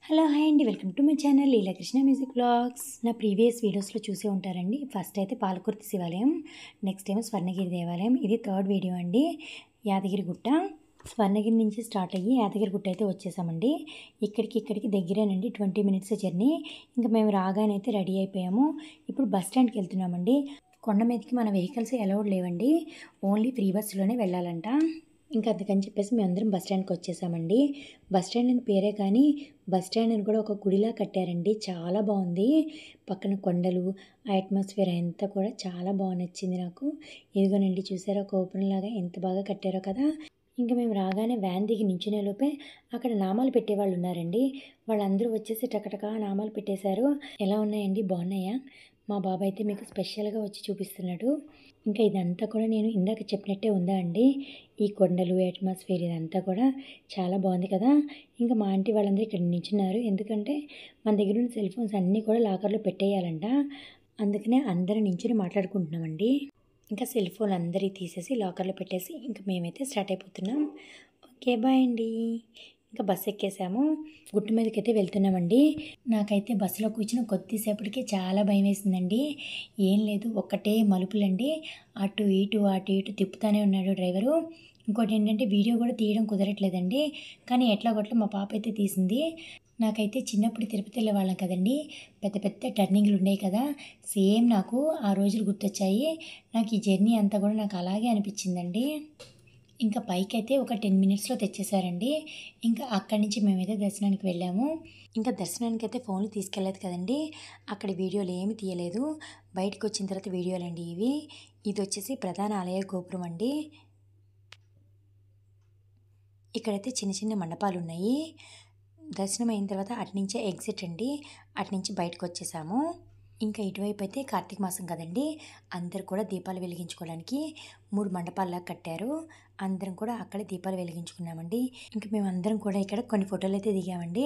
Hello hi అండి, welcome to my channel Leelakrishna music vlogs. నా previous వీడియోస్లో చూసే ఉంటారండి. ఫస్ట్ అయితే పాలకుర్తి శివాలయం, నెక్స్ట్ ఏమో స్వర్ణగిరి దేవాలయం. ఇది థర్డ్ వీడియో అండి. యాదగిరి గుట్ట, స్వర్ణగిరి నుంచి స్టార్ట్ అయ్యి యాదగిరి గుట్ట అయితే వచ్చేసామండి. ఇక్కడికి దగ్గరేనండి, 20 మినిట్స్ జర్నీ. ఇంకా మేము రాగానే అయితే రెడీ అయిపోయాము. ఇప్పుడు బస్ స్టాండ్కి వెళ్తున్నామండి. కొండ మీదకి మన వెహికల్స్ అలౌడ్ లేవండి, ఓన్లీ ఫ్రీ బస్సులోనే వెళ్ళాలంట. ఇంకా అందుకని చెప్పేసి మేమందరం బస్ స్టాండ్కి వచ్చేసామండి. బస్ స్టాండ్ అని పేరే కానీ బస్ స్టాండ్ అని కూడా ఒక గుడిలా కట్టారండి. చాలా బాగుంది. పక్కన కొండలు, ఆ అట్మాస్ఫియర్ అంతా కూడా చాలా బాగా నచ్చింది నాకు. ఇదిగోనండి, చూసారా గోపురం లాగా ఎంత బాగా కట్టారో కదా. ఇంకా మేము రాగానే వ్యాన్ దిగి నించునే లోపే అక్కడ నామాలు పెట్టేవాళ్ళు ఉన్నారండి. వాళ్ళందరూ వచ్చేసి టకటకా నామాలు పెట్టేశారు. ఎలా ఉన్నాయండి, బాగున్నాయా? మా బాబాయ్ అయితే మీకు స్పెషల్గా వచ్చి చూపిస్తున్నాడు. ఇంకా ఇదంతా కూడా నేను ఇందాక చెప్పినట్టే ఉందా అండి. ఈ కొండలు, అట్మాస్ఫియర్ ఇదంతా కూడా చాలా బాగుంది కదా. ఇంకా మా ఆంటీ వాళ్ళందరూ ఇక్కడ నించున్నారు. ఎందుకంటే మన దగ్గర ఉన్న సెల్ ఫోన్స్ అన్నీ కూడా లాకర్లో పెట్టేయాలంట. అందుకనే అందరూ నించుని మాట్లాడుకుంటున్నామండి. ఇంకా సెల్ ఫోన్ అందరి తీసేసి లాకర్లో పెట్టేసి ఇంకా మేమైతే స్టార్ట్ అయిపోతున్నాం. ఓకే బాయ్ అండి. ఇంకా బస్సు ఎక్కేసాము. గుట్టు మీదకి అయితే వెళ్తున్నామండి. నాకైతే బస్సులో కూర్చుని కొద్దిసేపటికి చాలా భయం వేసిందండి. ఏం లేదు, ఒక్కటే మలుపులండి. అటు ఇటు తిప్పుతానే ఉన్నాడు డ్రైవరు. ఇంకోటి ఏంటంటే వీడియో కూడా తీయడం కుదరట్లేదండి. కానీ ఎట్లాగొట్లా మా పాప అయితే తీసింది. నాకైతే చిన్నప్పుడు తిరుపతి వెళ్ళేవాళ్ళం కదండి, పెద్ద పెద్ద టర్నింగ్లు ఉన్నాయి కదా. సేమ్ నాకు ఆ రోజులు గుర్తొచ్చాయి. నాకు ఈ జర్నీ అంతా కూడా నాకు అలాగే అనిపించిందండి. ఇంకా పైకైతే ఒక 10 మినిట్స్లో తెచ్చేసారండి. ఇంకా అక్కడి నుంచి మేమైతే దర్శనానికి వెళ్ళాము. ఇంకా దర్శనానికి అయితే ఫోన్లు తీసుకెళ్ళలేదు కదండి, అక్కడ వీడియోలు ఏమి తీయలేదు. బయటకు వచ్చిన తర్వాత వీడియోలు అండి ఇవి. ఇది వచ్చేసి ప్రధాన ఆలయ గోపురం అండి. ఇక్కడైతే చిన్న చిన్న మండపాలు ఉన్నాయి. దర్శనం అయిన తర్వాత అటునుంచే ఎగ్జిట్ అండి. అటునుంచి బయటకు వచ్చేసాము. ఇంకా ఇటువైపు అయితే కార్తీక మాసం కదండి, అందరు కూడా దీపాలు వెలిగించుకోవడానికి 3 మండపాల్లా కట్టారు. అందరం కూడా అక్కడే దీపాలు వెలిగించుకున్నామండి. ఇంకా మేము అందరం కూడా ఇక్కడ కొన్ని ఫోటోలు అయితే దిగామండి.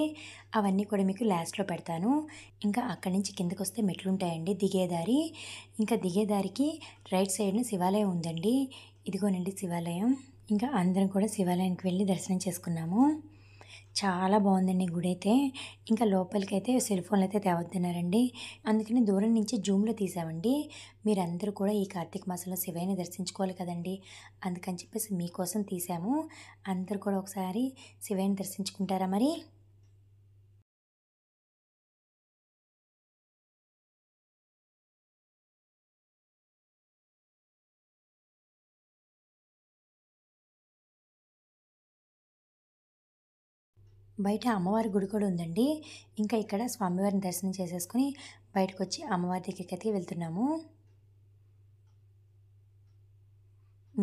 అవన్నీ కూడా మీకు లాస్ట్లో పెడతాను. ఇంకా అక్కడి నుంచి కిందకు వస్తే మెట్లు ఉంటాయండి, దిగేదారి. ఇంకా దిగేదారికి రైట్ సైడ్న శివాలయం ఉందండి. ఇదిగోనండి శివాలయం. ఇంకా అందరం కూడా శివాలయానికి వెళ్ళి దర్శనం చేసుకున్నాము. చాలా బాగుందండి గుడి అయితే. ఇంకా లోపలికైతే సెల్ ఫోన్లు అయితే తేవద్దన్నారండి, అందుకని దూరం నుంచి జూమ్లో తీసామండి. మీరందరూ కూడా ఈ కార్తీక మాసంలో శివయ్యని దర్శించుకోవాలి కదండి, అందుకని చెప్పేసి మీకోసం తీసాము. అందరూ కూడా ఒకసారి శివయ్యని దర్శించుకుంటారా మరి? బయట అమ్మవారి గుడి కూడా ఉందండి. ఇంకా ఇక్కడ స్వామివారిని దర్శనం చేసేసుకుని బయటకు వచ్చి అమ్మవారి దగ్గరికి అయితే వెళ్తున్నాము.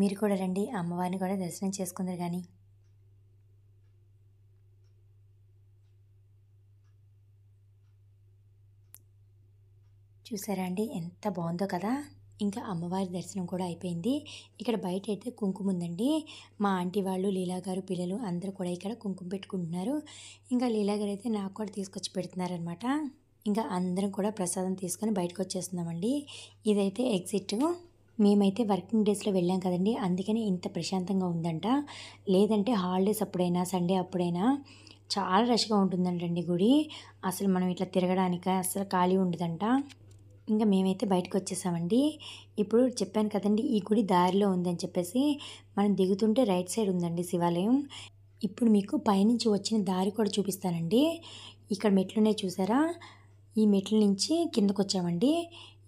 మీరు కూడా రండి, అమ్మవారిని కూడా దర్శనం చేసుకుందరు కానీ. చూసారా అండి, ఎంత బాగుందో కదా. ఇంకా అమ్మవారి దర్శనం కూడా అయిపోయింది. ఇక్కడ బయట అయితే కుంకుమ ఉందండి. మా ఆంటీ వాళ్ళు, లీలా గారు పిల్లలు అందరూ కూడా ఇక్కడ కుంకుమ పెట్టుకుంటున్నారు. ఇంకా లీలా గారు అయితే నాకు కూడా తీసుకొచ్చి పెడుతున్నారనమాట. ఇంకా అందరం కూడా ప్రసాదం తీసుకొని బయటకు వచ్చేస్తున్నామండి. ఇదైతే ఎగ్జిట్. మేమైతే వర్కింగ్ డేస్లో వెళ్ళాం కదండి, అందుకని ఇంత ప్రశాంతంగా ఉందంట. లేదంటే హాలిడేస్ అప్పుడైనా, సండే అప్పుడైనా చాలా రష్గా ఉంటుందంటండి గుడి. అసలు మనం ఇట్లా తిరగడానికి అసలు ఖాళీ ఉండదంట. ఇంకా మేమైతే బయటకు వచ్చేసామండి. ఇప్పుడు చెప్పాను కదండి, ఈ గుడి దారిలో ఉందని చెప్పేసి. మనం దిగుతుంటే రైట్ సైడ్ ఉందండి శివాలయం. ఇప్పుడు మీకు పైనుంచి వచ్చిన దారి కూడా చూపిస్తానండి. ఇక్కడ మెట్లున్నాయి చూసారా, ఈ మెట్ల నుంచి కిందకు వచ్చామండి.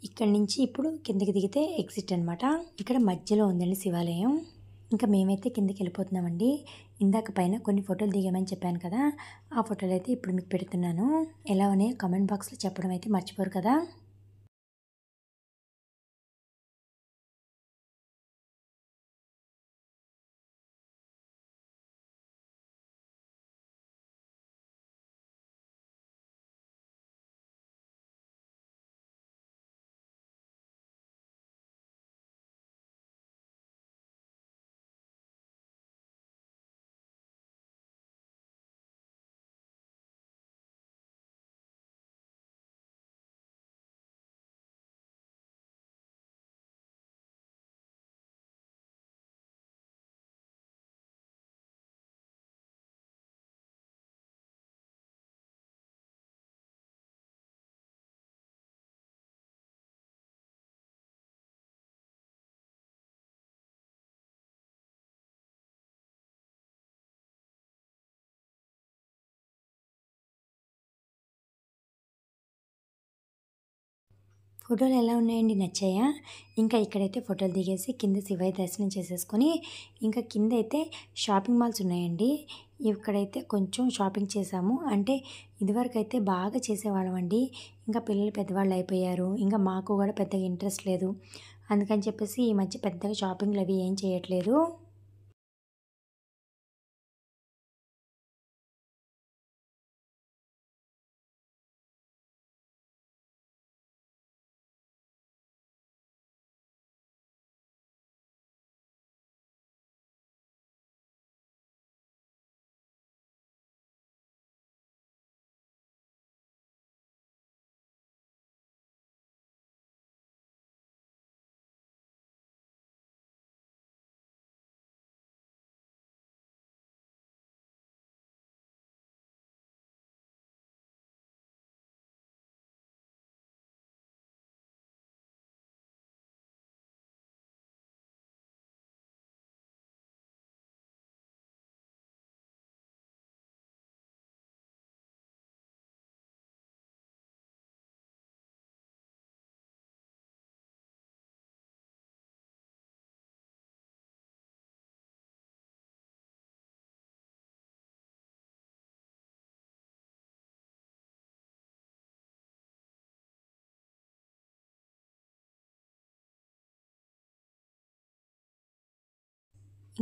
ఇక్కడ నుంచి ఇప్పుడు కిందకి దిగితే ఎగ్జిట్ అనమాట. ఇక్కడ మధ్యలో ఉందండి శివాలయం. ఇంకా మేమైతే కిందకి వెళ్ళిపోతున్నామండి. ఇందాక పైన కొన్ని ఫోటోలు దిగామని చెప్పాను కదా, ఆ ఫోటోలు అయితే ఇప్పుడు మీకు పెడుతున్నాను. ఎలా ఉన్నాయో కామెంట్ బాక్స్లో చెప్పడం అయితే మర్చిపోరు కదా. ఫోటోలు ఎలా ఉన్నాయండి, నచ్చాయా? ఇంకా ఇక్కడైతే ఫోటోలు దిగేసి కింద శివయ్య దర్శనం చేసేసుకొని ఇంకా కింద అయితే షాపింగ్ మాల్స్ ఉన్నాయండి. ఇక్కడైతే కొంచెం షాపింగ్ చేసాము. అంటే ఇదివరకు అయితే బాగా చేసేవాళ్ళం అండి. ఇంకా పిల్లలు పెద్దవాళ్ళు అయిపోయారు. ఇంకా మాకు కూడా పెద్దగా ఇంట్రెస్ట్ లేదు. అందుకని చెప్పేసి ఈ మధ్య పెద్దగా షాపింగ్లు అవి ఏం చేయట్లేదు.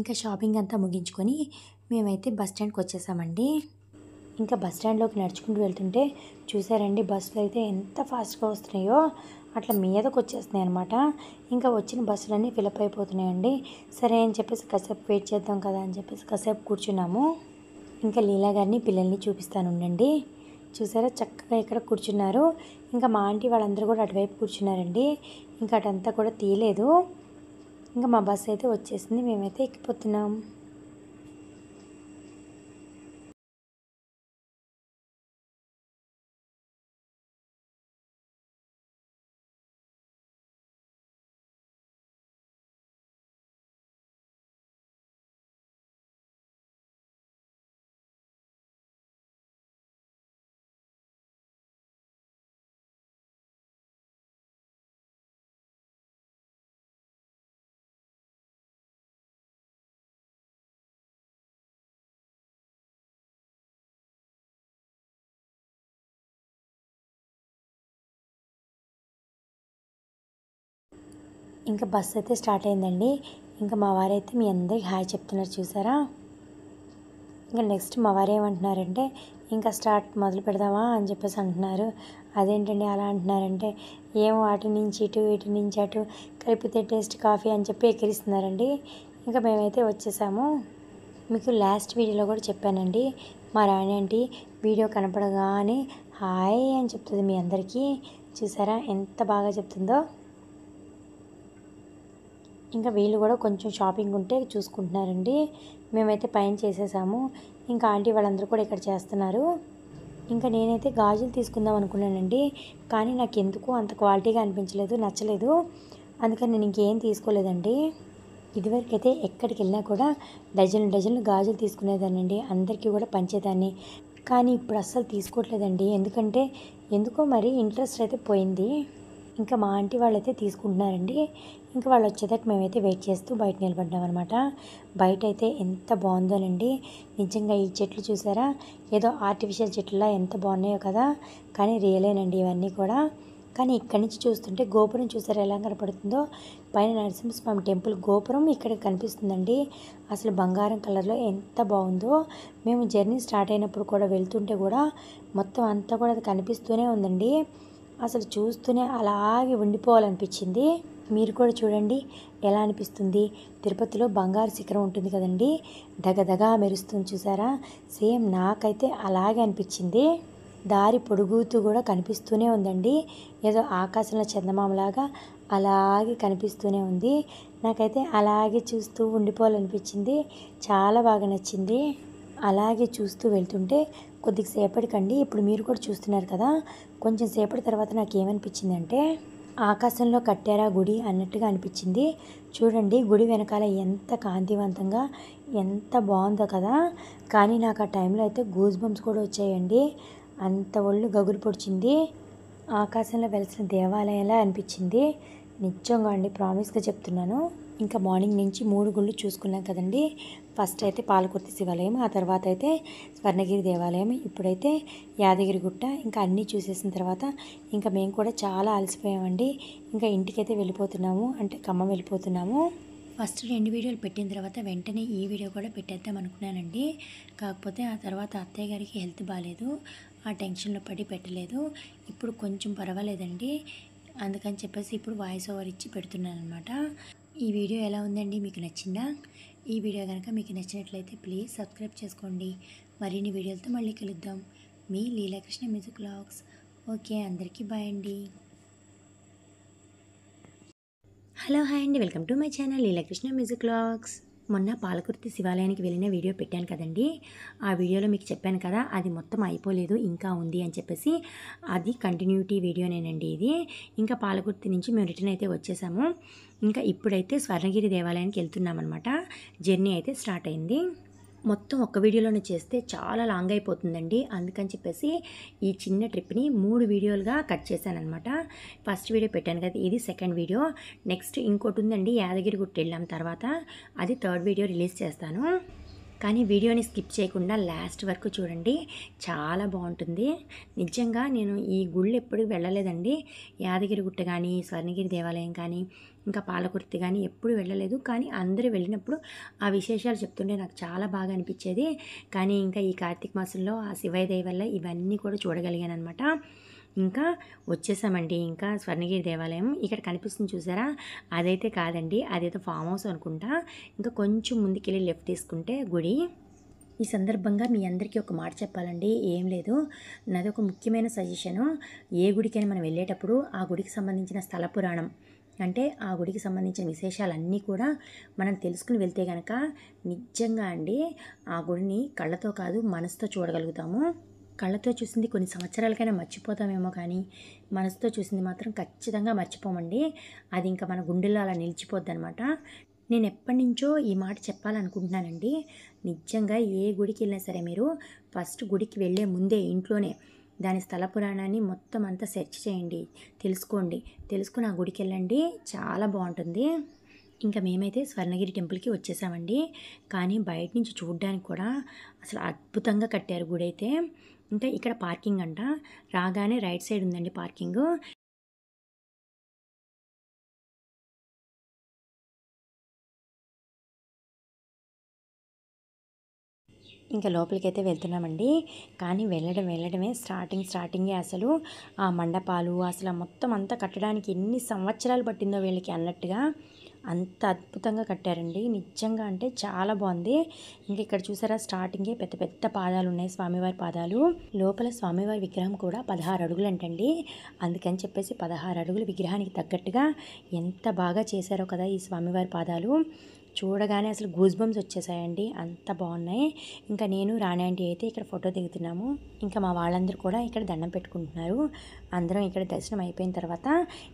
ఇంకా షాపింగ్ అంతా ముగించుకొని మేమైతే బస్ స్టాండ్కి వచ్చేసామండి. ఇంకా బస్ స్టాండ్లోకి నడుచుకుంటూ వెళ్తుంటే చూసారండి, బస్సులు అయితే ఎంత ఫాస్ట్గా వస్తున్నాయో అట్లా మీదకి వచ్చేస్తున్నాయి అనమాట. ఇంకా వచ్చిన బస్సులన్నీ ఫిలప్ అయిపోతున్నాయండి. సరే అని చెప్పేసి కాసేపు వెయిట్ చేద్దాం కదా అని చెప్పేసి కాసేపు కూర్చున్నాము. ఇంకా లీలా గారిని పిల్లల్ని చూపిస్తాను ఉండండి. చూసారా, చక్కగా ఇక్కడ కూర్చున్నారు. ఇంకా మా ఆంటీ వాళ్ళందరూ కూడా అటువైపు కూర్చున్నారండి. ఇంకా అటంతా కూడా తీయలేదు. ఇంకా మా బస్సు అయితే వచ్చేసింది. మేమైతే ఎక్కిపోతున్నాం. ఇంకా బస్సు అయితే స్టార్ట్ అయిందండి. ఇంకా మా వారైతే మీ అందరికి హాయ్ చెప్తున్నారు చూసారా. ఇంకా నెక్స్ట్ మా వారు ఏమంటున్నారంటే ఇంకా స్టార్ట్ మొదలు పెడదామా అని చెప్పేసి అంటున్నారు. అదేంటండి అలా అంటున్నారంటే, ఏమో అటు నుంచి ఇటు ఇటు నుంచి అటు కలిపితే టేస్ట్ కాఫీ అని చెప్పి ఎక్కిరిస్తున్నారండి. ఇంకా మేమైతే వచ్చేసాము. మీకు లాస్ట్ వీడియోలో కూడా చెప్పానండి, మా రాణి ఆంటీ వీడియో కనపడగానే హాయ్ అని చెప్తుంది మీ అందరికీ. చూసారా ఎంత బాగా చెప్తుందో. ఇంకా వీళ్ళు కూడా కొంచెం షాపింగ్ ఉంటే చూసుకుంటున్నారండి. మేమైతే పైన చేసేసాము. ఇంకా ఆంటీ వాళ్ళందరూ కూడా ఇక్కడ చేస్తున్నారు. ఇంకా నేనైతే గాజులు తీసుకుందాం అనుకున్నానండి. కానీ నాకు ఎందుకు అంత క్వాలిటీగా అనిపించలేదు, నచ్చలేదు. అందుకని నేను ఇంకేం తీసుకోలేదండి. ఇదివరకైతే ఎక్కడికి వెళ్ళినా కూడా డజన్లు గాజులు తీసుకునేదానండి. అందరికీ కూడా పంచేదాన్ని. కానీ ఇప్పుడు అస్సలు తీసుకోవట్లేదండి. ఎందుకంటే ఎందుకో మరి ఇంట్రెస్ట్ అయితే పోయింది. ఇంకా మా ఆంటీ వాళ్ళైతే తీసుకుంటున్నారండి. ఇంకా వాళ్ళు వచ్చేదాకా మేమైతే వెయిట్ చేస్తూ బయట నిలబడ్డాం అనమాట. బయట అయితే ఎంత బాగుందోనండి. నిజంగా ఈ చెట్లు చూసారా, ఏదో ఆర్టిఫిషియల్ చెట్లులా ఎంత బాగున్నాయో కదా. కానీ రియలేనండి ఇవన్నీ కూడా. కానీ ఇక్కడి నుంచి చూస్తుంటే గోపురం చూసారా ఎలా కనపడుతుందో. పైన నరసింహస్వామి టెంపుల్ గోపురం ఇక్కడ కనిపిస్తుందండి. అసలు బంగారం కలర్లో ఎంత బాగుందో. మేము జర్నీ స్టార్ట్ అయినప్పుడు కూడా వెళ్తుంటే కూడా మొత్తం అంతా కూడా అది కనిపిస్తూనే ఉందండి. అసలు చూస్తూనే అలాగే ఉండిపోవాలనిపించింది. మీరు కూడా చూడండి ఎలా అనిపిస్తుంది. తిరుపతిలో బంగారు శిఖరం ఉంటుంది కదండి, దగదగా మెరుస్తుంది చూసారా. సేమ్ నాకైతే అలాగే అనిపించింది. దారి పొడుగుతూ కూడా కనిపిస్తూనే ఉందండి. ఏదో ఆకాశంలో చందమామలాగా అలాగే కనిపిస్తూనే ఉంది. నాకైతే అలాగే చూస్తూ ఉండిపోవాలనిపించింది. చాలా బాగా నచ్చింది. అలాగే చూస్తూ వెళ్తుంటే కొద్దిసేపటికండి, ఇప్పుడు మీరు కూడా చూస్తున్నారు కదా, కొంచెం సేపటి తర్వాత నాకు ఏమనిపించిందంటే ఆకాశంలో కట్టారా గుడి అన్నట్టుగా అనిపించింది. చూడండి గుడి వెనకాల ఎంత కాంతివంతంగా ఎంత బాగుందో కదా. కానీ నాకు ఆ టైంలో అయితే గూస్ బంప్స్ కూడా వచ్చాయండి. అంత ఒళ్ళు గగురు పొడిచింది. ఆకాశంలో వెలిసిన దేవాలయంలా అనిపించింది. నిజంగా అండి, ప్రామిస్గా చెప్తున్నాను. ఇంకా మార్నింగ్ నుంచి 3 గుళ్ళు చూసుకున్నాం కదండి. ఫస్ట్ అయితే పాలకుర్తి శివాలయం, ఆ తర్వాత అయితే స్వర్ణగిరి దేవాలయం, ఇప్పుడైతే యాదగిరి గుట్ట. ఇంకా అన్నీ చూసేసిన తర్వాత ఇంకా మేము కూడా చాలా అలసిపోయామండి. ఇంకా ఇంటికైతే వెళ్ళిపోతున్నాము, అంటే ఖమ్మం వెళ్ళిపోతున్నాము. ఫస్ట్ 2 వీడియోలు పెట్టిన తర్వాత వెంటనే ఈ వీడియో కూడా పెట్టేద్దాం అనుకున్నానండి. కాకపోతే ఆ తర్వాత అత్తయ్య గారికి హెల్త్ బాగాలేదు, ఆ టెన్షన్లో పడి పెట్టలేదు. ఇప్పుడు కొంచెం పర్వాలేదండి, అందుకని చెప్పేసి ఇప్పుడు వాయిస్ ఓవర్ ఇచ్చి పెడుతున్నాను అనమాట. ఈ వీడియో ఎలా ఉందండి, మీకు నచ్చిందా? ఈ వీడియో కనుక మీకు నచ్చినట్లయితే ప్లీజ్ సబ్స్క్రైబ్ చేసుకోండి. మరిన్ని వీడియోలతో మళ్ళీ కలుద్దాం. మీ లీలాకృష్ణ మ్యూజిక్ వ్లాగ్స్. ఓకే, అందరికీ బాయ్ అండి. హలో, హాయ్ అండి, welcome to my channel Leelakrishna music vlogs. మొన్న పాలకుర్తి శివాలయానికి వెళ్ళిన వీడియో పెట్టాను కదండి. ఆ వీడియోలో మీకు చెప్పాను కదా, అది మొత్తం అయిపోలేదు, ఇంకా ఉంది అని చెప్పేసి. అది కంటిన్యూటీ వీడియోనేనండి ఇది. ఇంకా పాలకుర్తి నుంచి మేము రిటర్న్ అయితే వచ్చేసాము. ఇంకా ఇప్పుడైతే స్వర్ణగిరి దేవాలయానికి వెళ్తున్నామన్నమాట. జర్నీ అయితే స్టార్ట్ అయింది. మొత్తం ఒక్క వీడియోలోనే చేస్తే చాలా లాంగ్ అయిపోతుందండి, అందుకని చెప్పేసి ఈ చిన్న ట్రిప్ని 3 వీడియోలుగా కట్ చేశానమాట. ఫస్ట్ వీడియో పెట్టాను కదా, ఇది సెకండ్ వీడియో. నెక్స్ట్ ఇంకోటి ఉందండి, యాదగిరి గుట్ట వెళ్ళాం తర్వాత, అది థర్డ్ వీడియో రిలీజ్ చేస్తాను. కానీ వీడియోని స్కిప్ చేయకుండా లాస్ట్ వరకు చూడండి, చాలా బాగుంటుంది. నిజంగా నేను ఈ గుళ్ళు ఎప్పుడు వెళ్ళలేదండి. యాదగిరి గుట్ట కానీ, స్వర్ణగిరి దేవాలయం కానీ, ఇంకా పాలకుర్తి కానీ ఎప్పుడు వెళ్ళలేదు. కానీ అందరూ వెళ్ళినప్పుడు ఆ విశేషాలు చెప్తుంటే నాకు చాలా బాగా అనిపించేది. కానీ ఇంకా ఈ కార్తీక మాసంలో ఆ శివయ్య దయ వల్ల ఇవన్నీ కూడా చూడగలిగాను అనమాట. ఇంకా వచ్చేసామండి. ఇంకా స్వర్ణగిరి దేవాలయం ఇక్కడ కనిపిస్తుంది చూసారా, అదైతే కాదండి, అదైతే ఫామ్ హౌస్ అనుకుంటా. ఇంకా కొంచెం ముందుకెళ్ళి లెఫ్ట్ తీసుకుంటే గుడి. ఈ సందర్భంగా మీ అందరికీ ఒక మాట చెప్పాలండి, ఏం లేదు, నాది ఒక ముఖ్యమైన సజెషను. ఏ గుడికైనా మనం వెళ్ళేటప్పుడు ఆ గుడికి సంబంధించిన స్థల పురాణం, అంటే ఆ గుడికి సంబంధించిన విశేషాలన్నీ కూడా మనం తెలుసుకుని వెళ్తే కనుక నిజంగా అండి ఆ గుడిని కళ్ళతో కాదు మనసుతో చూడగలుగుతాము. కళ్ళతో చూసింది కొన్ని సంవత్సరాలకైనా మర్చిపోతామేమో, కానీ మనసుతో చూసింది మాత్రం ఖచ్చితంగా మర్చిపోమండి. అది ఇంకా మన గుండెల్లో అలా నిలిచిపోద్ది అనమాట. నేను ఎప్పటి నుంచో ఈ మాట చెప్పాలనుకుంటున్నానండి. నిజంగా ఏ గుడికి వెళ్ళినా సరే మీరు ఫస్ట్ గుడికి వెళ్ళే ముందే ఇంట్లోనే దాని స్థల పురాణాన్ని మొత్తం అంతా సెర్చ్ చేయండి, తెలుసుకుని ఆ గుడికి వెళ్ళండి, చాలా బాగుంటుంది. ఇంకా మేమైతే స్వర్ణగిరి టెంపుల్కి వచ్చేసామండి. కానీ బయట నుంచి చూడడానికి కూడా అసలు అద్భుతంగా కట్టారు గుడి అయితే. ఇంకా ఇక్కడ పార్కింగ్ అంట, రాగానే రైట్ సైడ్ ఉందండి పార్కింగ్. ఇంకా లోపలికైతే వెళ్తున్నామండి. కానీ వెళ్ళడమే స్టార్టింగే అసలు ఆ మండపాలు అసలు మొత్తం అంతా కట్టడానికి ఎన్ని సంవత్సరాలు పట్టిందో వీళ్ళకి అన్నట్టుగా అంత అద్భుతంగా కట్టారండి. నిజంగా అంటే చాలా బాగుంది. ఇంక ఇక్కడ చూసారా, స్టార్టింగే పెద్ద పెద్ద పాదాలు ఉన్నాయి, స్వామివారి పాదాలు. లోపల స్వామివారి విగ్రహం కూడా 16 అడుగులు అంటండి. అందుకని చెప్పేసి 16 అడుగుల విగ్రహానికి తగ్గట్టుగా ఎంత బాగా చేశారో కదా ఈ స్వామివారి పాదాలు. చూడగానే అసలు గూస్ బంప్స్ వచ్చేసాయండి, అంత బాగున్నాయి. ఇంకా నేను రాణి ఆంటీ అయితే ఇక్కడ ఫోటో దిగుతున్నాము. ఇంకా మా వాళ్ళందరూ కూడా ఇక్కడ దండం పెట్టుకుంటున్నారు. అందరం ఇక్కడ దర్శనం అయిపోయిన తర్వాత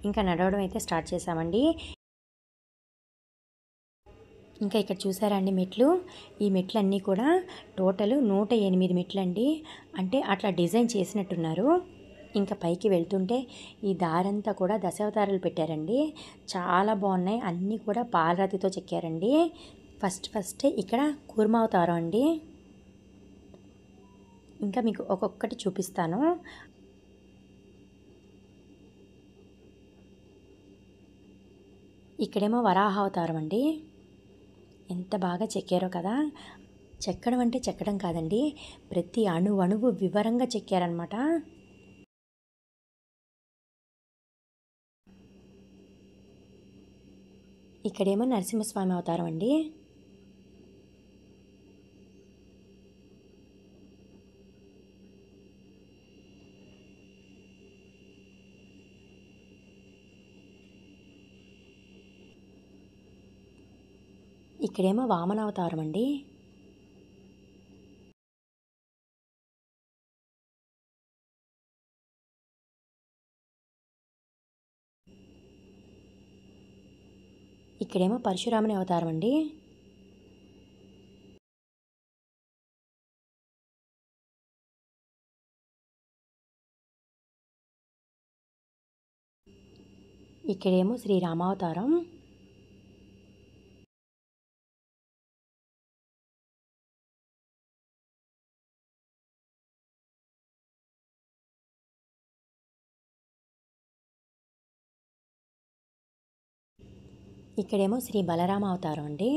ఇంకా నడవడం అయితే స్టార్ట్ చేసామండి. ఇంకా ఇక్కడ చూసారా అండి మెట్లు, ఈ మెట్లన్నీ కూడా టోటల్ 108 మెట్లు అండి. అంటే అట్లా డిజైన్ చేసినట్టున్నారు. ఇంకా పైకి వెళ్తుంటే ఈ దారంతా కూడా దశావతారాలు పెట్టారండి, చాలా బాగున్నాయి. అన్నీ కూడా పాలరాతితో చెక్కారండి. ఫస్ట్ ఇక్కడ కూర్మావతారం అండి. ఇంకా మీకు ఒక్కొక్కటి చూపిస్తాను. ఇక్కడేమో వరాహావతారం అండి. ఎంత బాగా చెక్కారో కదా. చెక్కడం అంటే చెక్కడం కాదండి, ప్రతి అణువు వివరంగా చెక్కారనమాట. ఇక్కడేమో నరసింహస్వామి అవతారం అండి. ఇక్కడేమో వామన అవతారం అండి. ఇక్కడేమో పరశురాముని అవతారం అండి. ఇక్కడేమో శ్రీరామావతారం. ఇక్కడేమో శ్రీ బలరామ అవతారం అండి.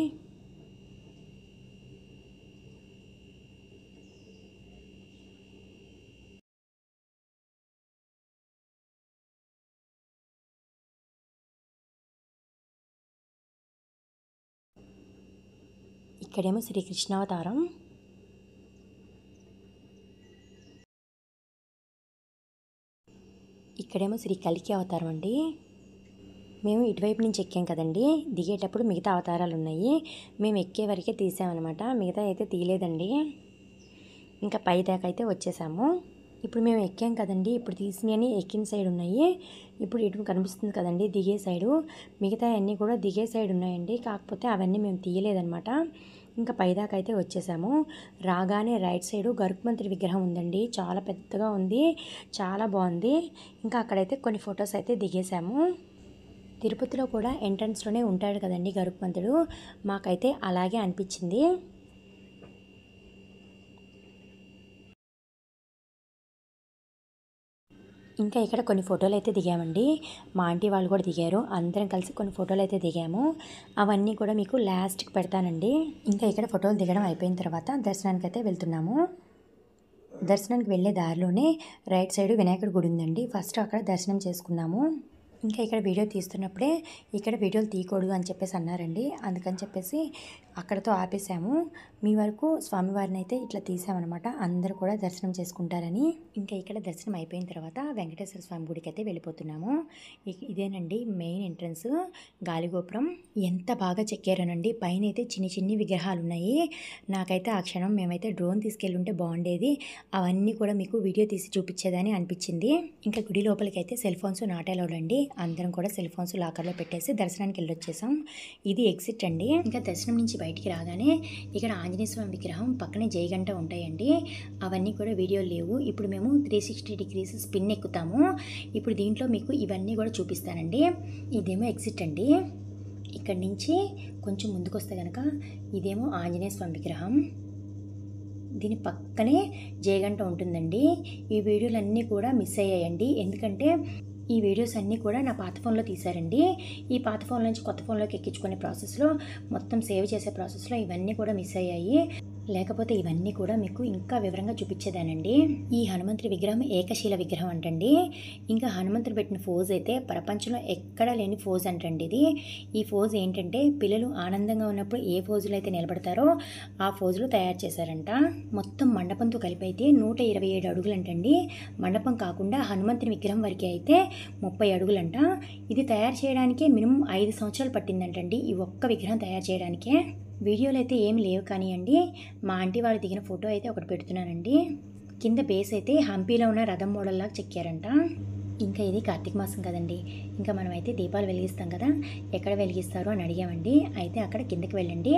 ఇక్కడేమో శ్రీకృష్ణావతారం. ఇక్కడేమో శ్రీ కల్కి అవతారం అండి. మేము ఇటువైపు నుంచి ఎక్కాం కదండి, దిగేటప్పుడు మిగతా అవతారాలు ఉన్నాయి. మేము ఎక్కే వరకే తీసామన్నమాట, మిగతా అయితే తీయలేదండి. ఇంకా పై దాకా అయితే వచ్చేసాము. ఇప్పుడు మేము ఎక్కాం కదండి, ఇప్పుడు తీసినవి ఎక్కిన సైడ్ ఉన్నాయి. ఇప్పుడు ఇటు కనిపిస్తుంది కదండి దిగే సైడు, మిగతా అన్నీ కూడా దిగే సైడ్ ఉన్నాయండి. కాకపోతే అవన్నీ మేము తీయలేదన్నమాట. ఇంకా పైదాకా అయితే వచ్చేసాము. రాగానే రైట్ సైడు గరుత్మంతుడి విగ్రహం ఉందండి, చాలా పెద్దగా ఉంది, చాలా బాగుంది. ఇంకా అక్కడైతే కొన్ని ఫొటోస్ అయితే దిగేసాము. తిరుపతిలో కూడా ఎంట్రన్స్లోనే ఉంటాడు కదండి గరుత్మంతుడు, మాకైతే అలాగే అనిపించింది. ఇంకా ఇక్కడ కొన్ని ఫోటోలు అయితే దిగామండి, మా ఆంటీ వాళ్ళు కూడా దిగారు. అందరం కలిసి కొన్ని ఫోటోలు అయితే దిగాము. అవన్నీ కూడా మీకు లాస్ట్కి పెడతానండి. ఇంకా ఇక్కడ ఫోటోలు దిగడం అయిపోయిన తర్వాత దర్శనానికి అయితే వెళ్తున్నాము. దర్శనానికి వెళ్ళే దారిలోనే రైట్ సైడ్ వినాయకుడి గుడి ఉందండి. ఫస్ట్ అక్కడ దర్శనం చేసుకున్నాము. ఇంకా ఇక్కడ వీడియో తీస్తున్నప్పుడే ఇక్కడ వీడియోలు తీయకూడదు అని చెప్పేసి అన్నారండి. అందుకని చెప్పేసి అక్కడతో ఆపేసాము. మీ వరకు స్వామివారిని అయితే ఇట్లా తీసామన్నమాట, అందరూ కూడా దర్శనం చేసుకుంటారని. ఇంకా ఇక్కడ దర్శనం అయిపోయిన తర్వాత వెంకటేశ్వర స్వామి గుడికి అయితే వెళ్ళిపోతున్నాము. ఇదేనండి మెయిన్ ఎంట్రన్స్, గాలిగోపురం. ఎంత బాగా చెక్కారోనండి, పైన అయితే చిన్ని చిన్ని విగ్రహాలు ఉన్నాయి. నాకైతే ఆ క్షణం మేమైతే డ్రోన్ తీసుకెళ్ళి ఉంటే బాగుండేది, అవన్నీ కూడా మీకు వీడియో తీసి చూపించేదని అనిపించింది. ఇంకా గుడి లోపలికి అయితే సెల్ ఫోన్స్ నాట్ అలౌడ్ అండి. అందరం కూడా సెల్ ఫోన్స్ లాకర్లో పెట్టేసి దర్శనానికి వెళ్ళొచ్చేసాం. ఇది ఎగ్జిట్ అండి. ఇంకా దర్శనం నుంచి బయటికి రాగానే ఇక్కడ ఆంజనేయ స్వామి విగ్రహం పక్కనే జయగంట ఉంటాయండి. అవన్నీ కూడా వీడియో లేవు. ఇప్పుడు మేము 360 డిగ్రీస్ స్పిన్ ఎక్కుతాము. ఇప్పుడు దీంట్లో మీకు ఇవన్నీ కూడా చూపిస్తానండి. ఇదేమో ఎగ్జిట్ అండి. ఇక్కడి నుంచి కొంచెం ముందుకు వస్తే కనుక ఇదేమో ఆంజనేయ స్వామి విగ్రహం, దీని పక్కనే జయగంట ఉంటుందండి. ఈ వీడియోలన్నీ కూడా మిస్ అయ్యాయండి, ఎందుకంటే ఈ వీడియోస్ అన్నీ కూడా నా పాత ఫోన్లో తీశారండి. ఈ పాత ఫోన్ నుంచి కొత్త ఫోన్లోకి ఎక్కించుకునే ప్రాసెస్లో, మొత్తం సేవ్ చేసే ప్రాసెస్లో ఇవన్నీ కూడా మిస్ అయ్యాయి. లేకపోతే ఇవన్నీ కూడా మీకు ఇంకా వివరంగా చూపించేదానండి. ఈ హనుమంతుడి విగ్రహం ఏకశీల విగ్రహం అంటండి. ఇంకా హనుమంతుడు పెట్టిన ఫోజ్ అయితే ప్రపంచంలో ఎక్కడా లేని ఫోజ్ అంటండి ఇది. ఈ ఫోజ్ ఏంటంటే పిల్లలు ఆనందంగా ఉన్నప్పుడు ఏ ఫోజులు అయితే నిలబడతారో ఆ ఫోజులు తయారు చేశారంట. మొత్తం మండపంతో కలిపి అయితే 127 అడుగులు అంటండి. మండపం కాకుండా హనుమంతుని విగ్రహం వరకే అయితే 30 అడుగులంట. ఇది తయారు చేయడానికే మినిమం 5 సంవత్సరాలు పట్టిందంటండి, ఈ ఒక్క విగ్రహం తయారు చేయడానికే. వీడియోలు అయితే ఏమి లేవు కానివ్వండి, మా ఆంటీ వాళ్ళు దిగిన ఫోటో అయితే ఒకటి పెడుతున్నానండి. కింద బేస్ అయితే హంపీలో ఉన్న రథం మోడల్లాగా చెక్కారంట. ఇంకా ఇది కార్తీక మాసం కదండి, ఇంకా మనమైతే దీపాలు వెలిగిస్తాం కదా, ఎక్కడ వెలిగిస్తారు అని అడిగామండి. అయితే అక్కడ కిందకి వెళ్ళండి,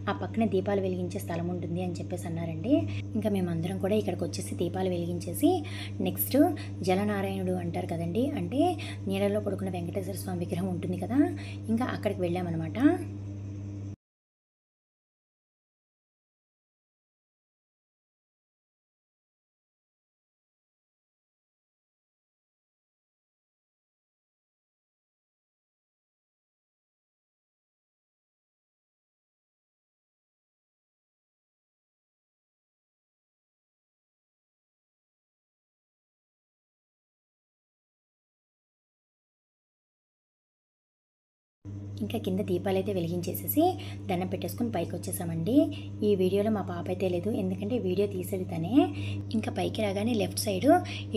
ఆ పక్కన దీపాలు వెలిగించే స్థలం ఉంటుంది అని చెప్పేసి అన్నారండి. ఇంకా మేమందరం కూడా ఇక్కడికి వచ్చేసి దీపాలు వెలిగించేసి నెక్స్ట్ జలనారాయణుడు అంటారు కదండి, అంటే నీళ్ళలో పడుకున్న వెంకటేశ్వర స్వామి విగ్రహం ఉంటుంది కదా, ఇంకా అక్కడికి వెళ్ళామన్నమాట. ఇంకా కింద దీపాలు అయితే వెలిగించేసేసి దండం పెట్టేసుకుని పైకి వచ్చేసామండి. ఈ వీడియోలో మా పాప అయితే లేదు, ఎందుకంటే వీడియో తీసేది తనే. ఇంకా పైకి రాగానే లెఫ్ట్ సైడ్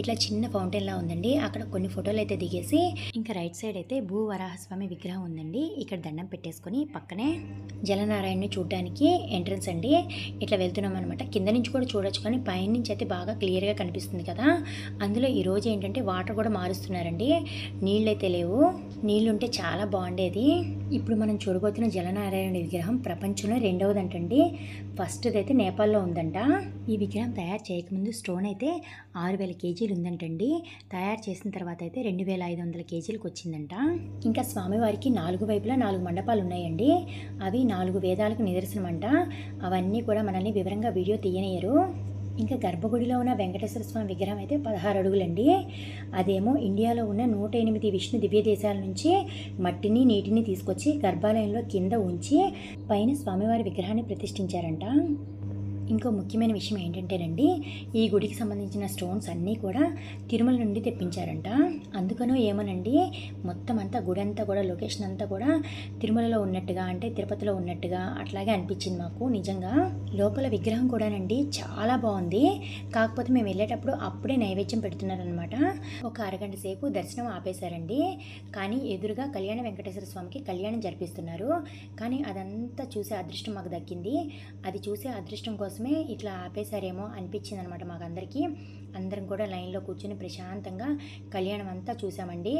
ఇట్లా చిన్న ఫౌంటైన్లా ఉందండి, అక్కడ కొన్ని ఫోటోలు అయితే దిగేసి ఇంకా రైట్ సైడ్ అయితే భూవరాహస్వామి విగ్రహం ఉందండి. ఇక్కడ దండం పెట్టేసుకొని పక్కనే జలనారాయణని చూడడానికి ఎంట్రన్స్ అండి. ఇట్లా వెళ్తున్నాం అనమాట. కింద నుంచి కూడా చూడొచ్చు, కానీ పైనుంచి అయితే బాగా క్లియర్గా కనిపిస్తుంది కదా. అందులో ఈరోజు ఏంటంటే వాటర్ కూడా మారుస్తున్నారండి, నీళ్ళు అయితే లేవు. నీళ్ళుంటే చాలా బాగుండేది. ఇప్పుడు మనం చూడబోతున్న జలనారాయణుడి విగ్రహం ప్రపంచంలో రెండవదంటండి. ఫస్ట్ది అయితే నేపాల్లో ఉందంట. ఈ విగ్రహం తయారు చేయకముందు స్టోన్ అయితే 6000 కేజీలు ఉందంటండి. తయారు చేసిన తర్వాత అయితే 2500 కేజీలకు వచ్చిందంట. ఇంకా స్వామివారికి 4 వైపులా 4 మండపాలు ఉన్నాయండి. అవి 4 వేదాలకు నిదర్శనం అంట. అవన్నీ కూడా మనల్ని వివరంగా వీడియో తీయనియరు. ఇంకా గర్భగుడిలో ఉన్న వెంకటేశ్వర స్వామి విగ్రహం అయితే 16 అడుగులండి. అదేమో ఇండియాలో ఉన్న 108 విష్ణు దివ్య దేశాల నుంచి మట్టిని నీటిని తీసుకొచ్చి గర్భాలయంలో కింద ఉంచి పైన స్వామివారి విగ్రహాన్ని ప్రతిష్ఠించారంట. ఇంకో ముఖ్యమైన విషయం ఏంటంటేనండి, ఈ గుడికి సంబంధించిన స్టోన్స్ అన్నీ కూడా తిరుమల నుండి తెప్పించారంట. అందుకనో ఏమోనండి, మొత్తం అంతా గుడి అంతా కూడా లొకేషన్ అంతా కూడా తిరుమలలో ఉన్నట్టుగా, అంటే తిరుపతిలో ఉన్నట్టుగా అట్లాగే అనిపించింది మాకు. నిజంగా లోపల విగ్రహం కూడానండి చాలా బాగుంది. కాకపోతే మేము వెళ్ళేటప్పుడు అప్పుడే నైవేద్యం పెడుతున్నారనమాట. ఒక అరగంట సేపు దర్శనం ఆపేశారండి. కానీ ఎదురుగా కళ్యాణ వెంకటేశ్వర స్వామికి కళ్యాణం జరిపిస్తున్నారు. కానీ అదంతా చూసే అదృష్టం మాకు దక్కింది. అది చూసే అదృష్టం కోసమే ఇట్లా ఆపేశారేమో అనిపించింది అనమాట మాకందరికీ. అందరం కూడా లైన్లో కూర్చొని ప్రశాంతంగా కళ్యాణం అంతా చూసామండి.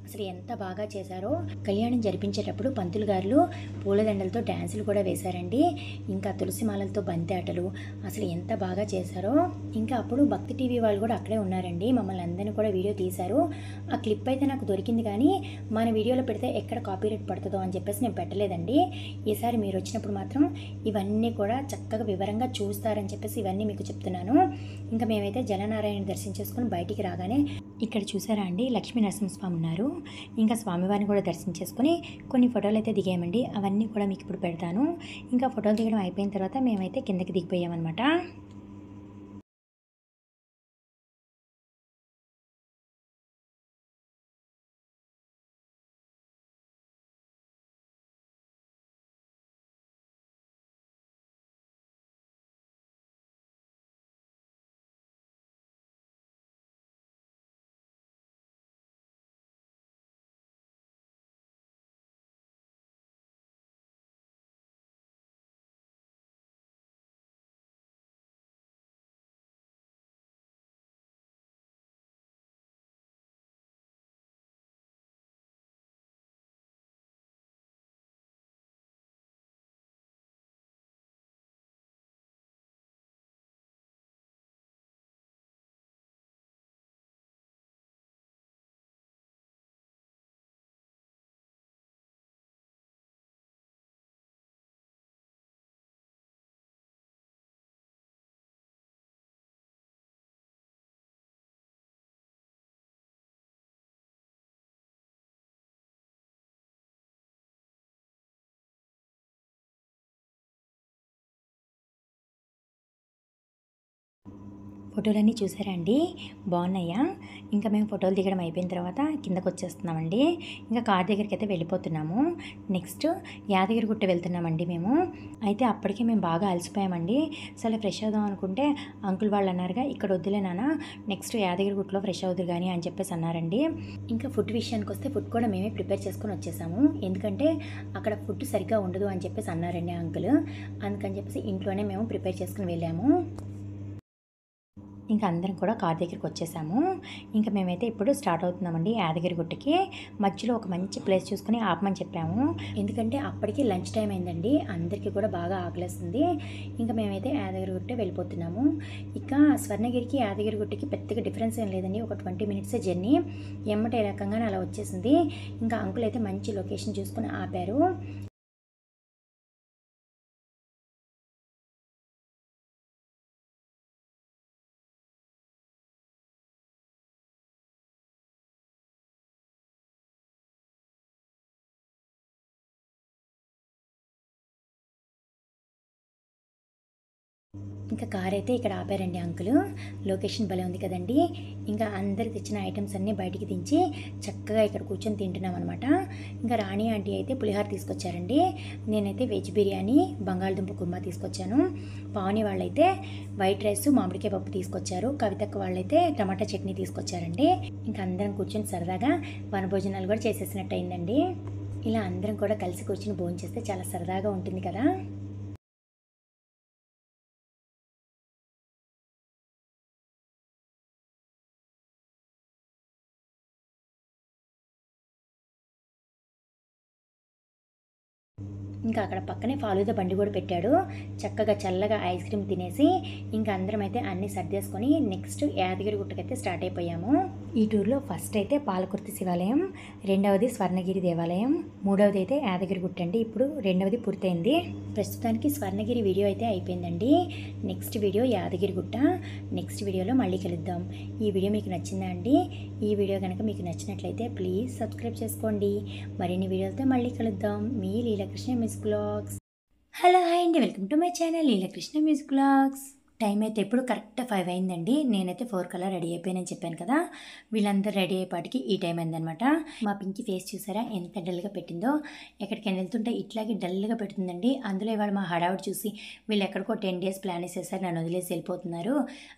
అసలు ఎంత బాగా చేశారో. కళ్యాణం జరిపించేటప్పుడు పంతులు గారులు పూలదండలతో డ్యాన్సులు కూడా వేశారండి. ఇంకా తులసిమాలలతో బంతి ఆటలు, అసలు ఎంత బాగా చేశారో. ఇంకా అప్పుడు భక్తి టీవీ వాళ్ళు కూడా అక్కడే ఉన్నారండి. మమ్మల్ని అందరినీ కూడా వీడియో తీశారు. ఆ క్లిప్ అయితే నాకు దొరికింది, కానీ మన వీడియోలో పెడితే ఎక్కడ కాపీరైట్ పడుతుందో అని చెప్పేసి నేను పెట్టలేదండి. ఈసారి మీరు వచ్చినప్పుడు మాత్రం ఇవన్నీ కూడా చక్కగా వివరంగా చూస్తారని చెప్పేసి ఇవన్నీ మీకు చెప్తున్నాను. ఇంకా మేమైతే జలనారాయణ దర్శించేసుకుని బయటికి రాగానే ఇక్కడ చూసారా అండి, లక్ష్మీ నరసింహస్వామి ఉన్నారు. ఇంకా స్వామివారిని కూడా దర్శించేసుకుని కొన్ని ఫోటోలు అయితే దిగామండి. అవన్నీ కూడా మీకు ఇప్పుడు పెడతాను. ఇంకా ఫోటోలు దిగడం అయిపోయిన తర్వాత మేమైతే కిందకి దిగిపోయామన్నమాట. ఫోటోలన్నీ చూసారా అండి, బాగున్నాయా? ఇంకా మేము ఫోటోలు దిగడం అయిపోయిన తర్వాత కిందకు వచ్చేస్తున్నామండి. ఇంకా కార్ దగ్గరికి అయితే వెళ్ళిపోతున్నాము. నెక్స్ట్ యాదగిరిగుట్ట వెళ్తున్నామండి మేము. అయితే అప్పటికే మేము బాగా అలసిపోయామండి. అసలు ఫ్రెష్ అవుదాం అనుకుంటే అంకుల్ వాళ్ళు అన్నారుగా, ఇక్కడ వద్దులే నాన్న, నెక్స్ట్ యాదగిరిగుట్టలో ఫ్రెష్ అవుదురు కానీ అని చెప్పేసి అన్నారండి. ఇంకా ఫుడ్ విషయానికి వస్తే ఫుడ్ కూడా మేమే ప్రిపేర్ చేసుకొని వచ్చేసాము. ఎందుకంటే అక్కడ ఫుడ్ సరిగ్గా ఉండదు అని చెప్పేసి అన్నారండి అంకుల్. అందుకని చెప్పేసి ఇంట్లోనే మేము ప్రిపేర్ చేసుకుని వెళ్ళాము. ఇంకా అందరం కూడా కార్ దగ్గరికి వచ్చేసాము. ఇంకా మేమైతే ఇప్పుడు స్టార్ట్ అవుతున్నామండి యాదగిరిగుట్టకి. మధ్యలో ఒక మంచి ప్లేస్ చూసుకుని ఆపమని చెప్పాము. ఎందుకంటే అప్పటికి లంచ్ టైం అయిందండి, అందరికీ కూడా బాగా ఆకలేస్తుంది. ఇంకా మేమైతే యాదగిరిగుట్ట వెళ్ళిపోతున్నాము. ఇక స్వర్ణగిరికి యాదగిరిగుట్టకి పెద్దగా డిఫరెన్స్ ఏం లేదండి, ఒక 20 మినిట్స్ జర్నీ. ఎమ్మటే రకంగానే అలా వచ్చేసింది. ఇంకా అంకుల్ అయితే మంచి లొకేషన్ చూసుకుని ఆపారు. ఇంకా కార్ అయితే ఇక్కడ ఆపారండి అంకుల్. లొకేషన్ భలే ఉంది కదండి. ఇంకా అందరు తెచ్చిన ఐటమ్స్ అన్నీ బయటికి దించి చక్కగా ఇక్కడ కూర్చొని తింటున్నాం అనమాట. ఇంకా రాణి ఆంటీ అయితే పులిహార తీసుకొచ్చారండి. నేనైతే వెజ్ బిర్యానీ, బంగాళదుంప కుర్మా తీసుకొచ్చాను. పావని వాళ్ళైతే వైట్ రైస్, మామిడికాయ పప్పు తీసుకొచ్చారు. కవితక్క వాళ్ళైతే టమాటా చట్నీ తీసుకొచ్చారండి. ఇంకా అందరం కూర్చొని సరదాగా వనభోజనాలు కూడా చేసేసినట్టు అయిందండి. ఇలా అందరం కూడా కలిసి కూర్చొని భోజనం చేస్తే చాలా సరదాగా ఉంటుంది కదా. ఇంకా అక్కడ పక్కనే ఫాలూదా బండి కూడా పెట్టాడు. చక్కగా చల్లగా ఐస్ క్రీమ్ తినేసి ఇంకా అందరం అయితే అన్నీ సర్దేసుకొని నెక్స్ట్ యాదగిరి గుట్టకైతే స్టార్ట్ అయిపోయాము. ఈ టూర్లో ఫస్ట్ అయితే పాలకుర్తి శివాలయం, రెండవది స్వర్ణగిరి దేవాలయం, మూడవది అయితే యాదగిరి గుట్ట అండి. ఇప్పుడు రెండవది పూర్తయింది. ప్రస్తుతానికి స్వర్ణగిరి వీడియో అయితే అయిపోయిందండి. Next video Yadagiri Gutta. Next వీడియోలో మళ్ళీ కలుద్దాం. ఈ వీడియో మీకు నచ్చిందా అండి? ఈ వీడియో కనుక మీకు నచ్చినట్లయితే ప్లీజ్ సబ్స్క్రైబ్ చేసుకోండి. మరిన్ని వీడియోలతో మళ్ళీ కలుద్దాం. మీ Leelakrishna music vlogs. Hello hi అండి, welcome to my channel Leelakrishna music vlogs. Time అయితే ఇప్పుడు కరెక్ట్ 5 అయిందండి. నేనైతే 4 కల్లా రెడీ అయిపోయానని చెప్పాను కదా. వీళ్ళందరూ రెడీ అయ్యేపాటికి ఈ టైం అయిందనమాట. మా పింకి ఫేస్ చూసారా ఎంత డల్గా పెట్టిందో. ఎక్కడికైనా వెళ్తుంటే ఇట్లాగే డల్గా పెడుతుందండి. అందులో ఇవాళ మా హడావుడి చూసి వీళ్ళు ఎక్కడికో 10 days ప్లాన్ వేసేసారు, నన్ను వదిలేసి వెళ్ళిపోతున్నారు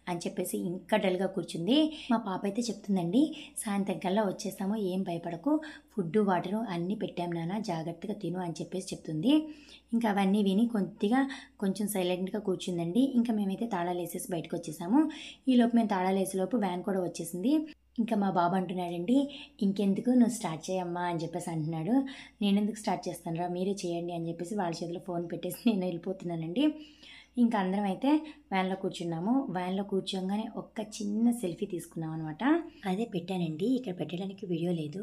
అని చెప్పేసి ఇంకా డల్గా కూర్చుంది. మా పాప అయితే చెప్తుందండి, సాయంత్రం కల్లా వచ్చేస్తాము, ఏం భయపడకు, ఫుడ్ వాటరు అన్నీ పెట్టాం నాన్న, జాగ్రత్తగా తిను అని చెప్పేసి చెప్తుంది. ఇంకా అవన్నీ విని కొంచెం సైలెంట్గా కూర్చుందండి. ఇంకా మేమైతే తాళాలు వేసేసి బయటకు వచ్చేసాము. ఈలోపు మేము తాళాలు వేసేలోపు వ్యాన్ కూడా వచ్చేసింది. ఇంకా మా బాబు అంటున్నాడండి, ఇంకెందుకు నువ్వు స్టార్ట్ చేయమ్మా అని చెప్పేసి అంటున్నాడు. నేను ఎందుకు స్టార్ట్ చేస్తాను రా, మీరే చేయండి అని చెప్పేసి వాళ్ళ చేతిలో ఫోన్ పెట్టేసి నేను వెళ్ళిపోతున్నానండి. ఇంకా అందరం అయితే వ్యాన్లో కూర్చున్నాము. వ్యాన్లో కూర్చోగానే ఒక్క చిన్న సెల్ఫీ తీసుకున్నాం అనమాట. అదే పెట్టానండి, ఇక్కడ పెట్టడానికి వీడియో లేదు.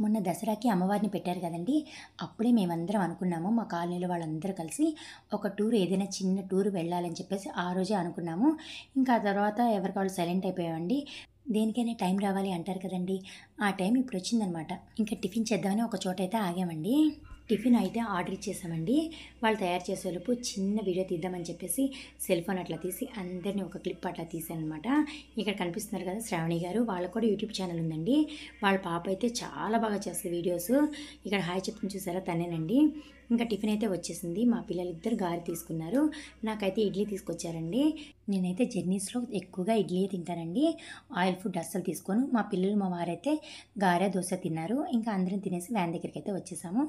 మొన్న దసరాకి అమ్మవారిని పెట్టారు కదండి, అప్పుడే మేమందరం అనుకున్నాము, మా కాలనీలో వాళ్ళందరూ కలిసి ఒక టూర్, ఏదైనా చిన్న టూర్ వెళ్ళాలని చెప్పేసి ఆ రోజే అనుకున్నాము. ఇంకా ఆ తర్వాత ఎవరికి వాళ్ళు సైలెంట్ అయిపోయామండి. దేనికైనా టైం రావాలి అంటారు కదండి, ఆ టైం ఇప్పుడు వచ్చిందనమాట. ఇంకా టిఫిన్ చేద్దామని ఒక చోట అయితే ఆగామండి. టిఫిన్ అయితే ఆర్డర్ ఇచ్చేసామండి. వాళ్ళు తయారు చేసేలోపు చిన్న వీడియో తీద్దామని చెప్పేసి సెల్ ఫోన్ అట్లా తీసి అందరినీ ఒక క్లిప్ అట్లా తీసాను అనమాట. ఇక్కడ కనిపిస్తున్నారు కదా శ్రావణి గారు, వాళ్ళకు కూడా యూట్యూబ్ ఛానల్ ఉందండి. వాళ్ళ పాప అయితే చాలా బాగా చేస్తుంది వీడియోస్. ఇక్కడ హాయ్ చెప్పుకుని చూసారా, తనేనండి. ఇంకా టిఫిన్ అయితే వచ్చేసింది. మా పిల్లలిద్దరు గారి తీసుకున్నారు, నాకైతే ఇడ్లీ తీసుకొచ్చారండి. నేనైతే జర్నీస్లో ఎక్కువగా ఇడ్లీ తింటానండి, ఆయిల్ ఫుడ్ అస్సలు తీసుకోను. మా పిల్లలు మా వారైతే గారె దోశ తిన్నారు. ఇంకా అందరం తినేసి వ్యాన్ దగ్గరికి అయితే వచ్చేసాము.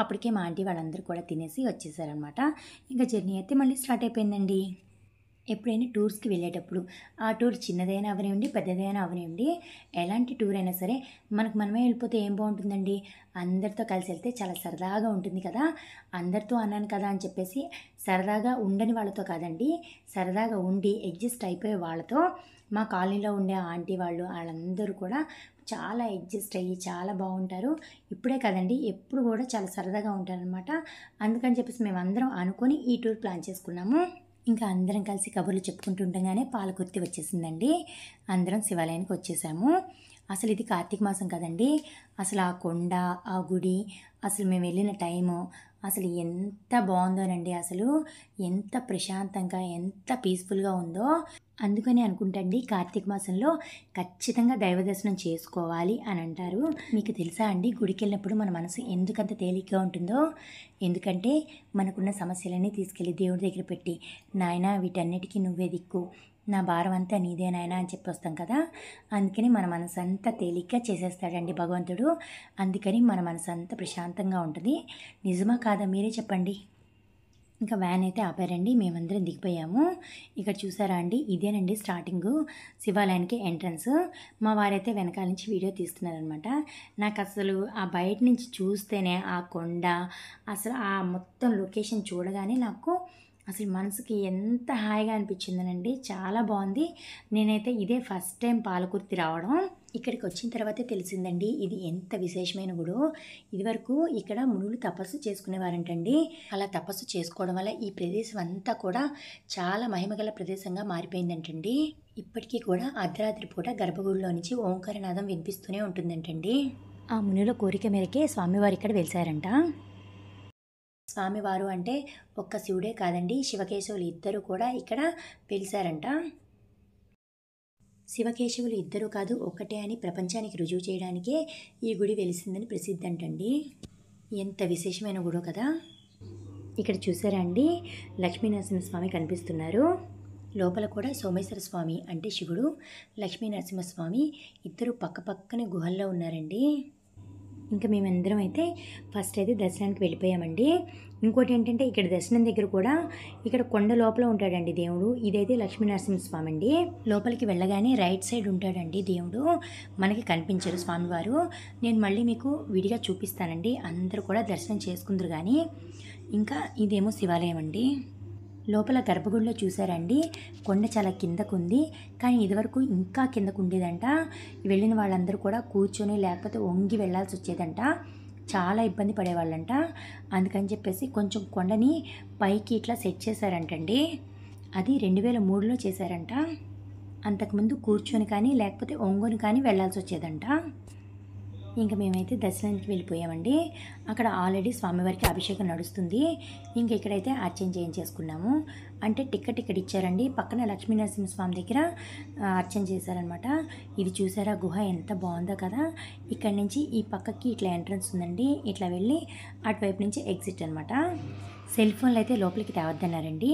అప్పటికే మా ఆంటీ వాళ్ళందరూ కూడా తినేసి వచ్చేసారనమాట. ఇంకా జర్నీ అయితే మళ్ళీ స్టార్ట్ అయిపోయిందండి. ఎప్పుడైనా టూర్స్కి వెళ్ళేటప్పుడు ఆ టూర్ చిన్నదైనా అవనివ్వండి, పెద్దదైనా అవనివ్వండి, ఎలాంటి టూర్ అయినా సరే మనకు మనమే వెళ్ళిపోతే ఏం బాగుంటుందండి, అందరితో కలిసి వెళ్తే చాలా సరదాగా ఉంటుంది కదా. అందరితో అన్నాను కదా అని చెప్పేసి సరదాగా ఉండని వాళ్ళతో కాదండి, సరదాగా ఉండి అడ్జస్ట్ అయిపోయే వాళ్ళతో. మా కాలనీలో ఉండే ఆంటీ వాళ్ళందరూ కూడా చాలా అడ్జస్ట్ అయ్యి చాలా బాగుంటారు. ఇప్పుడే కదండి, ఎప్పుడు కూడా చాలా సరదాగా ఉంటారనమాట. అందుకని చెప్పేసి మేమందరం అనుకొని ఈ టూర్ ప్లాన్ చేసుకున్నాము. ఇంకా అందరం కలిసి కబుర్లు చెప్పుకుంటుండగానే పాలకుర్తి వచ్చేసిందండి. అందరం శివాలయానికి వచ్చేసాము. అసలు ఇది కార్తీక మాసం కదండి, అసలు ఆ కొండ, ఆ గుడి, అసలు మేము వెళ్ళిన టైము అసలు ఎంత బాగుందోనండి. అసలు ఎంత ప్రశాంతంగా, ఎంత పీస్ఫుల్గా ఉందో. అందుకని అనుకుంటండి, కార్తీక మాసంలో ఖచ్చితంగా దైవ దర్శనం చేసుకోవాలి అని అంటారు. మీకు తెలుసా అండి, గుడికి వెళ్ళినప్పుడు మన మనసు ఎందుకంత తేలిగ్గా ఉంటుందో? ఎందుకంటే మనకున్న సమస్యలన్నీ తీసుకెళ్ళి దేవుడి దగ్గర పెట్టి, నాయనా వీటన్నిటికీ నువ్వే దిక్కు, నా భారం అంతా నీదే నాయనా అని చెప్పి వస్తాం కదా. అందుకని మన మనసు అంతా తేలిగ్గా చేసేస్తాడండి భగవంతుడు. అందుకని మన మనసు అంతా ప్రశాంతంగా ఉంటుంది. నిజమా కాదా మీరే చెప్పండి. ఇంకా వ్యాన్ అయితే ఆపారండి, మేమందరం దిగిపోయాము. ఇక్కడ చూసారా అండి, ఇదేనండి స్టార్టింగు శివాలయానికి ఎంట్రన్స్. మా వారైతే వెనకాల నుంచి వీడియో తీస్తున్నారనమాట. నాకు అసలు ఆ బయట నుంచి చూస్తేనే ఆ కొండ, అసలు ఆ మొత్తం లొకేషన్ చూడగానే నాకు అసలు మనసుకి ఎంత హాయిగా అనిపించిందనండి, చాలా బాగుంది. నేనైతే ఇదే ఫస్ట్ టైం పాలకుర్తి రావడం. ఇక్కడికి వచ్చిన తర్వాతే తెలిసిందండి ఇది ఎంత విశేషమైన గుడో. ఇదివరకు ఇక్కడ మునులు తపస్సు చేసుకునేవారంటండి. అలా తపస్సు చేసుకోవడం వల్ల ఈ ప్రదేశం అంతా కూడా చాలా మహిమగల ప్రదేశంగా మారిపోయిందంటండి. ఇప్పటికీ కూడా అర్ధరాత్రి పూట గర్భగుడిలో నుంచి ఓంకారనాదం వినిపిస్తూనే ఉంటుందంటండి. ఆ మునుల కోరిక మేరకే స్వామివారు ఇక్కడ వెలిసారంట. స్వామివారు అంటే ఒక్క శివుడే కాదండి, శివకేశవులు ఇద్దరు కూడా ఇక్కడ వెలిసారంట. శివకేశవులు ఇద్దరు కాదు ఒక్కటే అని ప్రపంచానికి రుజువు చేయడానికే ఈ గుడి వెలిసిందని ప్రసిద్ధి అంటండి. ఎంత విశేషమైన గుడో కదా. ఇక్కడ చూసారా అండి, లక్ష్మీనరసింహస్వామి కనిపిస్తున్నారు. లోపల కూడా సోమేశ్వర స్వామి అంటే శివుడు, లక్ష్మీ నరసింహస్వామి ఇద్దరు పక్క పక్కనే గుహల్లో ఉన్నారండి. ఇంకా మేమందరం అయితే ఫస్ట్ అయితే దర్శనానికి వెళ్ళిపోయామండి. ఇంకోటి ఏంటంటే ఇక్కడ దర్శనం దగ్గర కూడా ఇక్కడ కొండ లోపల ఉంటాడండి దేవుడు. ఇదైతే లక్ష్మీనరసింహస్వామి అండి. లోపలికి వెళ్ళగానే రైట్ సైడ్ ఉంటాడండి దేవుడు, మనకి కనిపించరు స్వామివారు. నేను మళ్ళీ మీకు విడిగా చూపిస్తానండి, అందరూ కూడా దర్శనం చేసుకుందరు. కానీ ఇంకా ఇదేమో శివాలయం అండి. లోపల గర్భగుడిలో చూసారండి, కొండ చాలా కిందకు ఉంది. కానీ ఇదివరకు ఇంకా కిందకు ఉండేదంట. వెళ్ళిన వాళ్ళందరూ కూడా కూర్చొని లేకపోతే వంగి వెళ్ళాల్సి వచ్చేదంట. చాలా ఇబ్బంది పడేవాళ్ళంట. అందుకని చెప్పేసి కొంచెం కొండని పైకి ఇట్లా సెట్ చేశారంటండి. అది 2003లో చేశారంట. అంతకుముందు కూర్చొని కానీ లేకపోతే ఒంగొని కానీ వెళ్ళాల్సి వచ్చేదంట. ఇంకా మేమైతే దర్శనానికి వెళ్ళిపోయామండి. అక్కడ ఆల్రెడీ స్వామివారికి అభిషేకం నడుస్తుంది. ఇంకా ఇక్కడైతే అర్చన చేయించేసుకున్నాము. అంటే టికెట్ ఇక్కడ ఇచ్చారండి, పక్కన లక్ష్మీనరసింహస్వామి దగ్గర అర్చన చేశారనమాట. ఇది చూసారా గుహ ఎంత బాగుందో కదా. ఇక్కడ నుంచి ఈ పక్కకి ఇట్లా ఎంట్రన్స్ ఉందండి, ఇట్లా వెళ్ళి అటువైపు నుంచి ఎగ్జిట్ అనమాట. సెల్ ఫోన్లు అయితే లోపలికి తేవద్దన్నారండి.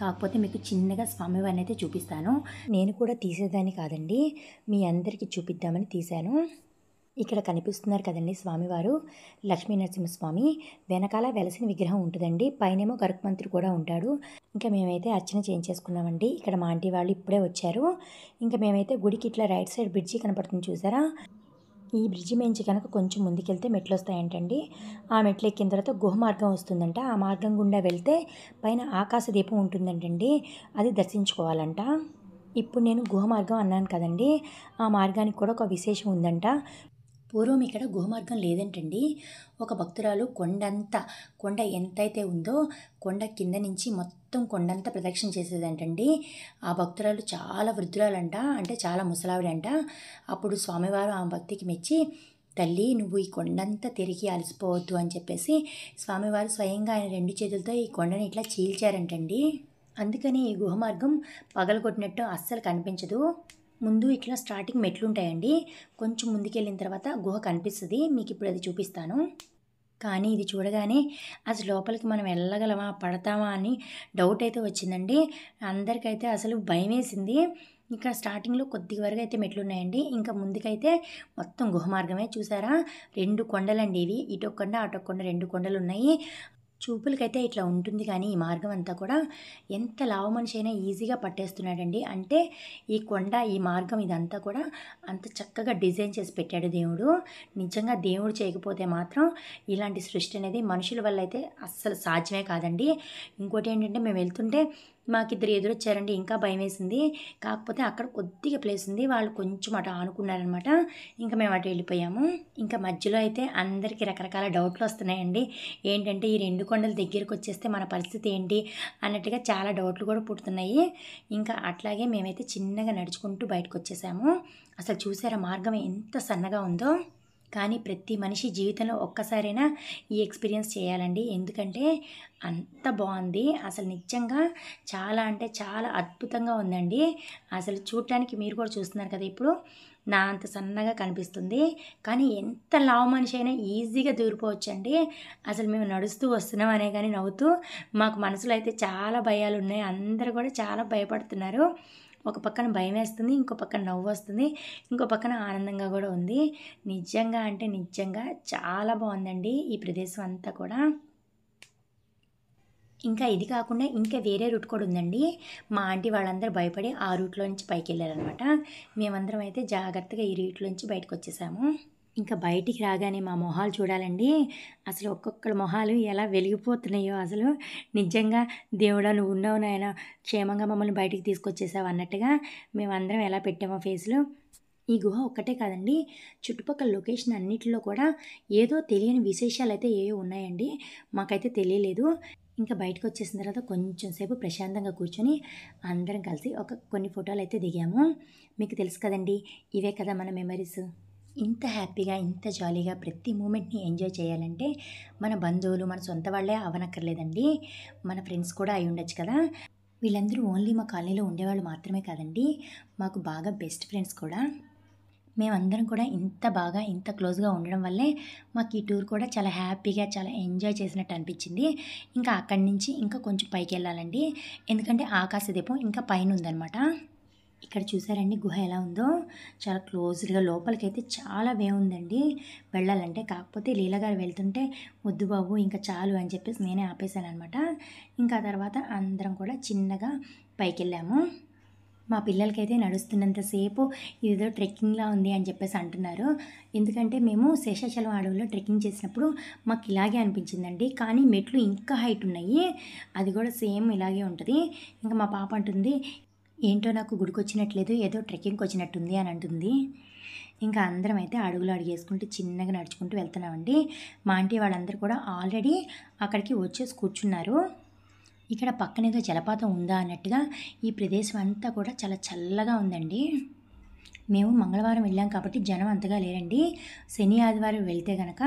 కాకపోతే మీకు చిన్నగా స్వామివారిని అయితే చూపిస్తాను. నేను కూడా తీసేదాన్ని కాదండి, మీ అందరికీ చూపిద్దామని తీశాను. ఇక్కడ కనిపిస్తున్నారు కదండి స్వామివారు, లక్ష్మీనరసింహస్వామి. వెనకాల వెలసిన విగ్రహం ఉంటుందండి, పైనేమో గరుత్మంతుడు కూడా ఉంటాడు. ఇంకా మేమైతే అర్చన చేయించేసుకున్నామండి. ఇక్కడ మా ఆంటీ వాళ్ళు ఇప్పుడే వచ్చారు. ఇంకా మేమైతే గుడికి ఇట్లా రైట్ సైడ్ బ్రిడ్జి కనపడుతుంది చూసారా, ఈ బ్రిడ్జి మించి కనుక కొంచెం ముందుకెళ్తే మెట్లు వస్తాయంటండి. ఆ మెట్లు ఎక్కిన తర్వాత గుహ మార్గం వస్తుందంట. ఆ మార్గం గుండా వెళ్తే పైన ఆకాశ దీపం ఉంటుందంటండి, అది దర్శించుకోవాలంట. ఇప్పుడు నేను గుహ మార్గం అన్నాను కదండి, ఆ మార్గానికి కూడా ఒక విశేషం ఉందంట. పూర్వం ఇక్కడ గుహ మార్గం లేదంటండి. ఒక భక్తురాలు కొండ ఎంతైతే ఉందో కొండ కింద నుంచి మొత్తం కొండంతా ప్రదక్షిణ చేసేదంటండి. ఆ భక్తురాలు చాలా వృద్ధురాలంట, అంటే చాలా ముసలావిడంట. అప్పుడు స్వామివారు ఆ భక్తికి మెచ్చి, తల్లి నువ్వు ఈ కొండంతా తిరిగి అలసిపోవద్దు అని చెప్పేసి స్వామివారు స్వయంగా ఆయన 2 చేతులతో ఈ కొండని ఇట్లా చీల్చారంటండి. అందుకని ఈ గుహ మార్గం పగలగొట్టినట్టు అస్సలు కనిపించదు. ముందు ఇట్లా స్టార్టింగ్ మెట్లు ఉంటాయండి, కొంచెం ముందుకెళ్ళిన తర్వాత గుహ కనిపిస్తుంది. మీకు ఇప్పుడు అది చూపిస్తాను. కానీ ఇది చూడగానే అసలు లోపలికి మనం వెళ్ళగలమా పడతామా అని డౌట్ అయితే వచ్చిందండి. అందరికైతే అసలు భయం వేసింది. ఇక్కడ స్టార్టింగ్లో కొద్ది వరకు అయితే మెట్లు ఉన్నాయండి. ఇంకా ముందుకైతే మొత్తం గుహ మార్గమే. చూసారా 2 కొండలండి ఇవి, ఇటొక కొండ అటొక కొండ, 2 కొండలు ఉన్నాయి. చూపులకైతే ఇట్లా ఉంటుంది, కానీ ఈ మార్గం అంతా కూడా ఎంత లావు మనిషి అయినా ఈజీగా పట్టేస్తున్నాడండి. అంటే ఈ కొండ, ఈ మార్గం ఇదంతా కూడా అంత చక్కగా డిజైన్ చేసి పెట్టాడు దేవుడు. నిజంగా దేవుడు చేయకపోతే మాత్రం ఇలాంటి సృష్టి అనేది మనుషుల వల్ల అయితే అస్సలు సాధ్యమే కాదండి. ఇంకోటి ఏంటంటే మేము వెళ్తుంటే మాకిద్దరు ఎదురొచ్చారండి, ఇంకా భయం వేసింది. కాకపోతే అక్కడ కొద్దిగా ప్లేస్ ఉంది, వాళ్ళు కొంచెం అటు ఆనుకున్నారనమాట. ఇంకా మేము అటు వెళ్ళిపోయాము. ఇంకా మధ్యలో అయితే అందరికీ రకరకాల డౌట్లు వస్తున్నాయండి. ఏంటంటే ఈ 2 కొండల దగ్గరికి వచ్చేస్తే మన పరిస్థితి ఏంటి అన్నట్టుగా చాలా డౌట్లు కూడా పుడుతున్నాయి. ఇంకా అట్లాగే మేమైతే చిన్నగా నడుచుకుంటూ బయటకు వచ్చేసాము. అసలు చూసారా మార్గం ఎంత సన్నగా ఉందో. కానీ ప్రతి మనిషి జీవితంలో ఒక్కసారైనా ఈ ఎక్స్పీరియన్స్ చేయాలండి, ఎందుకంటే అంత బాగుంది. అసలు నిజంగా చాలా అంటే చాలా అద్భుతంగా ఉందండి. అసలు చూడటానికి మీరు కూడా చూస్తున్నారు కదా, ఇప్పుడు నా అంత సన్నగా కనిపిస్తుంది, కానీ ఎంత లావు మనిషి అయినా ఈజీగా దూరిపోవచ్చండి. అసలు మేము నడుస్తూ వస్తున్నాం అనే కానీ నవ్వుతూ, మాకు మనసులో అయితే చాలా భయాలు ఉన్నాయి. అందరూ కూడా చాలా భయపడుతున్నారు. ఒక పక్కన భయం వేస్తుంది, ఇంకో పక్కన నవ్వు వస్తుంది, ఇంకో పక్కన ఆనందంగా కూడా ఉంది. నిజంగా అంటే నిజంగా చాలా బాగుందండి ఈ ప్రదేశం అంతా కూడా. ఇంకా ఇది కాకుండా ఇంకా వేరే రూట్ కూడా ఉందండి. మా ఆంటీ వాళ్ళందరూ భయపడి ఆ రూట్లో నుంచి పైకి వెళ్ళారనమాట. మేమందరం అయితే జాగ్రత్తగా ఈ రూట్లోంచి బయటకు వచ్చేసాము. ఇంకా బయటికి రాగానే మా మొహాలు చూడాలండి, అసలు ఒక్కొక్కరి మొహాలు ఎలా వెలిగిపోతున్నాయో. అసలు నిజంగా దేవుడా నువ్వు ఉన్నావు నాయన, క్షేమంగా మమ్మల్ని బయటికి తీసుకొచ్చేసావు అన్నట్టుగా మేమందరం ఎలా పెట్టామో ఫేస్లు. ఈ గుహ ఒక్కటే కాదండి, చుట్టుపక్కల లొకేషన్ అన్నిటిలో కూడా ఏదో తెలియని విశేషాలు అయితే ఏవో ఉన్నాయండి, మాకైతే తెలియలేదు. ఇంకా బయటకు వచ్చేసిన తర్వాత కొంచెం సేపు ప్రశాంతంగా కూర్చొని అందరం కలిసి కొన్ని ఫోటోలు అయితే దిగాము. మీకు తెలుసు కదండి, ఇవే కదా మన మెమరీస్. ఇంత హ్యాపీగా, ఇంత జాలీగా ప్రతి మూమెంట్ని ఎంజాయ్ చేయాలంటే మన బంధువులు, మన సొంత వాళ్ళే అవనక్కర్లేదండి, మన ఫ్రెండ్స్ కూడా అయి ఉండొచ్చు కదా. వీళ్ళందరూ ఓన్లీ మా కాలనీలో ఉండేవాళ్ళు మాత్రమే కాదండి, మాకు బాగా బెస్ట్ ఫ్రెండ్స్ కూడా. మేమందరం కూడా ఇంత బాగా, ఇంత క్లోజ్గా ఉండడం వల్లే మాకు ఈ టూర్ కూడా చాలా హ్యాపీగా, చాలా ఎంజాయ్ చేసినట్టు అనిపించింది. ఇంకా అక్కడి నుంచి ఇంకా కొంచెం పైకి వెళ్ళాలండి, ఎందుకంటే ఆకాశ దీపం ఇంకా పైన ఉందన్నమాట. ఇక్కడ చూసారండి గుహ ఎలా ఉందో, చాలా క్లోజ్డ్గా లోపలికైతే చాలా వే ఉందండి వెళ్ళాలంటే. కాకపోతే లీలా గారు వెళ్తుంటే వద్దు బాబు ఇంకా చాలు అని చెప్పేసి నేనే ఆపేశాను అనమాట. ఇంకా తర్వాత అందరం కూడా చిన్నగా పైకి వెళ్ళాము. మా పిల్లలకైతే నడుస్తున్నంతసేపు ఇదేదో ట్రెక్కింగ్లా ఉంది అని చెప్పేసి అంటున్నారు. ఎందుకంటే మేము శేషాచలం అడవుల్లో ట్రెక్కింగ్ చేసినప్పుడు మాకు ఇలాగే అనిపించిందండి. కానీ మెట్లు ఇంకా హైట్ ఉన్నాయి, అది కూడా సేమ్ ఇలాగే ఉంటుంది. ఇంకా మా పాప అంటుంది ఏంటో నాకు గుడికి వచ్చినట్లేదు, ఏదో ట్రెక్కింగ్కి వచ్చినట్టుంది అని అంటుంది. ఇంకా అందరం అయితే అడుగులు అడిగేసుకుంటూ చిన్నగా నడుచుకుంటూ వెళ్తున్నామండి. మా ఆంటీ వాళ్ళందరూ కూడా ఆల్రెడీ అక్కడికి వచ్చేసి కూర్చున్నారు. ఇక్కడ పక్కనేదో జలపాతం ఉందా అన్నట్టుగా ఈ ప్రదేశం అంతా కూడా చాలా చల్లగా ఉందండి. మేము మంగళవారం వెళ్ళాం కాబట్టి జనం అంతగా లేరండి. శని ఆదివారం వెళ్తే కనుక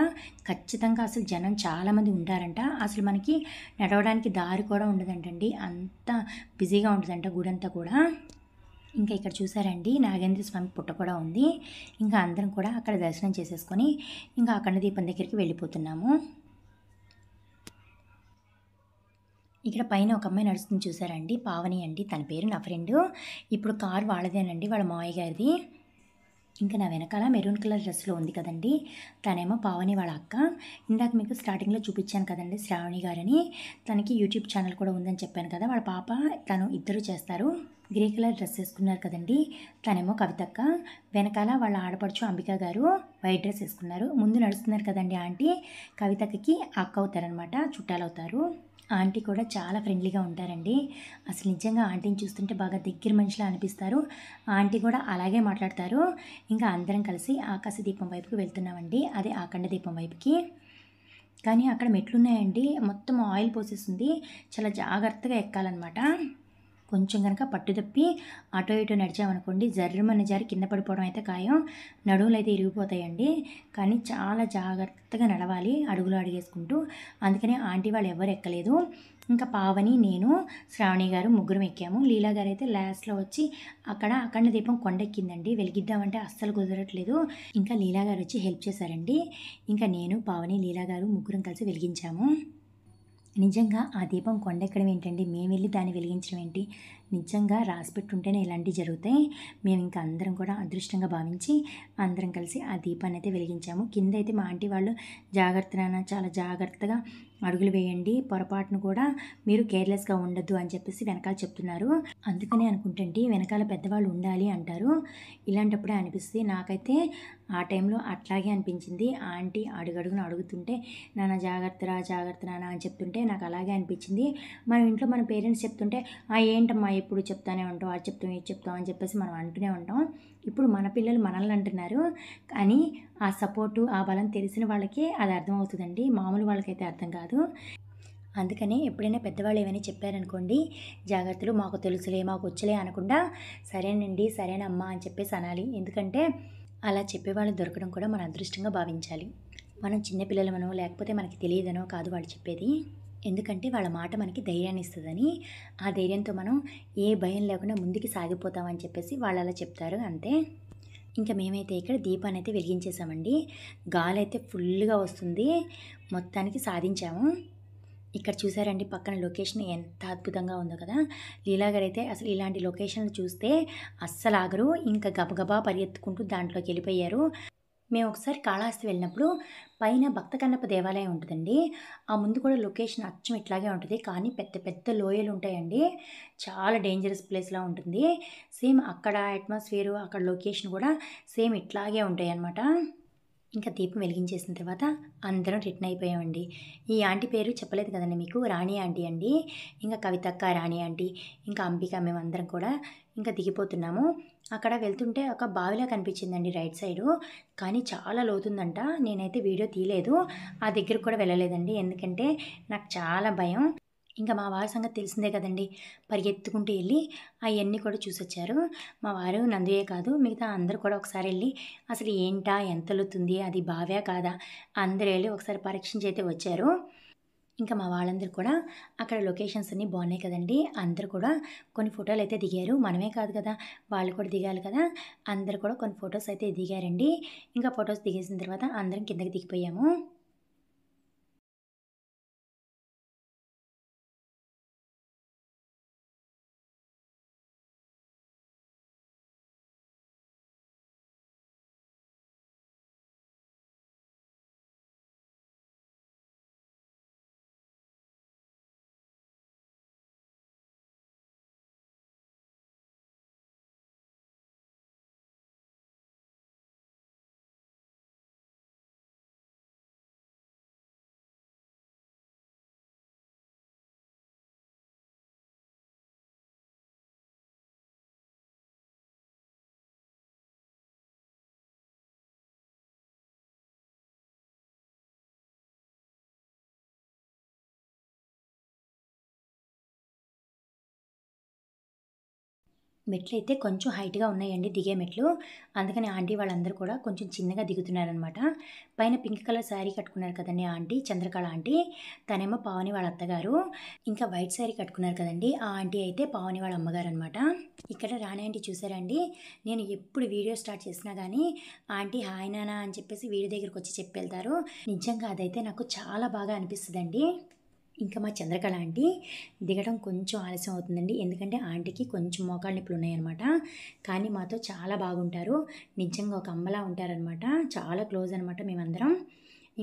ఖచ్చితంగా అసలు జనం చాలామంది ఉంటారంట. అసలు మనకి నడవడానికి దారి కూడా ఉండదంటండి, అంత బిజీగా ఉంటుందంట గుడంతా కూడా. ఇంకా ఇక్కడ చూసారండి నాగేంద్ర స్వామి పుట్ట కూడా ఉంది. ఇంకా అందరం కూడా అక్కడ దర్శనం చేసేసుకొని ఇంకా అఖండ దీపం దగ్గరికి వెళ్ళిపోతున్నాము. ఇక్కడ పైన ఒక అమ్మాయి నడుస్తుంది చూసారండి, పావని అండి తన పేరు, నా ఫ్రెండ్. ఇప్పుడు కార్ వాళ్ళదేనండి, వాళ్ళ మావయ్య గారిది. ఇంకా నా వెనకాల మెరూన్ కలర్ డ్రెస్లో ఉంది కదండి, తనేమో పావని వాళ్ళ అక్క. ఇందాక మీకు స్టార్టింగ్లో చూపించాను కదండి శ్రావణి గారని, తనకి యూట్యూబ్ ఛానల్ కూడా ఉందని చెప్పాను కదా. వాళ్ళ పాప తను ఇద్దరు చేస్తారు. గ్రే కలర్ డ్రెస్ వేసుకున్నారు కదండి, తనేమో కవితక్క. వెనకాల వాళ్ళ ఆడపడుచు అంబిక గారు వైట్ డ్రెస్ వేసుకున్నారు. ముందు నడుస్తున్నారు కదండి ఆంటీ, కవితక్కకి అక్క అవుతారనమాట, చుట్టాలు అవుతారు. ఆంటీ కూడా చాలా ఫ్రెండ్లీగా ఉంటారండి. అసలు నిజంగా ఆంటీని చూస్తుంటే బాగా దగ్గర మనిషిలా అనిపిస్తారు. ఆంటీ కూడా అలాగే మాట్లాడతారు. ఇంకా అందరం కలిసి ఆకాశ దీపం వైపుకి వెళ్తున్నామండి, అదే అఖండ దీపం వైపుకి. కానీ అక్కడ మెట్లున్నాయండి, మొత్తం ఆయిల్ పోసేస్తుంది, చాలా జాగ్రత్తగా ఎక్కాలన్నమాట. కొంచెం కనుక పట్టుదప్పి అటో ఇటో నడిచామనుకోండి జర్రమని జారి కింద పడిపోవడం అయితే ఖాయం, నడువులు అయితే ఇరిగిపోతాయండి. కానీ చాలా జాగ్రత్తగా నడవాలి అడుగులు అడిగేసుకుంటూ. అందుకనే ఆంటీ వాళ్ళు ఎవరు ఎక్కలేదు. ఇంకా పావని, నేను, శ్రావణి గారు ముగ్గురం ఎక్కాము. లీలా గారు అయితే లాస్ట్లో వచ్చి అక్కడ అఖండ దీపం కొండెక్కిందండి, వెలిగిద్దామంటే అస్సలు కుదరట్లేదు. ఇంకా లీలా గారు వచ్చి హెల్ప్ చేశారండి. ఇంకా నేను, పావని, లీలా గారు ముగ్గురం కలిసి వెలిగించాము. నిజంగా ఆ దీపం కొండెక్కడం ఏంటండి, మేము వెళ్ళి దాన్ని వెలిగించడం ఏంటి, నిజంగా రాసిపెట్టుంటేనే ఇలాంటివి జరుగుతాయి. మేము ఇంకా అందరం కూడా అదృష్టంగా భావించి అందరం కలిసి ఆ దీపాన్ని అయితే వెలిగించాము. కింద అయితే మా ఆంటీ వాళ్ళు జాగ్రత్తగా, చాలా జాగ్రత్తగా అడుగులు వేయండి, పొరపాటును కూడా మీరు కేర్లెస్గా ఉండొద్దు అని చెప్పేసి వెనకాల చెప్తున్నారు. అందుకనే అనుకుంటండి వెనకాల పెద్దవాళ్ళు ఉండాలి అంటారు. ఇలాంటప్పుడే అనిపిస్తుంది. నాకైతే ఆ టైంలో అట్లాగే అనిపించింది. ఆంటీ అడుగడుగున అడుగుతుంటే నాన్న జాగ్రత్తరా జాగ్రత్త నాన్న అని చెప్తుంటే నాకు అలాగే అనిపించింది. మన ఇంట్లో మన పేరెంట్స్ చెప్తుంటే ఏంటమ్మా ఎప్పుడు చెప్తానే ఉంటాం, అది చెప్తాం ఇది చెప్తాం అని చెప్పేసి మనం అంటూనే ఉంటాం. ఇప్పుడు మన పిల్లలు మనల్ని అంటున్నారు, కానీ ఆ సపోర్టు ఆ బలం తెలిసిన వాళ్ళకి అది అర్థమవుతుందండి, మామూలు వాళ్ళకైతే అర్థం కాదు. అందుకని ఎప్పుడైనా పెద్దవాళ్ళు ఏమైనా చెప్పారనుకోండి, జాగ్రత్తలు మాకు తెలుసులే మాకు వచ్చలే అనకుండా సరేనండి సరేనమ్మా అని చెప్పేసి అనాలి. ఎందుకంటే అలా చెప్పేవాళ్ళు దొరకడం కూడా మన అదృష్టంగా భావించాలి. మనం చిన్నపిల్లలమనో లేకపోతే మనకి తెలియదనో కాదు వాళ్ళు చెప్పేది, ఎందుకంటే వాళ్ళ మాట మనకి ధైర్యాన్ని ఇస్తుందని. ఆ ధైర్యంతో మనం ఏ భయం లేకుండా ముందుకు సాగిపోతామని చెప్పేసి వాళ్ళు అలా చెప్తారు, అంతే. ఇంకా మేమైతే ఇక్కడ దీపాన్ని అయితే వెలిగించేసామండి. గాలి అయితే ఫుల్గా వస్తుంది, మొత్తానికి సాధించాము. ఇక్కడ చూసారండి పక్కన లొకేషన్ ఎంత అద్భుతంగా ఉందో కదా. లీలా గారు అయితే అసలు ఇలాంటి లొకేషన్లు చూస్తే అస్సలు ఆగరు, ఇంకా గబగబా పరిగెత్తుకుంటూ దాంట్లోకి వెళ్ళిపోయారు. మేము ఒకసారి కాళహస్తి వెళ్ళినప్పుడు పైన భక్త కన్నప్ప దేవాలయం ఉంటుందండి, ఆ ముందు కూడా లొకేషన్ అచ్చం ఇట్లాగే ఉంటుంది, కానీ పెద్ద పెద్ద లోయలు ఉంటాయండి, చాలా డేంజరస్ ప్లేస్లా ఉంటుంది. సేమ్ అక్కడ అట్మాస్ఫియరు అక్కడ లొకేషన్ కూడా సేమ్ ఇట్లాగే ఉంటాయి అన్నమాట. ఇంకా దీపం వెలిగించేసిన తర్వాత అందరం రిటర్న్ అయిపోయామండి. ఈ ఆంటీ పేరు చెప్పలేదు కదండి మీకు, రాణి ఆంటీ అండి. ఇంకా కవితక్క, రాణి ఆంటీ, ఇంకా అంబిక, మేము అందరం కూడా ఇంకా దిగిపోతున్నాము. అక్కడ వెళ్తుంటే ఒక బావిలా కనిపించిందండి రైట్ సైడు, కానీ చాలా లోతుందంట. నేనైతే వీడియో తీయలేదు, ఆ దగ్గరకు కూడా వెళ్ళలేదండి, ఎందుకంటే నాకు చాలా భయం. ఇంకా మా వారి సంగతి తెలిసిందే కదండి, పరిగెత్తుకుంటూ వెళ్ళి అవన్నీ కూడా చూసొచ్చారు. మా వారు నందుయే కాదు మిగతా అందరూ కూడా ఒకసారి వెళ్ళి అసలు ఏంటా ఎంత లోతుంది, అది బావే కాదా, అందరూ వెళ్ళి ఒకసారి పరీక్షించి అయితే వచ్చారు. ఇంకా మా వాళ్ళందరూ కూడా అక్కడ లొకేషన్స్ అన్నీ బాగున్నాయి కదండి, అందరూ కూడా కొన్ని ఫోటోలు అయితే దిగారు. మనమే కాదు కదా, వాళ్ళు కూడా దిగాలి కదా, అందరూ కూడా కొన్ని ఫొటోస్ అయితే దిగారండి. ఇంకా ఫొటోస్ దిగేసిన తర్వాత అందరం కిందకి దిగిపోయాము. మెట్లు అయితే కొంచెం హైట్గా ఉన్నాయండి దిగే మెట్లు. అందుకని ఆంటీ వాళ్ళందరూ కూడా కొంచెం చిన్నగా దిగుతున్నారనమాట. పైన పింక్ కలర్ శారీ కట్టుకున్నారు కదండీ ఆంటీ, చంద్రకళ ఆంటీ. తనేమో పావని వాళ్ళ అత్తగారు. ఇంకా వైట్ శారీ కట్టుకున్నారు కదండీ ఆ ఆంటీ అయితే పావని వాళ్ళ అమ్మగారు అనమాట. ఇక్కడ రాణి ఆంటీ చూసారండి, నేను ఎప్పుడు వీడియో స్టార్ట్ చేసినా కానీ ఆంటీ హాయ్ నానా అని చెప్పేసి వీడియో దగ్గరికి వచ్చి చెప్పి వెళ్తారు. నిజంగా అదైతే నాకు చాలా బాగా అనిపిస్తుందండి. ఇంకా మా చంద్రకళ ఆంటీ దిగడం కొంచెం ఆలస్యం అవుతుందండి, ఎందుకంటే ఆంటీకి కొంచెం మోకాళ్ళ నొప్పులు ఉన్నాయన్నమాట. కానీ మాతో చాలా బాగుంటారు, నిజంగా ఒక అమ్మలా ఉంటారనమాట. చాలా క్లోజ్ అనమాట మేమందరం.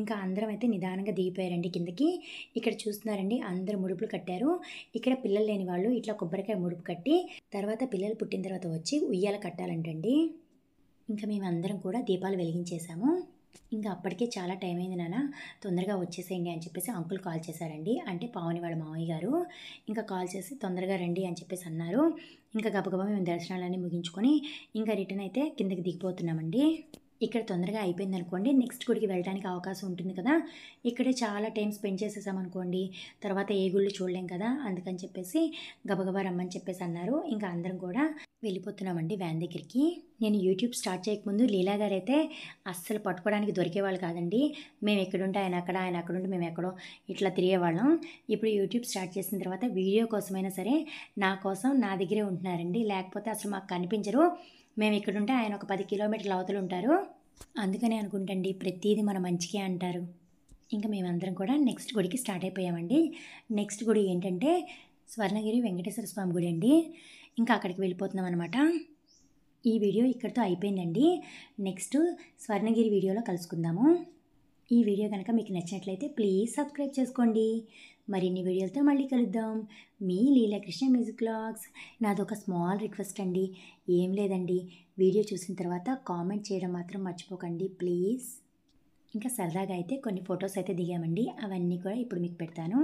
ఇంకా అందరం అయితే నిదానంగా దిగిపోయారండి కిందకి. ఇక్కడ చూస్తున్నారండి అందరూ ముడుపులు కట్టారు. ఇక్కడ పిల్లలు లేని వాళ్ళు ఇట్లా కొబ్బరికాయ ముడుపు కట్టి తర్వాత పిల్లలు పుట్టిన తర్వాత వచ్చి ఉయ్యాల కట్టాలంటండి. ఇంకా మేమందరం కూడా దీపాలు వెలిగించేసాము. ఇంకా అప్పటికే చాలా టైం అయింది నాన్న, తొందరగా వచ్చేసేయండి అని చెప్పేసి అంకుల్ కాల్ చేశారండి, అంటే పావని వాళ్ళ మామయ్య గారు. ఇంకా కాల్ చేసి తొందరగా రండి అని చెప్పేసి అన్నారు. ఇంకా గబగబా మేము దర్శనాలన్నీ ముగించుకొని ఇంకా రిటర్న్ అయితే కిందకి దిగిపోతున్నామండి. ఇక్కడ తొందరగా అయిపోయింది అనుకోండి, నెక్స్ట్ గుడికి వెళ్ళడానికి అవకాశం ఉంటుంది కదా. ఇక్కడే చాలా టైం స్పెండ్ చేసేసామనుకోండి తర్వాత ఏ గుళ్ళు చూడలేం కదా, అందుకని చెప్పేసి గబగబా రమ్మని చెప్పేసి అన్నారు. ఇంకా అందరం కూడా వెళ్ళిపోతున్నామండి వ్యాన్ దగ్గరికి. నేను యూట్యూబ్ స్టార్ట్ చేయకముందు లీలా గారు అయితే అస్సలు పట్టుకోవడానికి దొరికేవాళ్ళు కాదండి. మేము ఎక్కడుంటే ఆయన అక్కడ, ఆయన అక్కడుంటే మేము ఎక్కడో ఇట్లా తిరిగేవాళ్ళం. ఇప్పుడు యూట్యూబ్ స్టార్ట్ చేసిన తర్వాత వీడియో కోసమైనా సరే నా కోసం నా దగ్గరే ఉంటున్నారండి, లేకపోతే అసలు మాకు కనిపించరు. మేము ఇక్కడుంటే ఆయన ఒక 10 కిలోమీటర్ల అవతలు ఉంటారు. అందుకనే అనుకుంటండి ప్రతిదీ మన మంచికే అంటారు. ఇంకా మేమందరం కూడా నెక్స్ట్ గుడికి స్టార్ట్ అయిపోయామండి. నెక్స్ట్ గుడి ఏంటంటే స్వర్ణగిరి వెంకటేశ్వర స్వామి గుడి అండి. ఇంకా అక్కడికి వెళ్ళిపోతున్నాం అనమాట. ఈ వీడియో ఇక్కడితో అయిపోయిందండి. నెక్స్ట్ స్వర్ణగిరి వీడియోలో కలుసుకుందాము. ఈ వీడియో కనుక మీకు నచ్చినట్లయితే ప్లీజ్ సబ్స్క్రైబ్ చేసుకోండి. మరిన్ని వీడియోలతో మళ్ళీ కలుద్దాం. మీ లీలాకృష్ణ మ్యూజిక్ వ్లాగ్స్. నాదొక స్మాల్ రిక్వెస్ట్ అండి, ఏం లేదండి, వీడియో చూసిన తర్వాత కామెంట్ చేయడం మాత్రం మర్చిపోకండి ప్లీజ్. ఇంకా సరదాగా అయితే కొన్ని ఫొటోస్ అయితే దిగామండి, అవన్నీ కూడా ఇప్పుడు మీకు పెడతాను.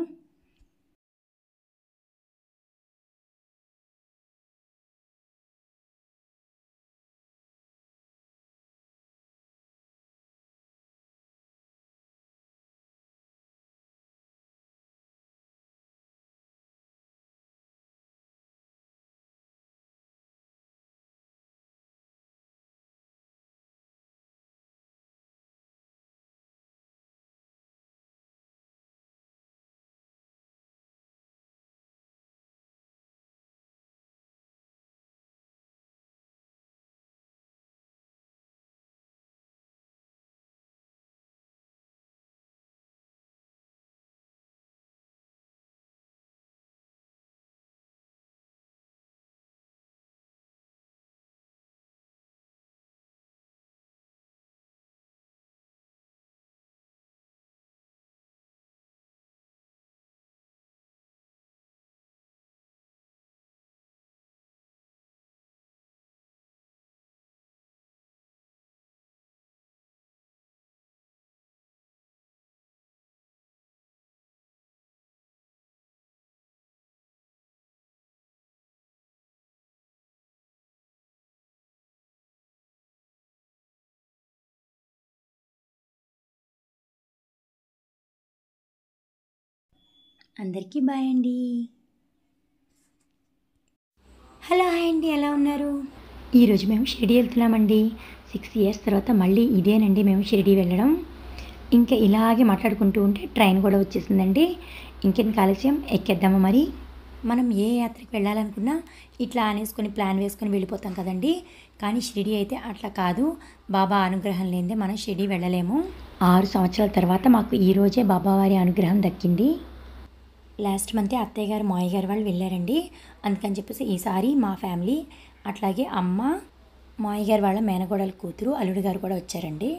అందరికీ బాయ్ అండి. హలో హాయ్ అండి, ఎలా ఉన్నారు? ఈరోజు మేము షిరిడి వెళ్తున్నామండి. 6 ఇయర్స్ తర్వాత మళ్ళీ ఇదేనండి మేము షిరిడి వెళ్ళడం. ఇంకా ఇలాగే మాట్లాడుకుంటూ ఉంటే ట్రైన్ కూడా వచ్చేసిందండి. ఇంకెందుకు ఆలస్యం, ఎక్కేద్దామా మరి. మనం ఏ యాత్రకు వెళ్ళాలనుకున్నా ఇట్లా అనేసుకొని ప్లాన్ వేసుకొని వెళ్ళిపోతాం కదండి. కానీ షిరిడి అయితే అట్లా కాదు, బాబా అనుగ్రహం లేనిదే మనం షిరిడి వెళ్ళలేము. 6 సంవత్సరాల తర్వాత మాకు ఈరోజే బాబావారి అనుగ్రహం దక్కింది. లాస్ట్ మంతే అత్తయ్య గారు మావయ్య గారు వాళ్ళు వెళ్ళారండి, అందుకని చెప్పేసి ఈసారి మా ఫ్యామిలీ అట్లాగే అమ్మ, మావయ్య గారు వాళ్ళ మేనగోడల కూతురు, అల్లుడు గారు కూడా వచ్చారండి.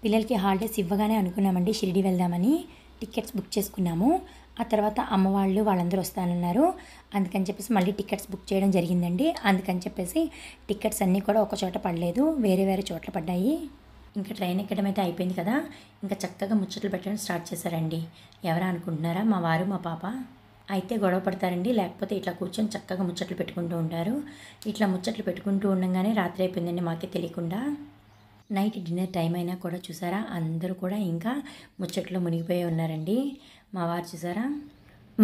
పిల్లలకి హాలిడేస్ ఇవ్వగానే అనుకున్నామండి షిరిడి వెళ్దామని, టికెట్స్ బుక్ చేసుకున్నాము. ఆ తర్వాత అమ్మ వాళ్ళు వాళ్ళందరూ వస్తానన్నారు, అందుకని చెప్పేసి మళ్ళీ టికెట్స్ బుక్ చేయడం జరిగిందండి. అందుకని చెప్పేసి టికెట్స్ అన్నీ కూడా ఒక చోట పడలేదు, వేరే వేరే చోట్ల పడ్డాయి. ఇంకా ట్రైన్ ఎక్కడం అయితే అయిపోయింది కదా, ఇంకా చక్కగా ముచ్చట్లు పెట్టడం స్టార్ట్ చేశారండి. ఎవరా అనుకుంటున్నారా, మా వారు మా పాప. అయితే గొడవ పడతారండి, లేకపోతే ఇట్లా కూర్చొని చక్కగా ముచ్చట్లు పెట్టుకుంటూ ఉంటారు. ఇట్లా ముచ్చట్లు పెట్టుకుంటూ ఉండగానే రాత్రి అయిపోయిందండి మాకే తెలియకుండా. నైట్ డిన్నర్ టైం అయినా కూడా చూసారా అందరూ కూడా ఇంకా ముచ్చట్లో మునిగిపోయి ఉన్నారండి. మా వారు చూసారా,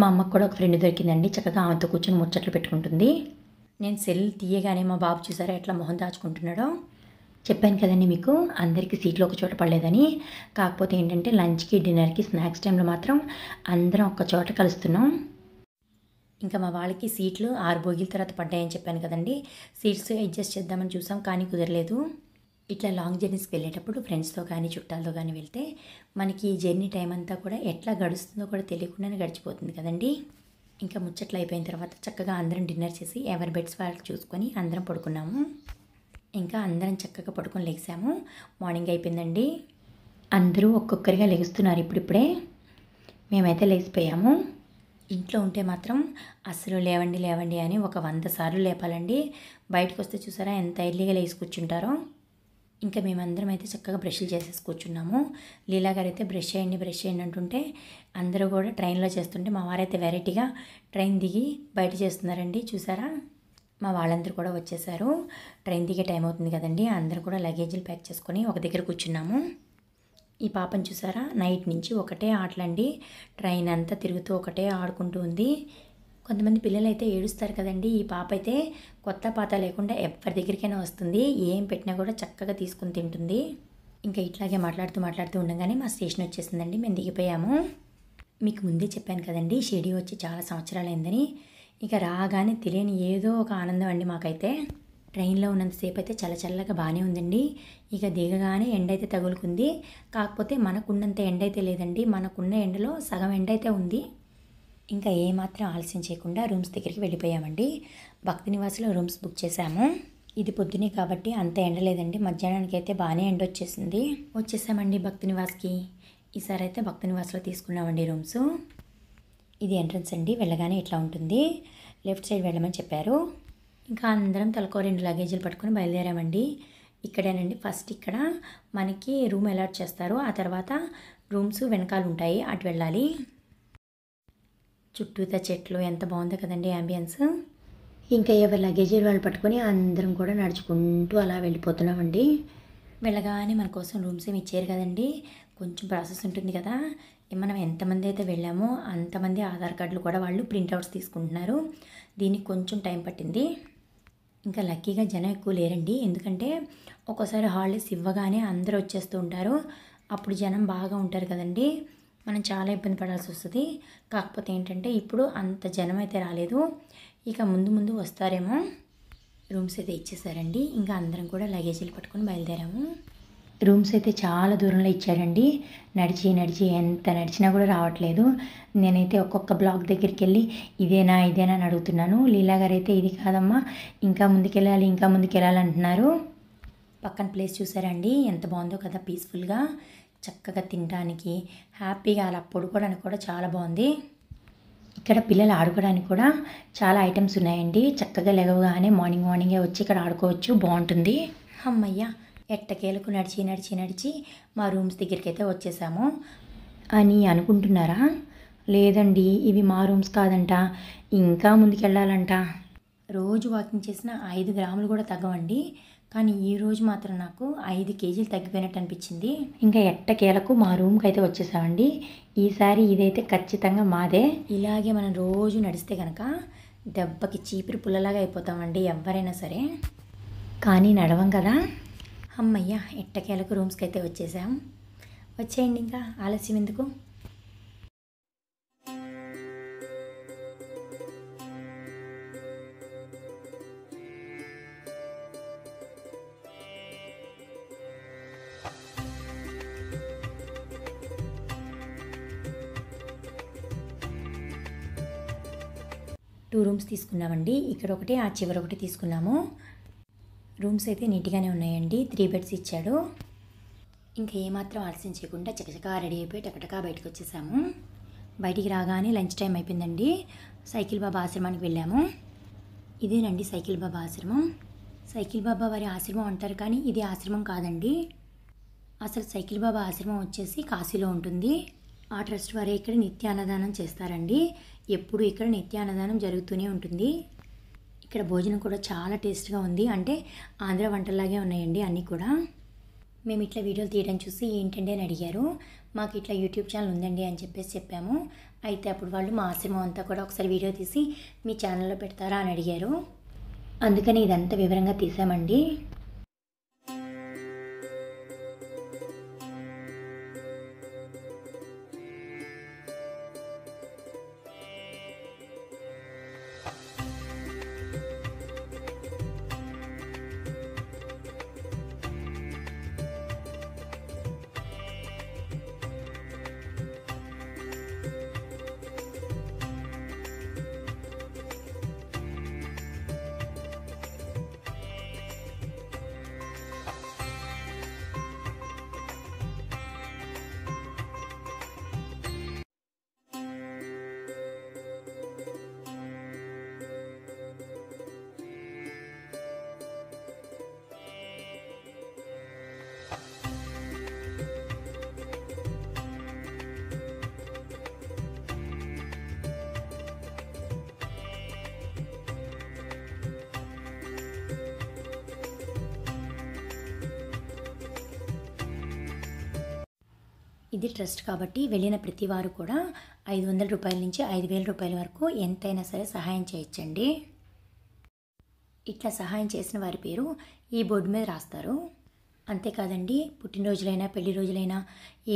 మా అమ్మకు కూడా ఒక ఫ్రెండ్ దొరికిందండి, చక్కగా ఆమెతో కూర్చొని ముచ్చట్లు పెట్టుకుంటుంది. నేను సెల్ తీయగానే మా బాబు చూసారా ఎట్లా మొహం దాచుకుంటున్నాడో. చెప్పాను కదండి మీకు అందరికీ సీట్లు ఒక చోట పడలేదని. కాకపోతే ఏంటంటే లంచ్కి, డిన్నర్కి, స్నాక్స్ టైంలో మాత్రం అందరం ఒక చోట కలుస్తున్నాం. ఇంకా మా వాళ్ళకి సీట్లు 6 బోగీల తర్వాత పడ్డాయని చెప్పాను కదండి. సీట్స్ అడ్జస్ట్ చేద్దామని చూసాం కానీ కుదరలేదు. ఇట్లా లాంగ్ జర్నీస్కి వెళ్ళేటప్పుడు ఫ్రెండ్స్తో కానీ చుట్టాలతో కానీ వెళ్తే మనకి ఈ జర్నీ టైం అంతా కూడా ఎట్లా గడుస్తుందో కూడా తెలియకుండానే గడిచిపోతుంది కదండి. ఇంకా ముచ్చట్లు అయిపోయిన తర్వాత చక్కగా అందరం డిన్నర్ చేసి ఎవరి బెడ్స్ వాళ్ళకి చూసుకొని అందరం పడుకున్నాము. ఇంకా అందరం చక్కగా పడుకొని లెగిసాము. మార్నింగ్ అయిపోయిందండి. అందరూ ఒక్కొక్కరిగా లెగుస్తున్నారు ఇప్పుడిప్పుడే. మేమైతే లేచిపోయాము. ఇంట్లో ఉంటే మాత్రం అసలు లేవండి లేవండి అని ఒక 100 సార్లు లేపాలండి. బయటకు వస్తే చూసారా ఎంత ఎర్లీగా లేచి కూర్చుంటారో. ఇంకా మేమందరం అయితే చక్కగా బ్రష్లు చేసేసి కూర్చున్నాము. లీలా గారు అయితే బ్రష్ చేయండి అంటుంటే అందరూ కూడా ట్రైన్లో చేస్తుంటే మా వారైతే వెరైటీగా ట్రైన్ దిగి బయట చేస్తున్నారండి. చూసారా మా వాళ్ళందరూ కూడా వచ్చేసారు. ట్రైన్ దిగే టైం అవుతుంది కదండి. అందరూ కూడా లగేజీలు ప్యాక్ చేసుకొని ఒక దగ్గర కూర్చున్నాము. ఈ పాపను చూసారా నైట్ నుంచి ఒకటే ఆటలండి. ట్రైన్ అంతా తిరుగుతూ ఒకటే ఆడుకుంటూ ఉంది. కొంతమంది పిల్లలు అయితే ఏడుస్తారు కదండి. ఈ పాప అయితే కొత్త పాత లేకుండా ఎవరి దగ్గరికైనా వస్తుంది. ఏం పెట్టినా కూడా చక్కగా తీసుకుని తింటుంది. ఇంకా ఇట్లాగే మాట్లాడుతూ ఉండగానే మా స్టేషన్ వచ్చేసిందండి. మేము దిగిపోయాము. మీకు ముందే చెప్పాను కదండి షిరిడి వచ్చి చాలా సంవత్సరాలైందని. ఇక రాగానే తెలియని ఏదో ఒక ఆనందం అండి మాకైతే. ట్రైన్లో ఉన్నంతసేపు అయితే చల్లగా బాగానే ఉందండి. ఇక దిగగానే ఎండ అయితే తగులుకుంది. కాకపోతే మనకున్నంత ఎండ అయితే లేదండి. మనకున్న ఎండలో సగం ఎండ అయితే ఉంది. ఇంకా ఏమాత్రం ఆలస్యం చేయకుండా రూమ్స్ దగ్గరికి వెళ్ళిపోయామండి. భక్తి నివాస్లో రూమ్స్ బుక్ చేశాము. ఇది పొద్దునే కాబట్టి అంత ఎండ లేదండి. మధ్యాహ్నానికి అయితే బాగానే ఎండ వచ్చేసామండి భక్తి నివాస్కి. ఈసారి అయితే భక్తి నివాస్లో తీసుకున్నామండి రూమ్స్. ఇది ఎంట్రన్స్ అండి. వెళ్ళగానే ఇట్లా ఉంటుంది. లెఫ్ట్ సైడ్ వెళ్ళమని చెప్పారు. ఇంకా అందరం తలకో 2 లగేజీలు పట్టుకొని బయలుదేరామండి. ఇక్కడేనండి ఫస్ట్ ఇక్కడ మనకి రూమ్ అలాట్ చేస్తారు. ఆ తర్వాత రూమ్స్ వెనకాల ఉంటాయి, అటు వెళ్ళాలి. చుట్టూతా చెట్లు ఎంత బాగుందో కదండి యాంబియన్స్. ఇంకా ఎవరి లగేజీలు వాళ్ళు పట్టుకొని అందరం కూడా నడుచుకుంటూ అలా వెళ్ళిపోతున్నామండి. వెళ్ళగానే మన కోసం రూమ్స్ ఏమి ఇచ్చారు కదండి. కొంచెం ప్రాసెస్ ఉంటుంది కదా. మనం ఎంతమంది అయితే వెళ్ళామో అంతమంది ఆధార్ కార్డులు కూడా వాళ్ళు ప్రింట్అవుట్స్ తీసుకుంటున్నారు. దీనికి కొంచెం టైం పట్టింది. ఇంకా లక్కీగా జనం ఎక్కువ లేరండి. ఎందుకంటే ఒక్కోసారి హాలిడేస్ ఇవ్వగానే అందరూ వచ్చేస్తూ ఉంటారు. అప్పుడు జనం బాగా ఉంటారు కదండి. మనం చాలా ఇబ్బంది పడాల్సి వస్తుంది. కాకపోతే ఏంటంటే ఇప్పుడు అంత జనం అయితే రాలేదు. ఇక ముందు వస్తారేమో. రూమ్స్ అయితే ఇచ్చేసారండి. ఇంకా అందరం కూడా లగేజీలు పట్టుకొని బయలుదేరాము. రూమ్స్ అయితే చాలా దూరంలో ఇచ్చారండి. నడిచి ఎంత నడిచినా కూడా రావట్లేదు. నేనైతే ఒక్కొక్క బ్లాక్ దగ్గరికి వెళ్ళి ఇదేనా అని అడుగుతున్నాను. లీలా గారు అయితే ఇది కాదమ్మా ఇంకా ముందుకెళ్ళాలి అంటున్నారు. పక్కన ప్లేస్ చూసారండి ఎంత బాగుందో కదా. పీస్ఫుల్గా చక్కగా తినడానికి హ్యాపీగా అలా పడుకోవడానికి కూడా చాలా బాగుంది. ఇక్కడ పిల్లలు ఆడుకోవడానికి కూడా చాలా ఐటమ్స్ ఉన్నాయండి. చక్కగా లేవగానే మార్నింగే వచ్చి ఇక్కడ ఆడుకోవచ్చు. బాగుంటుంది. అమ్మయ్య ఎట్టకేలకు నడిచి మా రూమ్స్ దగ్గరికి అయితే వచ్చేసాము అని అనుకుంటున్నారా? లేదండి ఇవి మా రూమ్స్ కాదంట, ఇంకా ముందుకెళ్ళాలంట. రోజు వాకింగ్ చేసిన 5 గ్రాములు కూడా తగ్గవండి. కానీ ఈరోజు మాత్రం నాకు 5 కేజీలు తగ్గిపోయినట్టు అనిపించింది. ఇంకా ఎట్టకేలకు మా రూమ్కి అయితే వచ్చేసామండి. ఈసారి ఇదైతే ఖచ్చితంగా మాదే. ఇలాగే మనం రోజు నడిస్తే కనుక దెబ్బకి చీపిరి పుల్లలాగా అయిపోతామండి ఎవరైనా సరే. కానీ నడవం కదా. అమ్మయ్య ఎట్టకేలకు రూమ్స్కి అయితే వచ్చేసాం. వచ్చేయండి ఇంకా ఆలస్యం ఎందుకు. టూ రూమ్స్ తీసుకున్నామండి. ఇక్కడ ఒకటి ఆ చివర ఒకటి తీసుకున్నాము. రూమ్స్ అయితే నీట్గానే ఉన్నాయండి. 3 బెడ్స్ ఇచ్చాడు. ఇంకా ఏమాత్రం ఆలస్యం చేయకుండా చకచకా రెడీ అయిపోయి టకటకా బయటకు వచ్చేసాము. బయటికి రాగానే లంచ్ టైం అయిపోయిందండి. సైకిల్ బాబా ఆశ్రమానికి వెళ్ళాము. ఇదేనండి సైకిల్ బాబా ఆశ్రమం. సైకిల్ బాబా వారి ఆశ్రమం అంటారు కానీ ఇది ఆశ్రమం కాదండి. అసలు సైకిల్ బాబా ఆశ్రమం వచ్చేసి కాశీలో ఉంటుంది. ఆ ట్రస్ట్ వారే ఇక్కడ నిత్యాన్నదానం చేస్తారండి. ఎప్పుడు ఇక్కడ నిత్యాన్నదానం జరుగుతూనే ఉంటుంది. ఇక్కడ భోజనం కూడా చాలా టేస్ట్గా ఉంది. అంటే ఆంధ్ర వంటల్లాగే ఉన్నాయండి అన్నీ కూడా. మేము ఇట్లా వీడియోలు తీయడం చూసి ఏంటండి అని అడిగారు. మాకు ఇట్లా యూట్యూబ్ ఛానల్ ఉందండి అని చెప్పాము. అయితే అప్పుడు వాళ్ళు మా ఆశ్రమం అంతా కూడా ఒకసారి వీడియో తీసి మీ ఛానల్లో పెడతారా అని అడిగారు. అందుకని ఇదంతా వివరంగా తీసామండి. ఇది ట్రస్ట్ కాబట్టి వెళ్ళిన ప్రతి వారు కూడా 500 రూపాయల నుంచి 5,000 రూపాయల వరకు ఎంతైనా సరే సహాయం చేయొచ్చండి. ఇట్లా సహాయం చేసిన వారి పేరు ఈ బోర్డు మీద రాస్తారు. అంతేకాదండి, పుట్టినరోజులైనా పెళ్లి రోజులైనా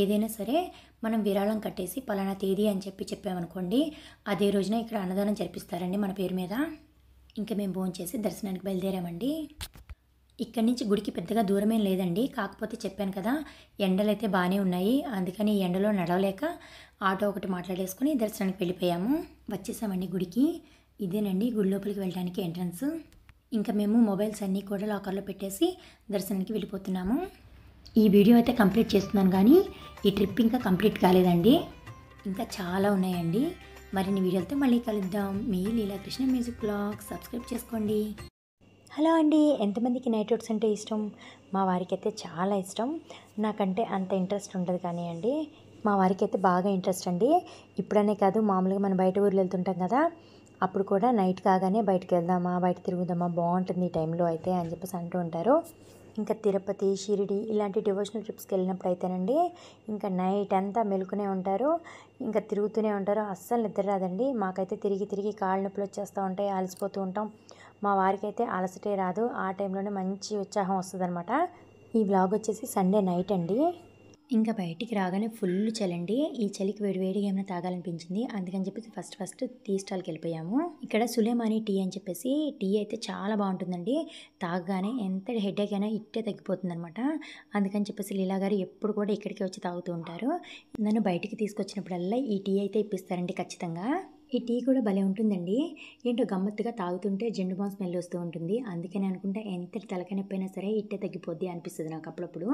ఏదైనా సరే మనం విరాళం కట్టేసి పలానా తేదీ అని చెప్పామనుకోండి, అదే రోజున ఇక్కడ అన్నదానం జరిపిస్తారండి మన పేరు మీద. ఇంకా మేము భోంచేసి దర్శనానికి బయలుదేరామండి. ఇక్కడి నుంచి గుడికి పెద్దగా దూరమేం లేదండి. కాకపోతే చెప్పాను కదా, ఎండలైతే బాగానే ఉన్నాయి. అందుకని ఈ ఎండలో నడవలేక ఆటో ఒకటి మాట్లాడేసుకుని దర్శనానికి వెళ్ళిపోయాము. వచ్చేసామండి గుడికి. ఇదేనండి గుడి లోపలికి వెళ్ళడానికి ఎంట్రన్స్. ఇంకా మేము మొబైల్స్ అన్నీ కూడా లాకర్లో పెట్టేసి దర్శనానికి వెళ్ళిపోతున్నాము. ఈ వీడియో అయితే కంప్లీట్ చేస్తున్నాను, కానీ ఈ ట్రిప్ ఇంకా కంప్లీట్ కాలేదండి. ఇంకా చాలా ఉన్నాయండి. మరిన్ని వీడియోలతో మళ్ళీ కలుద్దాం. మీ లీలాకృష్ణ మ్యూజిక్ బ్లాగ్ సబ్స్క్రైబ్ చేసుకోండి. హలో అండి, ఎంతమందికి నైట్ అవుట్స్ అంటే ఇష్టం? మా వారికి అయితే చాలా ఇష్టం. నాకంటే అంత ఇంట్రెస్ట్ ఉండదు, కానీ అండి మా వారికి అయితే బాగా ఇంట్రెస్ట్ అండి. ఇప్పుడనే కాదు, మామూలుగా మనం బయట ఊర్లు వెళ్తుంటాం కదా, అప్పుడు కూడా నైట్ కాగానే బయటకు వెళ్దామా, బయట తిరుగుదామా, బాగుంటుంది ఈ టైంలో అయితే అని చెప్పేసి అంటూ ఉంటారు. ఇంకా తిరుపతి, షిరిడి ఇలాంటి డివోషనల్ ట్రిప్స్కి వెళ్ళినప్పుడు అయితేనండి ఇంకా నైట్ అంతా మెలుకునే ఉంటారు, ఇంకా తిరుగుతూనే ఉంటారు. అస్సలు నిద్ర రాదండి. మాకైతే తిరిగి తిరిగి కాళ్ళ నొప్పులు వచ్చేస్తూ ఉంటాయి, అలసిపోతూ ఉంటాం. మా వారికి అయితే అలసటే రాదు. ఆ టైంలోనే మంచి ఉత్సాహం వస్తుందన్నమాట. ఈ వ్లాగ్ వచ్చేసి సండే నైట్ అండి. ఇంకా బయటికి రాగానే ఫుల్ చలండి. ఈ చలికి వేడివేడిగా ఏమైనా తాగాలనిపించింది. అందుకని చెప్పేసి ఫస్ట్ టీ స్టాల్కి వెళ్ళిపోయాము. ఇక్కడ సులేమాని టీ అని చెప్పేసి టీ అయితే చాలా బాగుంటుందండి. తాగగానే ఎంత హెడేక్ అయినా ఇట్టే తగ్గిపోతుంది అనమాట. అందుకని చెప్పేసి లీలా గారు ఎప్పుడు కూడా ఇక్కడికి వచ్చి తాగుతూ ఉంటారు. నన్ను బయటికి తీసుకొచ్చినప్పుడల్లా ఈ టీ అయితే ఇప్పిస్తారండి ఖచ్చితంగా. ఈ టీ కూడా భలే ఉంటుందండి. ఏంటో గమ్మత్తుగా తాగుతుంటే జెండు బామ్ స్మెల్ వస్తూ ఉంటుంది. అందుకని అనుకుంటే ఎంతటి తలకనొప్పైనా సరే ఇట్టే తగ్గిపోద్ది అనిపిస్తుంది నాకు అప్పుడప్పుడు.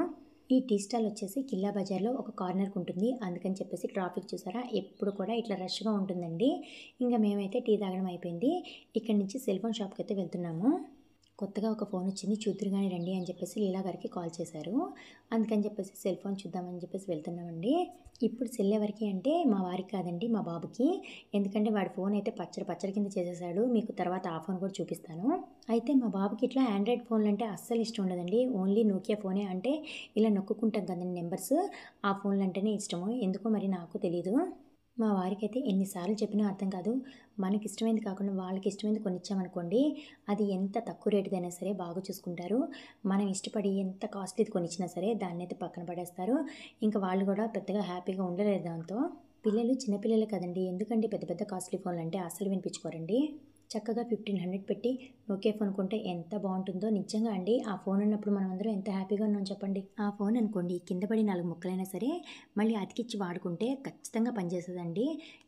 ఈ టీ స్టాల్ వచ్చేసి కిల్లా బజార్లో ఒక కార్నర్కి ఉంటుంది. అందుకని చెప్పేసి ట్రాఫిక్ చూసారా, ఎప్పుడు కూడా ఇట్లా రష్గా ఉంటుందండి. ఇంకా మేమైతే టీ తాగడం అయిపోయింది. ఇక్కడి నుంచి సెల్ ఫోన్ షాప్కి అయితే వెళ్తున్నాము. కొత్తగా ఒక ఫోన్ వచ్చింది, చూద్దురు కానీ రండి అని చెప్పేసి లీలా గారికి కాల్ చేశారు. అందుకని చెప్పేసి సెల్ ఫోన్ చూద్దామని చెప్పేసి వెళ్తున్నామండి. ఇప్పుడు సెల్ ఎవరికి అంటే మా వారికి కాదండి, మా బాబుకి. ఎందుకంటే వాడి ఫోన్ అయితే పచ్చడి కింద చేసేసాడు. మీకు తర్వాత ఆ ఫోన్ కూడా చూపిస్తాను. అయితే మా బాబుకి ఇట్లా ఆండ్రాయిడ్ ఫోన్లు అంటే అస్సలు ఇష్టం ఉండదండి. ఓన్లీ నోకియా ఫోనే, అంటే ఇలా నొక్కుంటాం కదండి నెంబర్స్, ఆ ఫోన్లు అంటేనే ఇష్టము. ఎందుకో మరి నాకు తెలీదు. మా వారికి అయితే ఎన్నిసార్లు చెప్పినా అర్థం కాదు. మనకి ఇష్టమైంది కాకుండా వాళ్ళకి ఇష్టమైంది కొనిచ్చామనుకోండి, అది ఎంత తక్కువ రేటుదైనా సరే బాగా చూసుకుంటారు. మనం ఇష్టపడి ఎంత కాస్ట్లీది కొనిచ్చినా సరే దాన్ని అయితే పక్కన పడేస్తారు. ఇంకా వాళ్ళు కూడా పెద్దగా హ్యాపీగా ఉండలేరు దాంతో. పిల్లలు చిన్నపిల్లలు కదండి, ఎందుకంటే పెద్ద పెద్ద కాస్ట్లీ ఫోన్లు అంటే అస్సలు వినిపించుకోరండి. చక్కగా 1500 పెట్టి నోకియా ఫోన్ కొంటే ఎంత బాగుంటుందో. నిజంగా అండి, ఆ ఫోన్ ఉన్నప్పుడు మనం అందరం ఎంత హ్యాపీగా ఉన్నాం చెప్పండి. ఆ ఫోన్ అనుకోండి కింద పడి 4 ముక్కలైనా సరే మళ్ళీ అతికిచ్చి వాడుకుంటే ఖచ్చితంగా పనిచేస్తుందండి.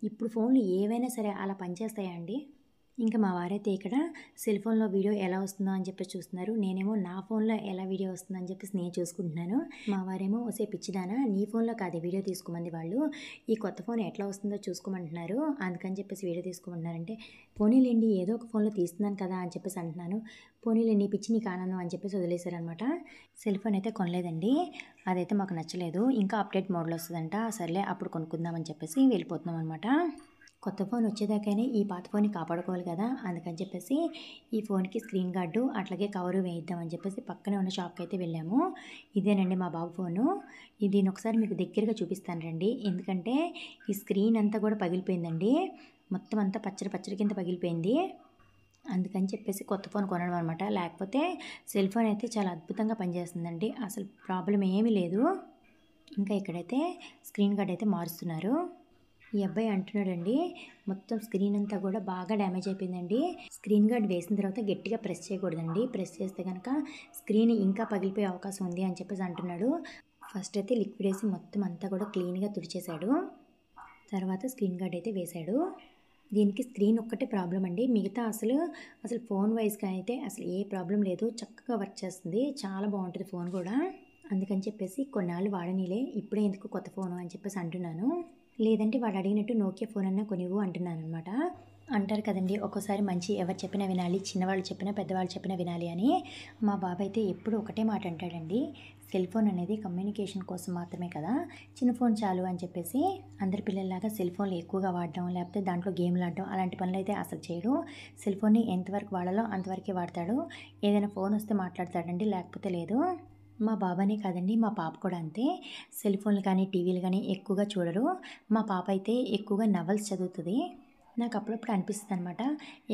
ఇప్పుడు ఫోన్లు ఏవైనా సరే అలా పనిచేస్తాయా అండి? ఇంకా మా వారైతే ఇక్కడ సెల్ ఫోన్లో వీడియో ఎలా వస్తుందో అని చెప్పేసి చూస్తున్నారు. నేనేమో నా ఫోన్లో ఎలా వీడియో వస్తుందో అని చెప్పేసి నేను చూసుకుంటున్నాను. మా వారేమో ఒసే పిచ్చిదానా, నీ ఫోన్లో కాదే వీడియో తీసుకోమంది వాళ్ళు, ఈ కొత్త ఫోన్ ఎట్లా వస్తుందో చూసుకోమంటున్నారు, అందుకని చెప్పేసి వీడియో తీసుకోమంటున్నారంటే, పోనీలేండి ఏదో ఒక ఫోన్లో తీస్తున్నాను కదా అని చెప్పేసి అంటున్నాను. పోనీలే నీ పిచ్చి నీకు ఆనందం అని చెప్పేసి వదిలేశారనమాట. సెల్ ఫోన్ అయితే కొనలేదండి, అదైతే మాకు నచ్చలేదు. ఇంకా అప్డేట్ మోడ్లో వస్తుందంట. సర్లే అప్పుడు కొనుక్కుందామని చెప్పేసి వెళ్ళిపోతున్నాం అనమాట. కొత్త ఫోన్ వచ్చేదాకానే ఈ పాత ఫోన్ని కాపాడుకోవాలి కదా, అందుకని చెప్పేసి ఈ ఫోన్కి స్క్రీన్ గార్డు అట్లాగే కవరు వేయిద్దామని చెప్పేసి పక్కనే ఉన్న షాప్కి అయితే వెళ్ళాము. ఇదేనండి మా బాబు ఫోను. దీన్ని ఒకసారి మీకు దగ్గరగా చూపిస్తాను రండి. ఎందుకంటే ఈ స్క్రీన్ అంతా కూడా పగిలిపోయిందండి. మొత్తం అంతా పచ్చడి కింద పగిలిపోయింది. అందుకని చెప్పేసి కొత్త ఫోన్ కొనడం అనమాట. లేకపోతే సెల్ ఫోన్ అయితే చాలా అద్భుతంగా పనిచేస్తుందండి. అసలు ప్రాబ్లం ఏమీ లేదు. ఇంకా ఇక్కడైతే స్క్రీన్ గార్డ్ అయితే మారుస్తున్నారు. ఈ అబ్బాయి అంటున్నాడండి, మొత్తం స్క్రీన్ అంతా కూడా బాగా డ్యామేజ్ అయిపోయిందండి. స్క్రీన్ గార్డ్ వేసిన తర్వాత గట్టిగా ప్రెస్ చేయకూడదండి. ప్రెస్ చేస్తే కనుక స్క్రీన్ ఇంకా పగిలిపోయే అవకాశం ఉంది అని చెప్పేసి అంటున్నాడు. ఫస్ట్ అయితే లిక్విడ్ వేసి మొత్తం అంతా కూడా క్లీన్గా తుడిచేశాడు. తర్వాత స్క్రీన్ గార్డ్ అయితే వేశాడు. దీనికి స్క్రీన్ ఒక్కటే ప్రాబ్లం అండి. మిగతా అసలు ఫోన్ వైజ్గా అయితే అసలు ఏ ప్రాబ్లం లేదు. చక్కగా వర్క్ చేస్తుంది. చాలా బాగుంటుంది ఫోన్ కూడా. అందుకని చెప్పేసి కొన్నాళ్ళు వాడనీలే, ఇప్పుడే ఎందుకు కొత్త ఫోను అని చెప్పేసి అంటున్నాను. లేదంటే వాడు అడిగినట్టు నోకియా ఫోన్ అన్నా కొనివ్వు అంటున్నాను అనమాట. అంటారు కదండి, ఒక్కోసారి మంచి ఎవరు చెప్పినా వినాలి, చిన్నవాళ్ళు చెప్పినా పెద్దవాళ్ళు చెప్పినా వినాలి అని. మా బాబాయ్ అయితే ఎప్పుడు ఒకటే మాట అంటాడండి, సెల్ ఫోన్ అనేది కమ్యూనికేషన్ కోసం మాత్రమే కదా, చిన్న ఫోన్ చాలు అని చెప్పేసి. అందరి పిల్లల్లాగా సెల్ ఫోన్లు ఎక్కువగా వాడడం, లేకపోతే దాంట్లో గేమ్లు ఆడడం అలాంటి పనులు అయితే అసలు చేయడు. సెల్ ఫోన్ని ఎంతవరకు వాడాలో అంతవరకే వాడతాడు. ఏదైనా ఫోన్ వస్తే మాట్లాడతాడండి, లేకపోతే లేదు. మా బాబానే కాదండి, మా పాప కూడా అంతే. సెల్ ఫోన్లు కానీ టీవీలు కానీ ఎక్కువగా చూడరు. మా పాప అయితే ఎక్కువగా నవల్స్ చదువుతుంది. నాకు అప్పుడప్పుడు అనిపిస్తుంది అనమాట,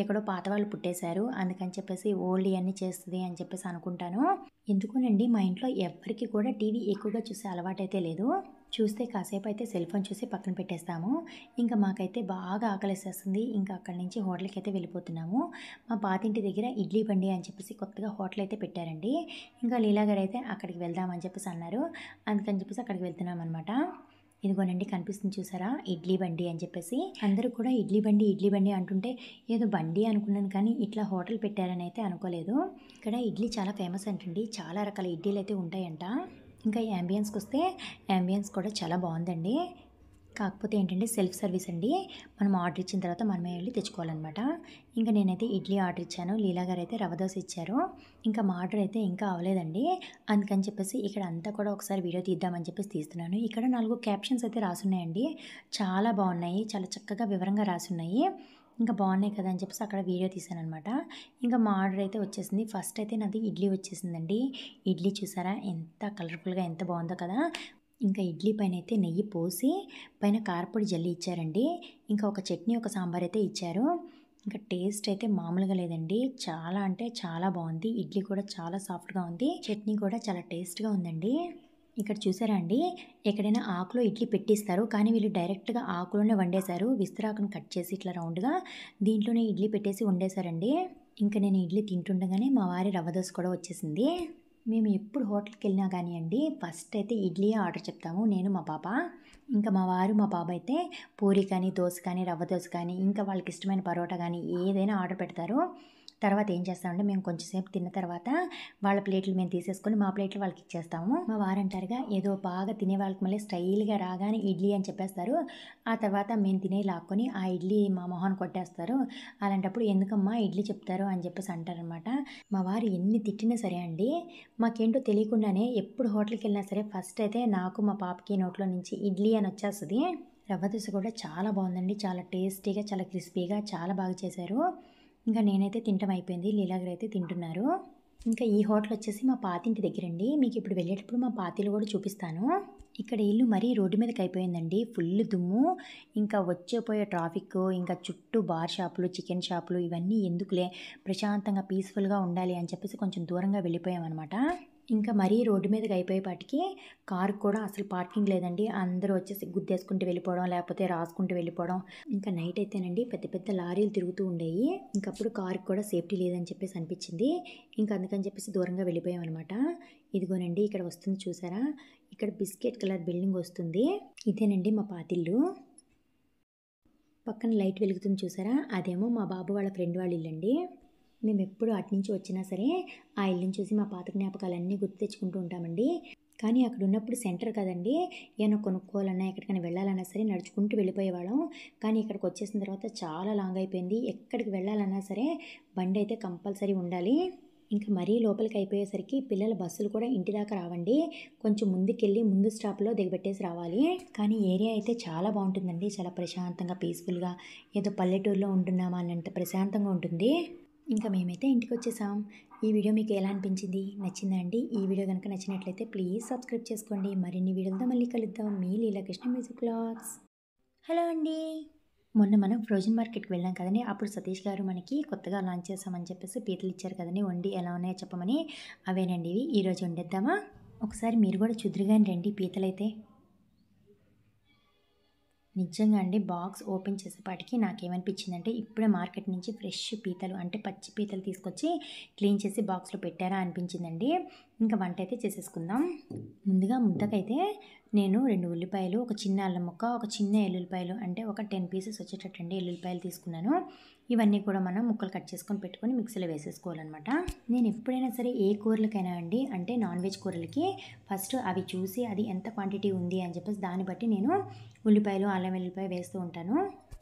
ఎక్కడో పాత వాళ్ళు పుట్టేశారు అందుకని చెప్పేసి ఓల్డ్ ఇవన్నీ చేస్తుంది అని చెప్పేసి అనుకుంటాను. ఎందుకోనండి, మా ఇంట్లో ఎవరికి కూడా టీవీ ఎక్కువగా చూసే అలవాటు అయితే లేదు. చూస్తే కాసేపు అయితే సెల్ ఫోన్ చూసి పక్కన పెట్టేస్తాము. ఇంకా మాకైతే బాగా ఆకలిసేస్తుంది. ఇంకా అక్కడి నుంచి హోటల్కి అయితే వెళ్ళిపోతున్నాము. మా పాతింటి దగ్గర ఇడ్లీ బండి అని చెప్పేసి కొత్తగా హోటల్ అయితే పెట్టారండి. ఇంకా లీలా గారు అయితే అక్కడికి వెళ్దామని చెప్పేసి అన్నారు. అందుకని చెప్పేసి అక్కడికి వెళ్తున్నాం అనమాట. ఇదిగోనండి కనిపిస్తుంది చూసారా, ఇడ్లీ బండి అని చెప్పేసి. అందరూ కూడా ఇడ్లీ బండి అంటుంటే ఏదో బండి అనుకున్నాను, కానీ ఇట్లా హోటల్ పెట్టారని అయితే అనుకోలేదు. ఇక్కడ ఇడ్లీ చాలా ఫేమస్ అంటండి, చాలా రకాల ఇడ్లీలు అయితే ఉంటాయంట. ఇంకా ఈ యాంబియన్స్కి వస్తే యాంబియన్స్ కూడా చాలా బాగుందండి. కాకపోతే ఏంటంటే సెల్ఫ్ సర్వీస్ అండి, మనం ఆర్డర్ ఇచ్చిన తర్వాత మనమే వెళ్ళి తెచ్చుకోవాలన్నమాట. ఇంకా నేనైతే ఇడ్లీ ఆర్డర్ ఇచ్చాను, లీలా గారు అయితే రవ్వ దోశ ఇచ్చారు. ఇంకా మా ఆర్డర్ అయితే ఇంకా అవ్వలేదండి. అందుకని చెప్పేసి ఇక్కడ అంతా కూడా ఒకసారి వీడియో తీద్దామని చెప్పేసి తీస్తున్నాను. ఇక్కడ 4 క్యాప్షన్స్ అయితే రాసున్నాయండి, చాలా బాగున్నాయి, చాలా చక్కగా వివరంగా రాసున్నాయి. ఇంకా బాగున్నాయి కదా అని చెప్పేసి అక్కడ వీడియో తీసాను అనమాట. ఇంకా మా ఆర్డర్ అయితే వచ్చేసింది. ఫస్ట్ అయితే నాది ఇడ్లీ వచ్చేసిందండి. ఇడ్లీ చూసారా ఎంత కలర్ఫుల్గా ఎంత బాగుందో కదా. ఇంకా ఇడ్లీ పైన అయితే నెయ్యి పోసి పైన కారపొడి జల్లి ఇచ్చారండి. ఇంకా ఒక చట్నీ ఒక సాంబార్ అయితే ఇచ్చారు. ఇంకా టేస్ట్ అయితే మామూలుగా లేదండి, చాలా అంటే చాలా బాగుంది. ఇడ్లీ కూడా చాలా సాఫ్ట్గా ఉంది, చట్నీ కూడా చాలా టేస్ట్గా ఉందండి. ఇక్కడ చూసారా అండి, ఎక్కడైనా ఆకులో ఇడ్లీ పెట్టిస్తారు, కానీ వీళ్ళు డైరెక్ట్గా ఆకులోనే వండేశారు. విస్తరాకును కట్ చేసి ఇట్లా రౌండ్గా దీంట్లోనే ఇడ్లీ పెట్టేసి వండేశారండి. ఇంకా నేను ఇడ్లీ తింటుండగానే మా వారి రవ్వ దోశ కూడా వచ్చేసింది. మేము ఎప్పుడు హోటల్కి వెళ్ళినా కానివ్వండి, ఫస్ట్ అయితే ఇడ్లీ ఆర్డర్ చెప్తాము, నేను మా పాప. ఇంకా మా వారు మా బాబు అయితే పూరి కానీ దోశ కానీ రవ్వ దోశ కానీ ఇంకా వాళ్ళకి ఇష్టమైన పరోటా కానీ ఏదైనా ఆర్డర్ పెడతారు. తర్వాత ఏం చేస్తామంటే మేము కొంచెంసేపు తిన్న తర్వాత వాళ్ళ ప్లేట్లు మేము తీసేసుకొని మా ప్లేట్లు వాళ్ళకి ఇచ్చేస్తాము. మా వారంటారుగా, ఏదో బాగా తినే వాళ్ళకి మళ్ళీ స్టైల్గా రాగానే ఇడ్లీ అని చెప్పేస్తారు, ఆ తర్వాత మేము తినే లాక్కొని ఆ ఇడ్లీ మా మొహాన్ని కొట్టేస్తారు. అలాంటప్పుడు ఎందుకమ్మా ఇడ్లీ చెప్తారు అని చెప్పేసి అంటారనమాట. మా వారు ఎన్ని తిట్టినా సరే అండి, మాకేంటో తెలియకుండానే ఎప్పుడు హోటల్కి వెళ్ళినా సరే ఫస్ట్ అయితే నాకు మా పాపకి నోట్లో నుంచి ఇడ్లీ అని వచ్చేస్తుంది. రవ్వ దోశ కూడా చాలా బాగుందండి, చాలా టేస్టీగా చాలా క్రిస్పీగా చాలా బాగా చేశారు. ఇంకా నేనైతే తింటం అయిపోయింది, లీలాగారు అయితే తింటున్నారు. ఇంకా ఈ హోటల్ వచ్చేసి మా పాతింటి దగ్గరండి. మీకు ఇప్పుడు వెళ్ళేటప్పుడు మా పాతిలు కూడా చూపిస్తాను. ఇక్కడ ఇల్లు మరీ రోడ్డు మీదకి అయిపోయిందండి, ఫుల్ దుమ్ము. ఇంకా వచ్చేపోయే ట్రాఫిక్, ఇంకా చుట్టూ బార్ షాపులు చికెన్ షాపులు ఇవన్నీ ఎందుకులే, ప్రశాంతంగా పీస్ఫుల్గా ఉండాలి అని చెప్పేసి కొంచెం దూరంగా వెళ్ళిపోయామన్నమాట. ఇంకా మరీ రోడ్డు మీదకి అయిపోయేపాటికి కారు కూడా అసలు పార్కింగ్ లేదండి, అందరూ వచ్చేసి గుద్దేసుకుంటూ వెళ్ళిపోవడం, లేకపోతే రాసుకుంటూ వెళ్ళిపోవడం. ఇంకా నైట్ అయితేనండి పెద్ద పెద్ద లారీలు తిరుగుతూ ఉండేవి. ఇంకప్పుడు కారుకి కూడా సేఫ్టీ లేదని చెప్పేసి అనిపించింది. ఇంకా అందుకని చెప్పేసి దూరంగా వెళ్ళిపోయాం అనమాట. ఇదిగోనండి ఇక్కడ వస్తుంది చూసారా, ఇక్కడ బిస్కెట్ కలర్ బిల్డింగ్ వస్తుంది, ఇదేనండి మా పాతిల్లు. పక్కన లైట్ వెలుగుతుంది చూసారా, అదేమో మా బాబు వాళ్ళ ఫ్రెండ్ వాళ్ళ ఇల్లండి. మేము ఎప్పుడు అటు నుంచి వచ్చినా సరే ఆ ఇల్లుని చూసి మా పాత జ్ఞాపకాలన్నీ గుర్తు తెచ్చుకుంటూ ఉంటామండి. కానీ అక్కడ ఉన్నప్పుడు సెంటర్ కదండి, ఏమైనా కొనుక్కోవాలన్నా ఎక్కడికైనా వెళ్ళాలన్నా సరే నడుచుకుంటూ వెళ్ళిపోయేవాళ్ళం. కానీ ఇక్కడికి వచ్చేసిన తర్వాత చాలా లాంగ్ అయిపోయింది, ఎక్కడికి వెళ్ళాలన్నా సరే బండి అయితే కంపల్సరీ ఉండాలి. ఇంకా మరీ లోపలికి అయిపోయేసరికి పిల్లల బస్సులు కూడా ఇంటి దాకా రావండి, కొంచెం ముందుకెళ్ళి ముందు స్టాప్లో దిగబెట్టేసి రావాలి. కానీ ఏరియా అయితే చాలా బాగుంటుందండి, చాలా ప్రశాంతంగా పీస్ఫుల్గా, ఏదో పల్లెటూరులో ఉంటున్నామా అన్నంత ప్రశాంతంగా ఉంటుంది. ఇంకా మేమైతే ఇంటికి వచ్చేసాం. ఈ వీడియో మీకు ఎలా అనిపించింది, నచ్చిందా అండి? ఈ వీడియో కనుక నచ్చినట్లయితే ప్లీజ్ సబ్స్క్రైబ్ చేసుకోండి. మరిన్ని వీడియోలతో మళ్ళీ కలుద్దాం. మీ లీలాకృష్ణ మ్యూజిక్ వ్లాగ్స్. హలో అండి. మొన్న మనం ఫ్రోజన్ మార్కెట్కి వెళ్ళాం కదండి. అప్పుడు సతీష్ గారు మనకి కొత్తగా లాంచ్ చేసామని చెప్పేసి పీతలు ఇచ్చారు కదండి. వండి ఎలా ఉన్నాయో చెప్పమని. అవేనండి ఇవి. ఈరోజు వండేద్దామా? ఒకసారి మీరు కూడా చూద్దురు కానీ రండి పీతలైతే. నిజంగా అండి బాక్స్ ఓపెన్ చేసేపాటికి నాకేమనిపించిందంటే ఇప్పుడే మార్కెట్ నుంచి ఫ్రెష్ పీతలు అంటే పచ్చి పీతలు తీసుకొచ్చి క్లీన్ చేసి బాక్స్లో పెట్టారా అనిపించిందండి. ఇంకా వంట అయితే చేసేసుకుందాం. ముందుగా ముద్దకైతే నేను 2 ఉల్లిపాయలు, ఒక చిన్న అల్లం ముక్క, ఒక చిన్న ఎల్లుల్లిపాయలు అంటే ఒక 10 పీసెస్ వచ్చేటట్టండి ఎల్లుల్లిపాయలు తీసుకున్నాను. ఇవన్నీ కూడా మనం ముక్కలు కట్ చేసుకొని పెట్టుకొని మిక్సీలో వేసేసుకోవాలన్నమాట. నేను ఎప్పుడైనా సరే ఏ కూరలకైనా అండి అంటే నాన్ వెజ్ కూరలకి ఫస్ట్ అవి చూసి అది ఎంత క్వాంటిటీ ఉంది అని చెప్పేసి దాన్ని బట్టి నేను ఉల్లిపాయలు, అల్లం వెల్లుల్లిపాయ వేస్తూ ఉంటాను.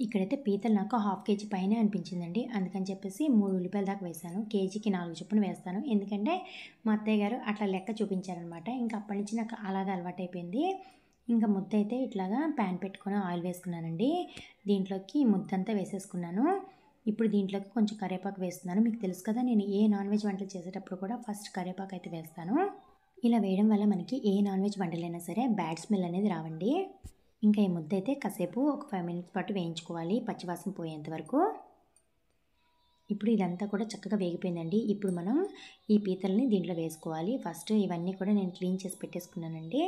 ఇక్కడైతే పీతలు నాకు 1/2 కేజీ పైనే అనిపించిందండి. అందుకని చెప్పేసి 3 ఉల్లిపాయల దాకా వేశాను. కేజీకి 4 చొప్పున వేస్తాను. ఎందుకంటే మా అత్తయ్య గారు అట్లా లెక్క చూపించారనమాట. ఇంకా అప్పటి నుంచి నాకు అలాగా అలవాటైపోయింది. ఇంకా ముద్ద అయితే ఇట్లాగా ప్యాన్ పెట్టుకొని ఆయిల్ వేసుకున్నానండి. దీంట్లోకి ముద్దంతా వేసేసుకున్నాను. ఇప్పుడు దీంట్లోకి కొంచెం కరివేపాకు వేస్తున్నాను. మీకు తెలుసు కదా నేను ఏ నాన్ వెజ్ వంటలు చేసేటప్పుడు కూడా ఫస్ట్ కరివేపాకు అయితే వేస్తాను. ఇలా వేయడం వల్ల మనకి ఏ నాన్ వెజ్ వంటలైనా సరే బ్యాడ్ స్మెల్ అనేది రావండి. ఇంకా ఈ ముద్ద అయితే కాసేపు ఒక 5 మినిట్స్ పాటు వేయించుకోవాలి పచ్చివాసన పోయేంత వరకు. ఇప్పుడు ఇదంతా కూడా చక్కగా వేగిపోయిందండి. ఇప్పుడు మనం ఈ పీతల్ని దీంట్లో వేసుకోవాలి. ఫస్ట్ ఇవన్నీ కూడా నేను క్లీన్ చేసి పెట్టేసుకున్నానండి.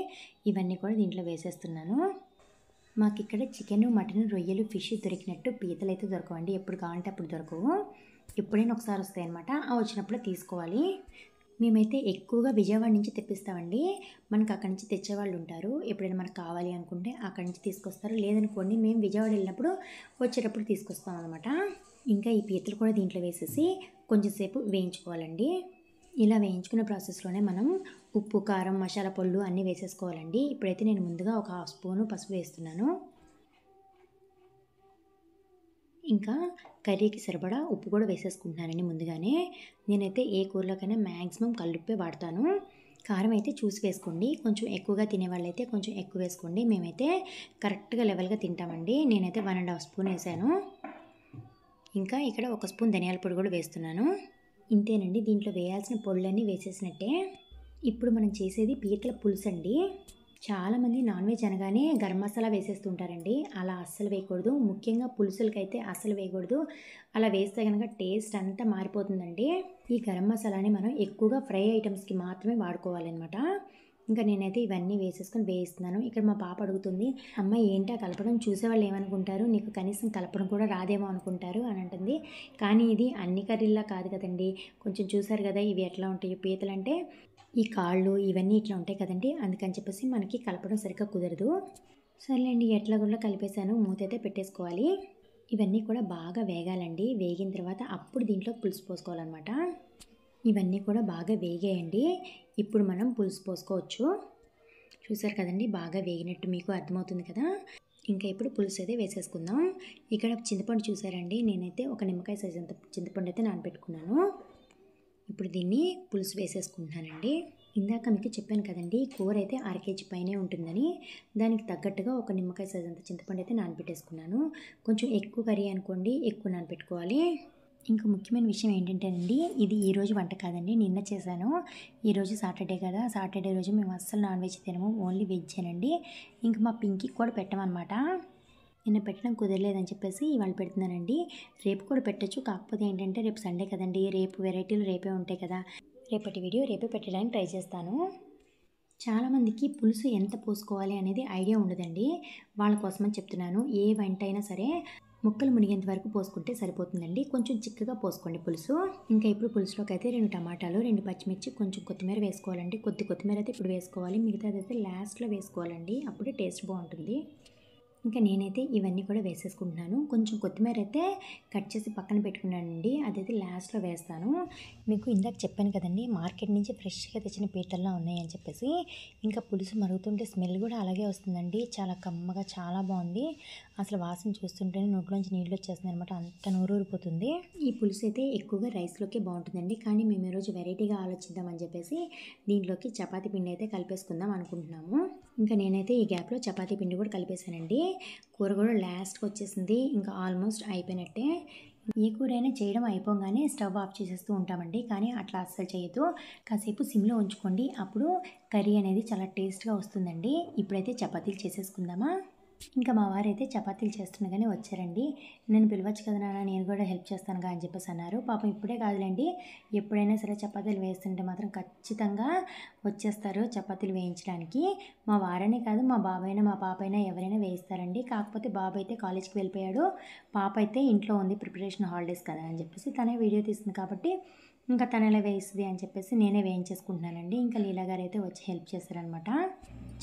ఇవన్నీ కూడా దీంట్లో వేసేస్తున్నాను. మాకు ఇక్కడ చికెన్, మటన్, రొయ్యలు, ఫిష్ దొరికినట్టు పీతలు అయితే దొరకవండి. ఎప్పుడు కావాలంటే అప్పుడు దొరకవు. ఎప్పుడైనా ఒకసారి వస్తాయి అన్నమాట. ఆ వచ్చినప్పుడు తీసుకోవాలి. మేమైతే ఎక్కువగా విజయవాడ నుంచి తెప్పిస్తామండి. మనకు అక్కడి నుంచి తెచ్చేవాళ్ళు ఉంటారు. ఎప్పుడైనా మనకు కావాలి అనుకుంటే అక్కడి నుంచి తీసుకొస్తారు. లేదనుకోండి మేము విజయవాడ వెళ్ళినప్పుడు వచ్చేటప్పుడు తీసుకొస్తాం అనమాట. ఇంకా ఈ పీతలు కూడా దీంట్లో వేసేసి కొంచెం సేపు వేయించుకోవాలండి. ఇలా వేయించుకునే ప్రాసెస్లోనే మనం ఉప్పు, కారం, మసాలా పొళ్ళు అన్నీ వేసేసుకోవాలండి. ఇప్పుడైతే నేను ముందుగా ఒక 1/2 స్పూను పసుపు వేస్తున్నాను. ఇంకా కర్రీకి సరిపడా ఉప్పు కూడా వేసేసుకుంటున్నానండి ముందుగానే. నేనైతే ఏ కూరలోకైనా మ్యాక్సిమం కల్లుప్పే వాడతాను. కారం అయితే చూసి వేసుకోండి. కొంచెం ఎక్కువగా తినేవాళ్ళైతే కొంచెం ఎక్కువ వేసుకోండి. మేమైతే కరెక్ట్గా లెవెల్గా తింటామండి. నేనైతే 1.5 స్పూన్ వేసాను. ఇంకా ఇక్కడ 1 స్పూన్ ధనియాల పొడి కూడా వేస్తున్నాను. ఇంతేనండి. దీంట్లో వేయాల్సిన పొడులన్నీ వేసేసినట్టే. ఇప్పుడు మనం చేసేది పీతల పులుసు అండి. చాలామంది నాన్ వెజ్ అనగానే గరం మసాలా వేసేస్తుంటారండి. అలా అస్సలు వేయకూడదు. ముఖ్యంగా పులుసులకైతే అస్సలు వేయకూడదు. అలా వేస్తే కనుక టేస్ట్ అంతా మారిపోతుందండి. ఈ గరం మసాలాని మనం ఎక్కువగా ఫ్రై ఐటమ్స్కి మాత్రమే వాడుకోవాలన్నమాట. ఇంకా నేనైతే ఇవన్నీ వేసేసుకొని వేయిస్తున్నాను. ఇక్కడ మా పాప అడుగుతుంది, అమ్మ ఏంటా కలపడం, చూసేవాళ్ళు ఏమనుకుంటారు, నీకు కనీసం కలపడం కూడా రాదేమో అనుకుంటారు అని అంటుంది. కానీ ఇది అన్ని కర్రీల్లా కాదు కదండి. కొంచెం చూసారు కదా ఇవి ఎట్లా ఉంటాయి పీతలు అంటే ఈ కాళ్ళు ఇవన్నీ ఇట్లా ఉంటాయి కదండి. అందుకని చెప్పేసి మనకి కలపడం సరిగ్గా కుదరదు. సర్లేండి ఎట్లా కూడా కలిపేశాను. మూత అయితే పెట్టేసుకోవాలి. ఇవన్నీ కూడా బాగా వేగాలండి. వేగిన తర్వాత అప్పుడు దీంట్లో పులుసు పోసుకోవాలన్నమాట. ఇవన్నీ కూడా బాగా వేగేయండి. ఇప్పుడు మనం పులుసు పోసుకోవచ్చు. చూసారు కదండి బాగా వేగినట్టు మీకు అర్థమవుతుంది కదా. ఇంకా ఇప్పుడు పులుసు అయితే వేసేసుకుందాం. ఇక్కడ చింతపండు చూసారండి. నేనైతే ఒక నిమ్మకాయ సైజ్ అంత చింతపండు అయితే నానబెట్టుకున్నాను. ఇప్పుడు దీన్ని పులుసు వేసేసుకుంటున్నానండి. ఇందాక మీకు చెప్పాను కదండి కూర అయితే 1/2 కేజీ పైనే ఉంటుందని. దానికి తగ్గట్టుగా ఒక నిమ్మకాయ సైజ్ అంత చింతపండు అయితే నానబెట్టేసుకున్నాను. కొంచెం ఎక్కువ కర్రీ అనుకోండి ఎక్కువ నానబెట్టుకోవాలి. ఇంకా ముఖ్యమైన విషయం ఏంటంటేనండి ఇది ఈరోజు వంట కాదండి, నిన్న చేశాను. ఈరోజు సాటర్డే కదా, సాటర్డే రోజు మేము అస్సలు నాన్ వెజ్ తినము, ఓన్లీ వెజ్జేనండి. ఇంకా మా పింకీకి కూడా పెట్టమన్నమాట. నిన్న పెట్టడం కుదరలేదని చెప్పేసి ఇవాళ పెడుతున్నానండి. రేపు కూడా పెట్టచ్చు. కాకపోతే ఏంటంటే రేపు సండే కదండి, రేపు వెరైటీలు రేపే ఉంటాయి కదా. రేపటి వీడియో రేపే పెట్టడానికి ట్రై చేస్తాను. చాలామందికి పులుసు ఎంత పోసుకోవాలి అనేది ఐడియా ఉండదండి. వాళ్ళ కోసమని చెప్తున్నాను. ఏ వంట అయినా సరే ముక్కలు మునిగేంత వరకు పోసుకుంటే సరిపోతుందండి. కొంచెం చిక్కగా పోసుకోండి పులుసు. ఇంకా ఇప్పుడు పులుసులోకి అయితే 2 టమాటాలు, 2 పచ్చిమిర్చి, కొంచెం కొత్తిమీర వేసుకోవాలండి. కొత్తిమీర అయితే ఇప్పుడు వేసుకోవాలి. మిగతాదైతే లాస్ట్లో వేసుకోవాలండి. అప్పుడే టేస్ట్ బాగుంటుంది. ఇంకా నేనైతే ఇవన్నీ కూడా వేసేసుకుంటున్నాను. కొంచెం కొత్తిమీర అయితే కట్ చేసి పక్కన పెట్టుకున్నానండి. అదైతే లాస్ట్లో వేస్తాను. మీకు ఇందాక చెప్పాను కదండి మార్కెట్ నుంచి ఫ్రెష్గా తెచ్చిన పీతల్లా ఉన్నాయని చెప్పేసి. ఇంకా పులుసు మరుగుతుంటే స్మెల్ కూడా అలాగే వస్తుందండి. చాలా కమ్మగా చాలా బాగుంది. అసలు వాసన చూస్తుంటేనే నోట్లోంచి నీళ్ళు వచ్చేస్తుంది అనమాట. అంత నోరూరిపోతుంది. ఈ పులుసు అయితే ఎక్కువగా రైస్లోకే బాగుంటుందండి. కానీ మేము ఈరోజు వెరైటీగా ఆలోచిద్దామని చెప్పేసి దీంట్లోకి చపాతీ పిండి అయితే కలిపేసుకుందాం అనుకుంటున్నాము. ఇంకా నేనైతే ఈ గ్యాప్లో చపాతీ పిండి కూడా కలిపేశానండి. కూర కూడా లాస్ట్కి వచ్చేసింది. ఇంకా ఆల్మోస్ట్ అయిపోయినట్టే. ఏ కూరైనా చేయడం అయిపోగానే స్టవ్ ఆఫ్ చేసేస్తూ ఉంటామండి. కానీ అట్లా అస్సలు చేయొద్దు. కాసేపు సిమ్లో ఉంచుకోండి. అప్పుడు కర్రీ అనేది చాలా టేస్ట్గా వస్తుందండి. ఇప్పుడైతే చపాతీలు చేసేసుకుందామా. ఇంకా మా వారైతే చపాతీలు చేస్తుండగానే వచ్చారండి. నేను పిలవచ్చు కదా నాన్న, నేను కూడా హెల్ప్ చేస్తానుగా అని చెప్పేసి అన్నారు. పాపం ఇప్పుడే కాదులేండి, ఎప్పుడైనా సరే చపాతీలు వేస్తుంటే మాత్రం ఖచ్చితంగా వచ్చేస్తారు చపాతీలు వేయించడానికి. మా వారనే కాదు, మా బాబైనా మా పాప అయినా ఎవరైనా వేయిస్తారండి. కాకపోతే బాబు అయితే కాలేజ్కి వెళ్ళిపోయాడు, పాప అయితే ఇంట్లో ఉంది, ప్రిపరేషన్ హాలిడేస్ కదా అని చెప్పేసి తనే వీడియో తీస్తుంది కాబట్టి ఇంకా తను ఎలా వేయిస్తుంది అని చెప్పేసి నేనే వేయించేసుకుంటున్నానండి. ఇంకా లీలా గారు అయితే వచ్చి హెల్ప్ చేశారనమాట.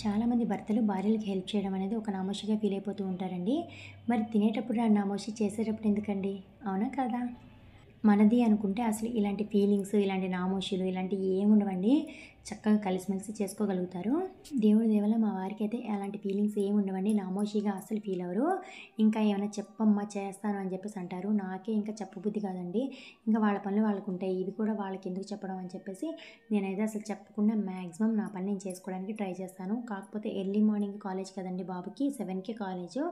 చాలామంది భర్తలు భార్యలకి హెల్ప్ చేయడం అనేది ఒక నామోషిగా ఫీల్ అయిపోతూ ఉంటారండి. మరి తినేటప్పుడు ఆ నామోషి, చేసేటప్పుడు ఎందుకండి? అవునా కదా? మనది అనుకుంటే అసలు ఇలాంటి ఫీలింగ్స్, ఇలాంటి నామోషీలు ఇలాంటివి ఏమి ఉండవండి. చక్కగా కలిసిమెలిసి చేసుకోగలుగుతారు. దేవుడి దయ వల్ల మా వారికి అయితే అలాంటి ఫీలింగ్స్ ఏమి ఉండవండి. నామోషీగా అస్సలు ఫీల్ అవ్వరు. ఇంకా ఏమైనా చెప్పమ్మా చేస్తాను అని చెప్పేసి అంటారు. నాకే ఇంకా చెప్పబుద్ధి కాదండి. ఇంకా వాళ్ళ పనులు వాళ్ళకు ఉంటాయి, ఇవి కూడా వాళ్ళకి ఎందుకు చెప్పడం అని చెప్పేసి నేనైతే అసలు చెప్పకుండా మ్యాక్సిమం నా పని నేను చేసుకోవడానికి ట్రై చేస్తాను. కాకపోతే ఎర్లీ మార్నింగ్ కాలేజ్ కదండి బాబుకి, 7కే కాలేజు.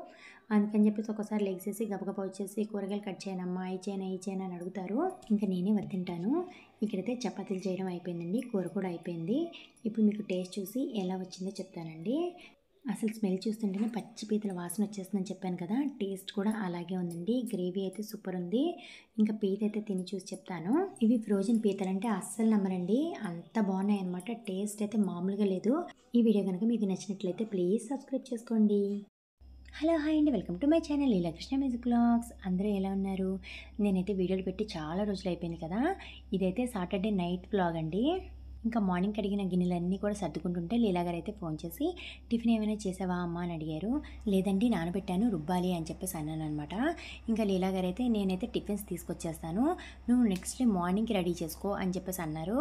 అందుకని చెప్పేసి ఒకసారి లెగ్సేసి గబగబా వచ్చేసి కూరగాయలు కట్ చేయనమ్మా, ఈ చేయనా ఈ చేయనా అని అడుగుతారు. ఇంకా నేనే వద్దంటాను. ఇక్కడైతే చపాతీలు చేయడం అయిపోయిందండి, కూర కూడా అయిపోయింది. ఇప్పుడు మీకు టేస్ట్ చూసి ఎలా వచ్చిందో చెప్తానండి. అసలు స్మెల్ చూస్తుంటేనే పచ్చి పీతల వాసన వచ్చేస్తుందని చెప్పాను కదా, టేస్ట్ కూడా అలాగే ఉందండి. గ్రేవీ అయితే సూపర్ ఉంది. ఇంకా పీత అయితే తిని చూసి చెప్తాను. ఇవి ఫ్రోజన్ పీతలు అంటే అస్సలు నమ్మరండి, అంత బాగున్నాయి అనమాట. టేస్ట్ అయితే మామూలుగా లేదు. ఈ వీడియో కనుక మీకు నచ్చినట్లయితే ప్లీజ్ సబ్స్క్రైబ్ చేసుకోండి. హలో హాయ్ అండి, welcome to my channel Leelakrishna music vlogs. అందరూ ఎలా ఉన్నారు? నేనైతే వీడియోలు పెట్టి చాలా రోజులు అయిపోయింది కదా. ఇదైతే సాటర్డే నైట్ వ్లాగ్ అండి. ఇంకా మార్నింగ్ కడిగిన గిన్నెలన్నీ కూడా సర్దుకుంటుంటే లీలా గారు అయితే ఫోన్ చేసి టిఫిన్ ఏమైనా చేసావా అమ్మ అని అడిగారు. లేదండి నానబెట్టాను, రుబ్బాలి అని చెప్పేసి అన్నాను అనమాట. ఇంకా లీలా గారు అయితే నేనైతే టిఫిన్స్ తీసుకొచ్చేస్తాను, నువ్వు నెక్స్ట్ డే మార్నింగ్కి రెడీ చేసుకో అని చెప్పేసి అన్నారు.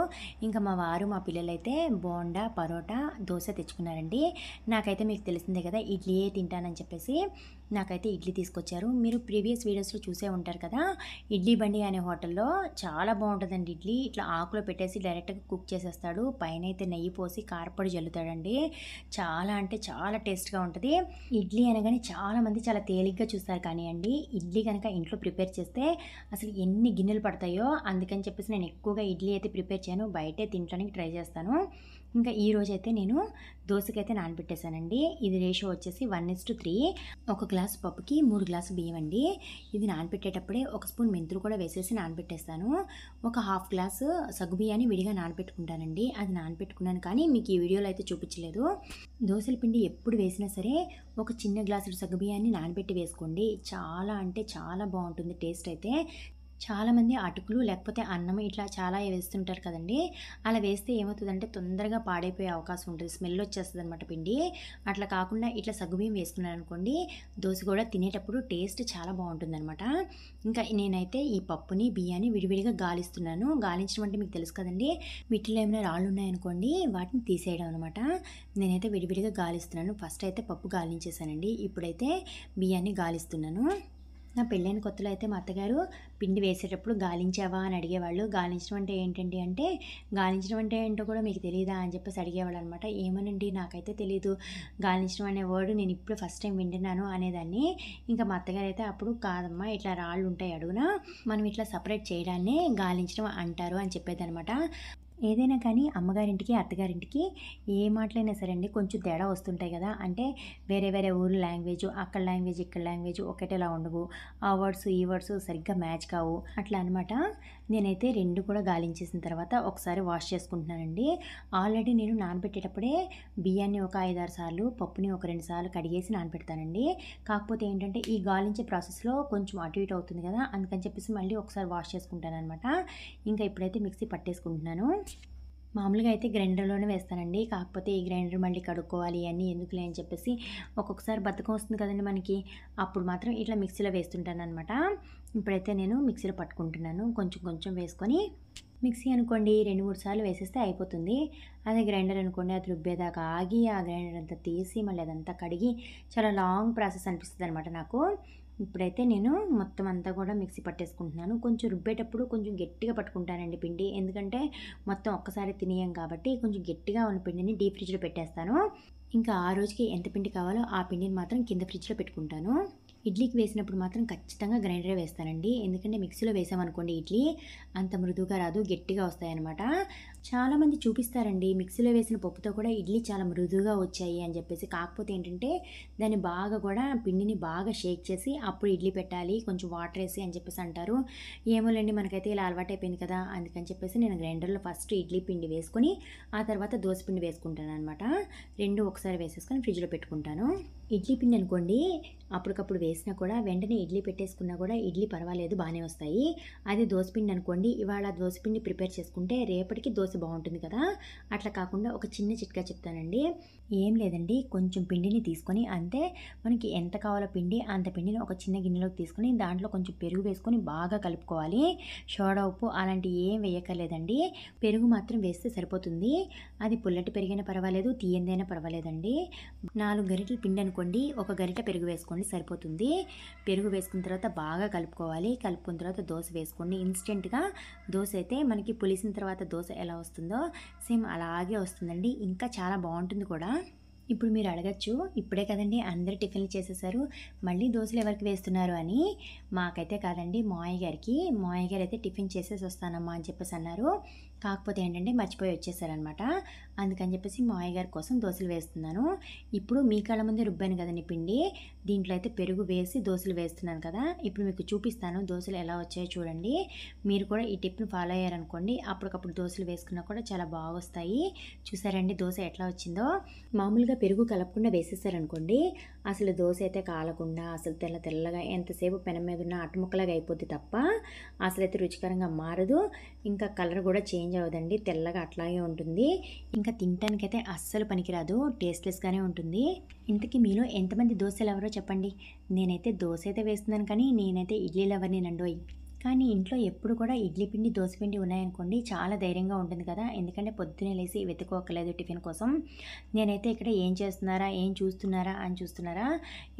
ఇంకా మా వారు మా పిల్లలైతే బోండా, పరోటా, దోశ తెచ్చుకున్నారండి. నాకైతే మీకు తెలిసిందే కదా ఇడ్లీయే తింటానని చెప్పేసి నాకైతే ఇడ్లీ తీసుకొచ్చారు. మీరు ప్రీవియస్ వీడియోస్లో చూసే ఉంటారు కదా, ఇడ్లీ బండి అనే హోటల్లో చాలా బాగుంటుందండి ఇడ్లీ. ఇట్లా ఆకులో పెట్టేసి డైరెక్ట్గా కుక్ చేసేస్తాడు, పైన అయితే నెయ్యి పోసి కారపొడి జల్లుతాడండి. చాలా అంటే చాలా టేస్ట్గా ఉంటుంది. ఇడ్లీ అనగానే చాలామంది చాలా తేలిగ్గా చూస్తారు, కానీ అండి ఇడ్లీ కనుక ఇంట్లో ప్రిపేర్ చేస్తే అసలు ఎన్ని గిన్నెలు పడతాయో. అందుకని చెప్పేసి నేను ఎక్కువగా ఇడ్లీ అయితే ప్రిపేర్ చేయను, బయటే తినడానికి ట్రై చేస్తాను. ఇంకా ఈ రోజైతే నేను దోశకైతే నానబెట్టేశానండి. ఇది రేషియో వచ్చేసి 1:3. ఒక గ్లాసు పప్పుకి 3 గ్లాసు బియ్యం అండి. ఇది నానబెట్టేటప్పుడే ఒక స్పూన్ మెంతులు కూడా వేసేసి నానబెట్టేస్తాను. ఒక హాఫ్ గ్లాసు సగ్గుబియ్యాన్ని విడిగా నానబెట్టుకుంటానండి. అది నానబెట్టుకున్నాను కానీ మీకు ఈ వీడియోలో అయితే చూపించలేదు. దోశల పిండి ఎప్పుడు వేసినా సరే ఒక చిన్న గ్లాసుడు సగ్గుబియ్యాన్ని నానబెట్టి వేసుకోండి. చాలా అంటే చాలా బాగుంటుంది టేస్ట్ అయితే. చాలామంది అటుకులు లేకపోతే అన్నం ఇట్లా చాలా వేస్తుంటారు కదండి. అలా వేస్తే ఏమవుతుందంటే తొందరగా పాడైపోయే అవకాశం ఉంటుంది, స్మెల్ వచ్చేస్తుంది అనమాట పిండి. అట్లా కాకుండా ఇట్లా సగ్గుబియ్యం వేసుకున్నారనుకోండి, దోశ కూడా తినేటప్పుడు టేస్ట్ చాలా బాగుంటుంది అనమాట. ఇంకా నేనైతే ఈ పప్పుని బియ్యాన్ని విడివిడిగా గాలిస్తున్నాను. గాలించడం అంటే మీకు తెలుసు కదండి, వీటిలో ఏమైనా రాళ్ళు ఉన్నాయనుకోండి వాటిని తీసేయడం అనమాట. నేనైతే విడివిడిగా గాలిస్తున్నాను. ఫస్ట్ అయితే పప్పు గాలించేసానండి, ఇప్పుడైతే బియ్యాన్ని గాలిస్తున్నాను. నా పెళ్ళైన కొత్తలో అయితే మా అత్తగారు పిండి వేసేటప్పుడు గాలించావా అని అడిగేవాళ్ళు. గాలించడం అంటే ఏంటండి అంటే, గాలించడం అంటే ఏంటో కూడా మీకు తెలియదా అని చెప్పేసి అడిగేవాళ్ళు అనమాట. ఏమోనండి నాకైతే తెలీదు, గాలించడం అనే వర్డ్ నేను ఇప్పుడు ఫస్ట్ టైం వింటున్నాను అనేదాన్ని. ఇంకా మా అత్తగారు అయితే అప్పుడు కాదమ్మా ఇట్లా రాళ్ళు ఉంటాయి అడుగున, మనం ఇట్లా సపరేట్ చేయడాన్నే గాలించడం అంటారు అని చెప్పేదనమాట. ఏదైనా కానీ అమ్మగారింటికి అత్తగారింటికి ఏ మాటలైనా సరే అండి కొంచెం తేడా వస్తుంటాయి కదా. అంటే వేరే వేరే ఊరు లాంగ్వేజ్, అక్కడ లాంగ్వేజ్ ఇక్కడ లాంగ్వేజ్ ఒకటేలా ఉండవు, ఆ వర్డ్స్ ఈ వర్డ్స్ సరిగ్గా మ్యాచ్ కావు, అట్లా అనమాట. నేనైతే రెండు కూడా గాలించేసిన తర్వాత ఒకసారి వాష్ చేసుకుంటున్నానండి. ఆల్రెడీ నేను నానబెట్టేటప్పుడే బియ్యాన్ని ఒక 5-6 సార్లు, పప్పుని ఒక 2 సార్లు కడిగేసి నానబెడతానండి. కాకపోతే ఏంటంటే ఈ గాలించే ప్రాసెస్లో కొంచెం అటు ఇటు అవుతుంది కదా, అందుకని చెప్పేసి మళ్ళీ ఒకసారి వాష్ చేసుకుంటాను అనమాట. ఇంకా ఇప్పుడైతే మిక్సీ పట్టేసుకుంటున్నాను. మామూలుగా అయితే గ్రైండర్లోనే వేస్తానండి, కాకపోతే ఈ గ్రైండర్ మళ్ళీ కడుక్కోవాలి అన్నీ ఎందుకులే అని చెప్పేసి ఒక్కొక్కసారి బద్ధకం వస్తుంది కదండి మనకి, అప్పుడు మాత్రం ఇట్లా మిక్సీలో వేస్తుంటాను అనమాట. ఇప్పుడైతే నేను మిక్సీలో పట్టుకుంటున్నాను, కొంచెం కొంచెం వేసుకొని. మిక్సీ అనుకోండి 2-3 సార్లు వేసేస్తే అయిపోతుంది. అదే గ్రైండర్ అనుకోండి అది రుబ్బేదాకా ఆగి ఆ గ్రైండర్ అంతా తీసి మళ్ళీ అదంతా కడిగి చాలా లాంగ్ ప్రాసెస్ అనిపిస్తుంది అనమాట నాకు. ఇప్పుడైతే నేను మొత్తం అంతా కూడా మిక్సీ పట్టేసుకుంటున్నాను. కొంచెం రుబ్బేటప్పుడు కొంచెం గట్టిగా పట్టుకుంటానండి పిండి, ఎందుకంటే మొత్తం ఒక్కసారి తినేయం కాబట్టి కొంచెం గట్టిగా ఉన్న పిండిని డీప్ ఫ్రిడ్జ్లో పెట్టేస్తాను. ఇంకా ఆ రోజుకి ఎంత పిండి కావాలో ఆ పిండిని మాత్రం కింద ఫ్రిడ్జ్లో పెట్టుకుంటాను. ఇడ్లీకి వేసినప్పుడు మాత్రం ఖచ్చితంగా గ్రైండరే వేస్తానండి, ఎందుకంటే మిక్సీలో వేసామనుకోండి ఇడ్లీ అంత మృదువుగా రాదు, గట్టిగా వస్తాయన్నమాట. చాలామంది చూపిస్తారండి మిక్సీలో వేసిన పప్పుతో కూడా ఇడ్లీ చాలా మృదువుగా వచ్చాయి అని చెప్పేసి. కాకపోతే ఏంటంటే దాన్ని బాగా కూడా పిండిని బాగా షేక్ చేసి అప్పుడు ఇడ్లీ పెట్టాలి కొంచెం వాటర్ వేసి అని చెప్పేసి అంటారు. ఏమోలేండి మనకైతే ఇలా అలవాటైపోయింది కదా అందుకని చెప్పేసి నేను గ్రైండర్లో ఫస్ట్ ఇడ్లీ పిండి వేసుకొని ఆ తర్వాత దోశ పిండి వేసుకుంటాను అనమాట. రెండు ఒకసారి వేసేసుకొని ఫ్రిడ్జ్లో పెట్టుకుంటాను. ఇడ్లీ పిండి అనుకోండి అప్పటికప్పుడు వేసినా కూడా వెంటనే ఇడ్లీ పెట్టేసుకున్నా కూడా ఇడ్లీ పర్వాలేదు బాగానే వస్తాయి. అదే దోసపిండి అనుకోండి ఇవాళ దోసపిండి ప్రిపేర్ చేసుకుంటే రేపటికి దోశ బాగుంటుంది కదా. అట్లా కాకుండా ఒక చిన్న చిట్కా చెప్తానండి. ఏం లేదండి కొంచెం పిండిని తీసుకొని అంతే మనకి ఎంత కావాలో పిండి అంత పిండిని ఒక చిన్న గిన్నెలోకి తీసుకొని దాంట్లో కొంచెం పెరుగు వేసుకొని బాగా కలుపుకోవాలి. సోడా ఉప్పు అలాంటివి ఏం వేయక్కర్లేదండి. పెరుగు మాత్రం వేస్తే సరిపోతుంది. అది పుల్లటి పెరిగినా పర్వాలేదు తీయందైనా పర్వాలేదండి. 4 గరిటెల పిండి అనుకోండి ఒక గరిట పెరుగు వేసుకోండి సరిపోతుంది. పెరుగు వేసుకున్న తర్వాత బాగా కలుపుకోవాలి. కలుపుకున్న తర్వాత దోశ వేసుకోండి. ఇన్స్టెంట్గా దోశ అయితే మనకి పులిసిన తర్వాత దోశ ఎలా వస్తుందో సేమ్ అలాగే వస్తుందండి. ఇంకా చాలా బాగుంటుంది కూడా. ఇప్పుడు మీరు అడగచ్చు ఇప్పుడే కదండి అందరు టిఫిన్లు చేసేసారు మళ్ళీ దోశలు ఎవరికి వేస్తున్నారు అని. మాకైతే కాదండి మావయ్య గారికి. మావయ్య గారు అయితే టిఫిన్ చేసేసి వస్తానమ్మా అని చెప్పేసి అన్నారు. కాకపోతే ఏంటంటే మర్చిపోయి వచ్చేసారనమాట. అందుకని చెప్పేసి మావయ్య గారి కోసం దోశలు వేస్తున్నాను. ఇప్పుడు మీ కళ్ళ ముందే రుబ్బాను కదండి పిండి. దీంట్లో అయితే పెరుగు వేసి దోశలు వేస్తున్నాను కదా. ఇప్పుడు మీకు చూపిస్తాను దోశలు ఎలా వచ్చాయో చూడండి. మీరు కూడా ఈ టిప్ని ఫాలో అయ్యారనుకోండి అప్పటికప్పుడు దోశలు వేసుకున్నా కూడా చాలా బాగా వస్తాయి. చూసారండి దోశ ఎట్లా వచ్చిందో. మామూలుగా పెరుగు కలపకుండా వేసేసారనుకోండి అసలు దోశ అయితే కాలకుండా అసలు తెల్లగా ఎంతసేపు పెనం మీద ఉన్న అట్టముక్కలాగా అయిపోద్ది తప్ప అసలు అయితే రుచికరంగా మారదు. ఇంకా కలర్ కూడా చేంజ్ అవ్వదండి. తెల్లగా అట్లాగే ఉంటుంది. ఇంకా తినటానికైతే అస్సలు పనికిరాదు. టేస్ట్లెస్గానే ఉంటుంది. ఇంతకీ మీలో ఎంతమంది దోశలు ఎవరో చెప్పండి. నేనైతే దోశ అయితే వేస్తున్నాను కానీ నేనైతే ఇడ్లీలు ఎవరిని నండోయ్. కానీ ఇంట్లో ఎప్పుడు కూడా ఇడ్లీ పిండి దోశ పిండి ఉన్నాయనుకోండి చాలా ధైర్యంగా ఉంటుంది కదా. ఎందుకంటే పొద్దున్నే లేసి వెతుక్కోకలేదు టిఫిన్ కోసం. నేనైతే ఇక్కడ ఏం చేస్తున్నారా ఏం చూస్తున్నారా అని చూస్తున్నారా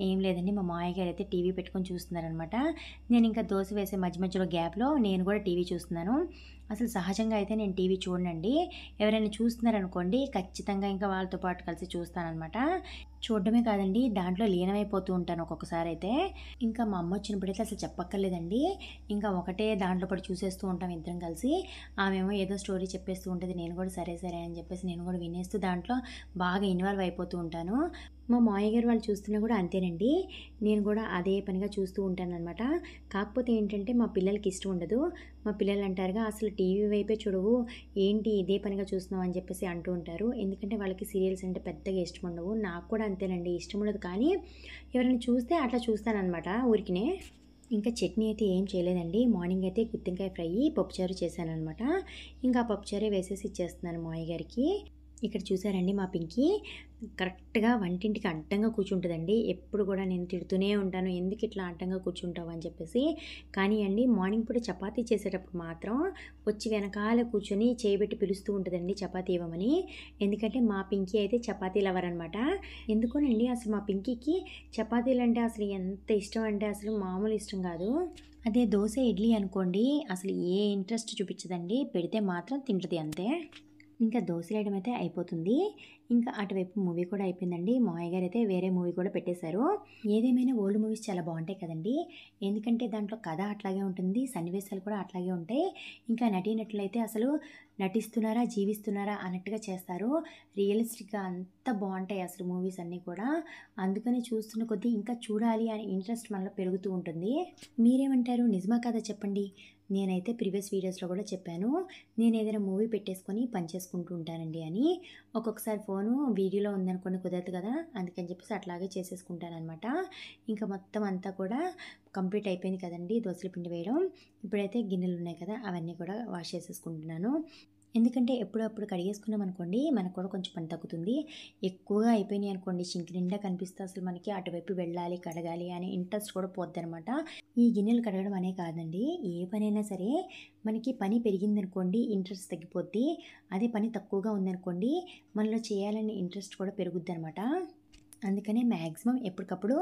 ఏం లేదండి మా మావయ్య గారు అయితే టీవీ పెట్టుకొని చూస్తున్నారనమాట. నేను ఇంకా దోశ వేసే మధ్య మధ్యలో గ్యాప్లో నేను కూడా టీవీ చూస్తున్నాను. అసలు సహజంగా అయితే నేను టీవీ చూడనండి. ఎవరైనా చూస్తున్నారనుకోండి ఖచ్చితంగా ఇంకా వాళ్ళతో పాటు కలిసి చూస్తానన్నమాట. చూడడమే కాదండి దాంట్లో లీనమైపోతూ ఉంటాను ఒక్కొక్కసారి అయితే. ఇంకా మా అమ్మ వచ్చినప్పుడైతే అసలు చెప్పక్కర్లేదండి. ఇంకా ఒకటే దాంట్లో పడి చూసేస్తూ ఉంటాం ఇద్దరం కలిసి. ఆమెమో ఏదో స్టోరీ చెప్పేస్తూ ఉంటుంది. నేను కూడా సరే సరే అని చెప్పేసి నేను కూడా వినేస్తూ దాంట్లో బాగా ఇన్వాల్వ్ అయిపోతూ ఉంటాను. మా మావయ్య గారు వాళ్ళు చూస్తున్నా కూడా అంతేనండి. నేను కూడా అదే పనిగా చూస్తూ ఉంటానన్నమాట. కాకపోతే ఏంటంటే మా పిల్లలకి ఇష్టం ఉండదు. మా పిల్లలు అంటారుగా అసలు టీవీ వైపే చూడవు ఏంటి ఇదే పనిగా చూస్తున్నావు అని చెప్పేసి అంటూ ఉంటారు. ఎందుకంటే వాళ్ళకి సీరియల్స్ అంటే పెద్దగా ఇష్టం ఉండవు. నాకు కూడా అంతేనండి ఇష్టం ఉండదు. కానీ ఎవరైనా చూస్తే అట్లా చూస్తానన్నమాట ఊరికినే. ఇంకా చట్నీ అయితే ఏం చేయలేదండి. మార్నింగ్ అయితే గుత్తివంకాయ ఫ్రై పప్పుచారు చేశానమాట. ఇంకా ఆ పప్పుచారే వేసేసి ఇచ్చేస్తున్నాను మావయ్య గారికి. ఇక్కడ చూసారండి మా పింకీ కరెక్ట్గా వంటింటికి అడ్డంగా కూర్చుంటుందండి. ఎప్పుడు కూడా నేను తిడుతూనే ఉంటాను ఎందుకు ఇట్లా అడ్డంగా కూర్చుంటావు అని చెప్పేసి. కానీ అండి మార్నింగ్ పూట చపాతీ చేసేటప్పుడు మాత్రం వచ్చి వెనకాల కూర్చొని చేయబెట్టి పిలుస్తూ ఉంటుందండి చపాతీ ఇవ్వమని. ఎందుకంటే మా పింకీ అయితే చపాతీ లవర్ అనమాట. ఎందుకోనండి అసలు మా పింకీకి చపాతీలు అంటే అసలు ఎంత ఇష్టం అంటే అసలు మామూలు ఇష్టం కాదు. అదే దోశ ఇడ్లీ అనుకోండి అసలు ఏ ఇంట్రెస్ట్ చూపించదండి. పెడితే మాత్రం తింటుంది అంతే. ఇంకా దోశలు వేయడం అయితే అయిపోతుంది. ఇంకా అటువైపు మూవీ కూడా అయిపోయిందండి. మావయ్య గారు అయితే వేరే మూవీ కూడా పెట్టేశారు. ఏదేమైనా ఓల్డ్ మూవీస్ చాలా బాగుంటాయి కదండి. ఎందుకంటే దాంట్లో కథ అట్లాగే ఉంటుంది, సన్నివేశాలు కూడా అట్లాగే ఉంటాయి. ఇంకా నటీనటులు అయితే అసలు నటిస్తున్నారా జీవిస్తున్నారా అన్నట్టుగా చేస్తారు. రియలిస్టిక్గా అంత బాగుంటాయి అసలు మూవీస్ అన్నీ కూడా. అందుకని చూస్తున్న కొద్దీ ఇంకా చూడాలి అనే ఇంట్రెస్ట్ మనలో పెరుగుతూ ఉంటుంది. మీరేమంటారు నిజమా కదా చెప్పండి. నేనైతే ప్రీవియస్ వీడియోస్లో కూడా చెప్పాను నేను ఏదైనా మూవీ పెట్టేసుకొని పని చేసుకుంటూ ఉంటానండి అని. ఒక్కొక్కసారి ఫోను వీడియోలో ఉందనుకోండి కుదరదు కదా అందుకని చెప్పేసి అట్లాగే చేసేసుకుంటానమాట. ఇంకా మొత్తం అంతా కూడా కంప్లీట్ అయిపోయింది కదండి దోశల పిండి వేయడం. ఇప్పుడైతే గిన్నెలు ఉన్నాయి కదా అవన్నీ కూడా వాష్ చేసేసుకుంటున్నాను. ఎందుకంటే ఎప్పుడప్పుడు కడిగేసుకున్నాం అనుకోండి మనకు కూడా కొంచెం పని తగ్గుతుంది. ఎక్కువగా అయిపోయినాయి అనుకోండి సింక్ నిండా కనిపిస్తే అసలు మనకి అటువైపు వెళ్ళాలి కడగాలి అనే ఇంట్రెస్ట్ కూడా పోద్ది అనమాట. ఈ గిన్నెలు కడగడం అనే కాదండి ఏ పనైనా సరే మనకి పని పెరిగిందనుకోండి ఇంట్రెస్ట్ తగ్గిపోద్ది. అదే పని తక్కువగా ఉందనుకోండి మనలో చేయాలనే ఇంట్రెస్ట్ కూడా పెరుగుద్ది అనమాట. అందుకనే మ్యాక్సిమం ఎప్పటికప్పుడు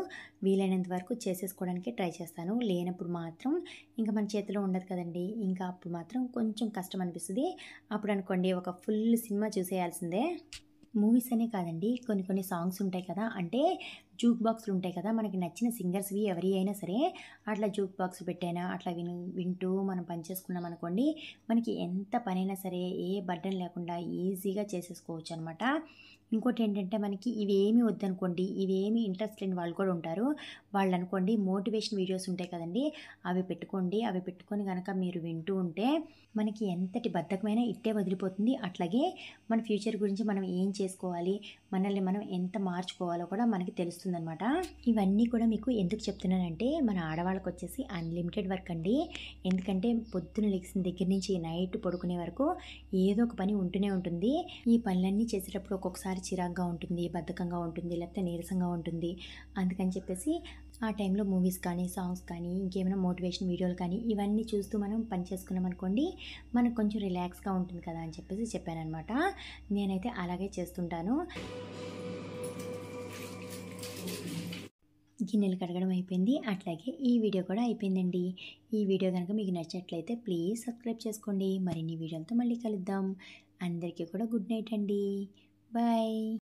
వీలైనంత వరకు చేసేసుకోవడానికి ట్రై చేస్తాను. లేనప్పుడు మాత్రం ఇంకా మన చేతిలో ఉండదు కదండి. ఇంకా అప్పుడు మాత్రం కొంచెం కష్టం అనిపిస్తుంది. అప్పుడు అనుకోండి ఒక ఫుల్ సినిమా చూసేయాల్సిందే. మూవీస్ అనే కాదండి, కొన్ని కొన్ని సాంగ్స్ ఉంటాయి కదా, అంటే జూక్ బాక్స్‌లు ఉంటాయి కదా, మనకి నచ్చిన సింగర్స్‌వి ఎవరి అయినా సరే, అట్లా జూక్ బాక్స్ పెట్టైనా అట్లా వింటూ మనం పని చేసుకున్నామనుకోండి, మనకి ఎంత పనైనా సరే ఏ బర్డెన్ లేకుండా ఈజీగా చేసేసుకోవచ్చనమాట. ఇంకోటేంటంటే మనకి ఇవేమీ వద్దనుకోండి, ఇవేమీ ఇంట్రెస్ట్ లేని వాళ్ళు కూడా ఉంటారు. వాళ్ళనుకోండి మోటివేషన్ వీడియోస్ ఉంటాయి కదండీ! అవి పెట్టుకోండి. అవి పెట్టుకొని గనక మీరు వింటూ ఉంటే, మనకి ఎంతటి బద్ధకమైనా ఇట్టే వదిలిపోతుంది. అట్లాగే మన ఫ్యూచర్ గురించి మనం ఏం చేసుకోవాలి, మనల్ని మనం ఎంత మార్చుకోవాలో కూడా మనకి తెలుస్తుందనమాట. ఇవన్నీ కూడా మీకు ఎందుకు చెప్తున్నానంటే, మన ఆడవాళ్ళకొచ్చేసి అన్‌లిమిటెడ్ వర్క్ అండి. ఎందుకంటే పొద్దున లెగిసిన దగ్గర నుంచి నైట్ పడుకునే వరకు ఏదో ఒక పని ఉంటూనే ఉంటుంది. ఈ పనులన్నీ చేసేటప్పుడు ఒక్కొక్కసారి చిరాకుగా ఉంటుంది, బద్ధకంగా ఉంటుంది, లేకపోతే నీరసంగా ఉంటుంది. అందుకని చెప్పేసి ఆ టైంలో మూవీస్ కానీ, సాంగ్స్ కానీ, ఇంకేమైనా మోటివేషన్ వీడియోలు కానీ, ఇవన్నీ చూస్తూ మనం పని చేసుకున్నామనుకోండి, మనకు కొంచెం రిలాక్స్‌గా ఉంటుంది కదా అని చెప్పేసి చెప్పాననమాట. నేనైతే అలాగే చేస్తుంటాను. గిన్నెలు కడగడం అయిపోయింది. అట్లాగే ఈ వీడియో కూడా అయిపోయిందండి. ఈ వీడియో గనక మీకు నచ్చినట్లయితే ప్లీజ్ సబ్స్క్రైబ్ చేసుకోండి. మరిన్ని వీడియోలతో మళ్ళీ కలుద్దాం. అందరికీ కూడా గుడ్ నైట్ అండి. బాయ్.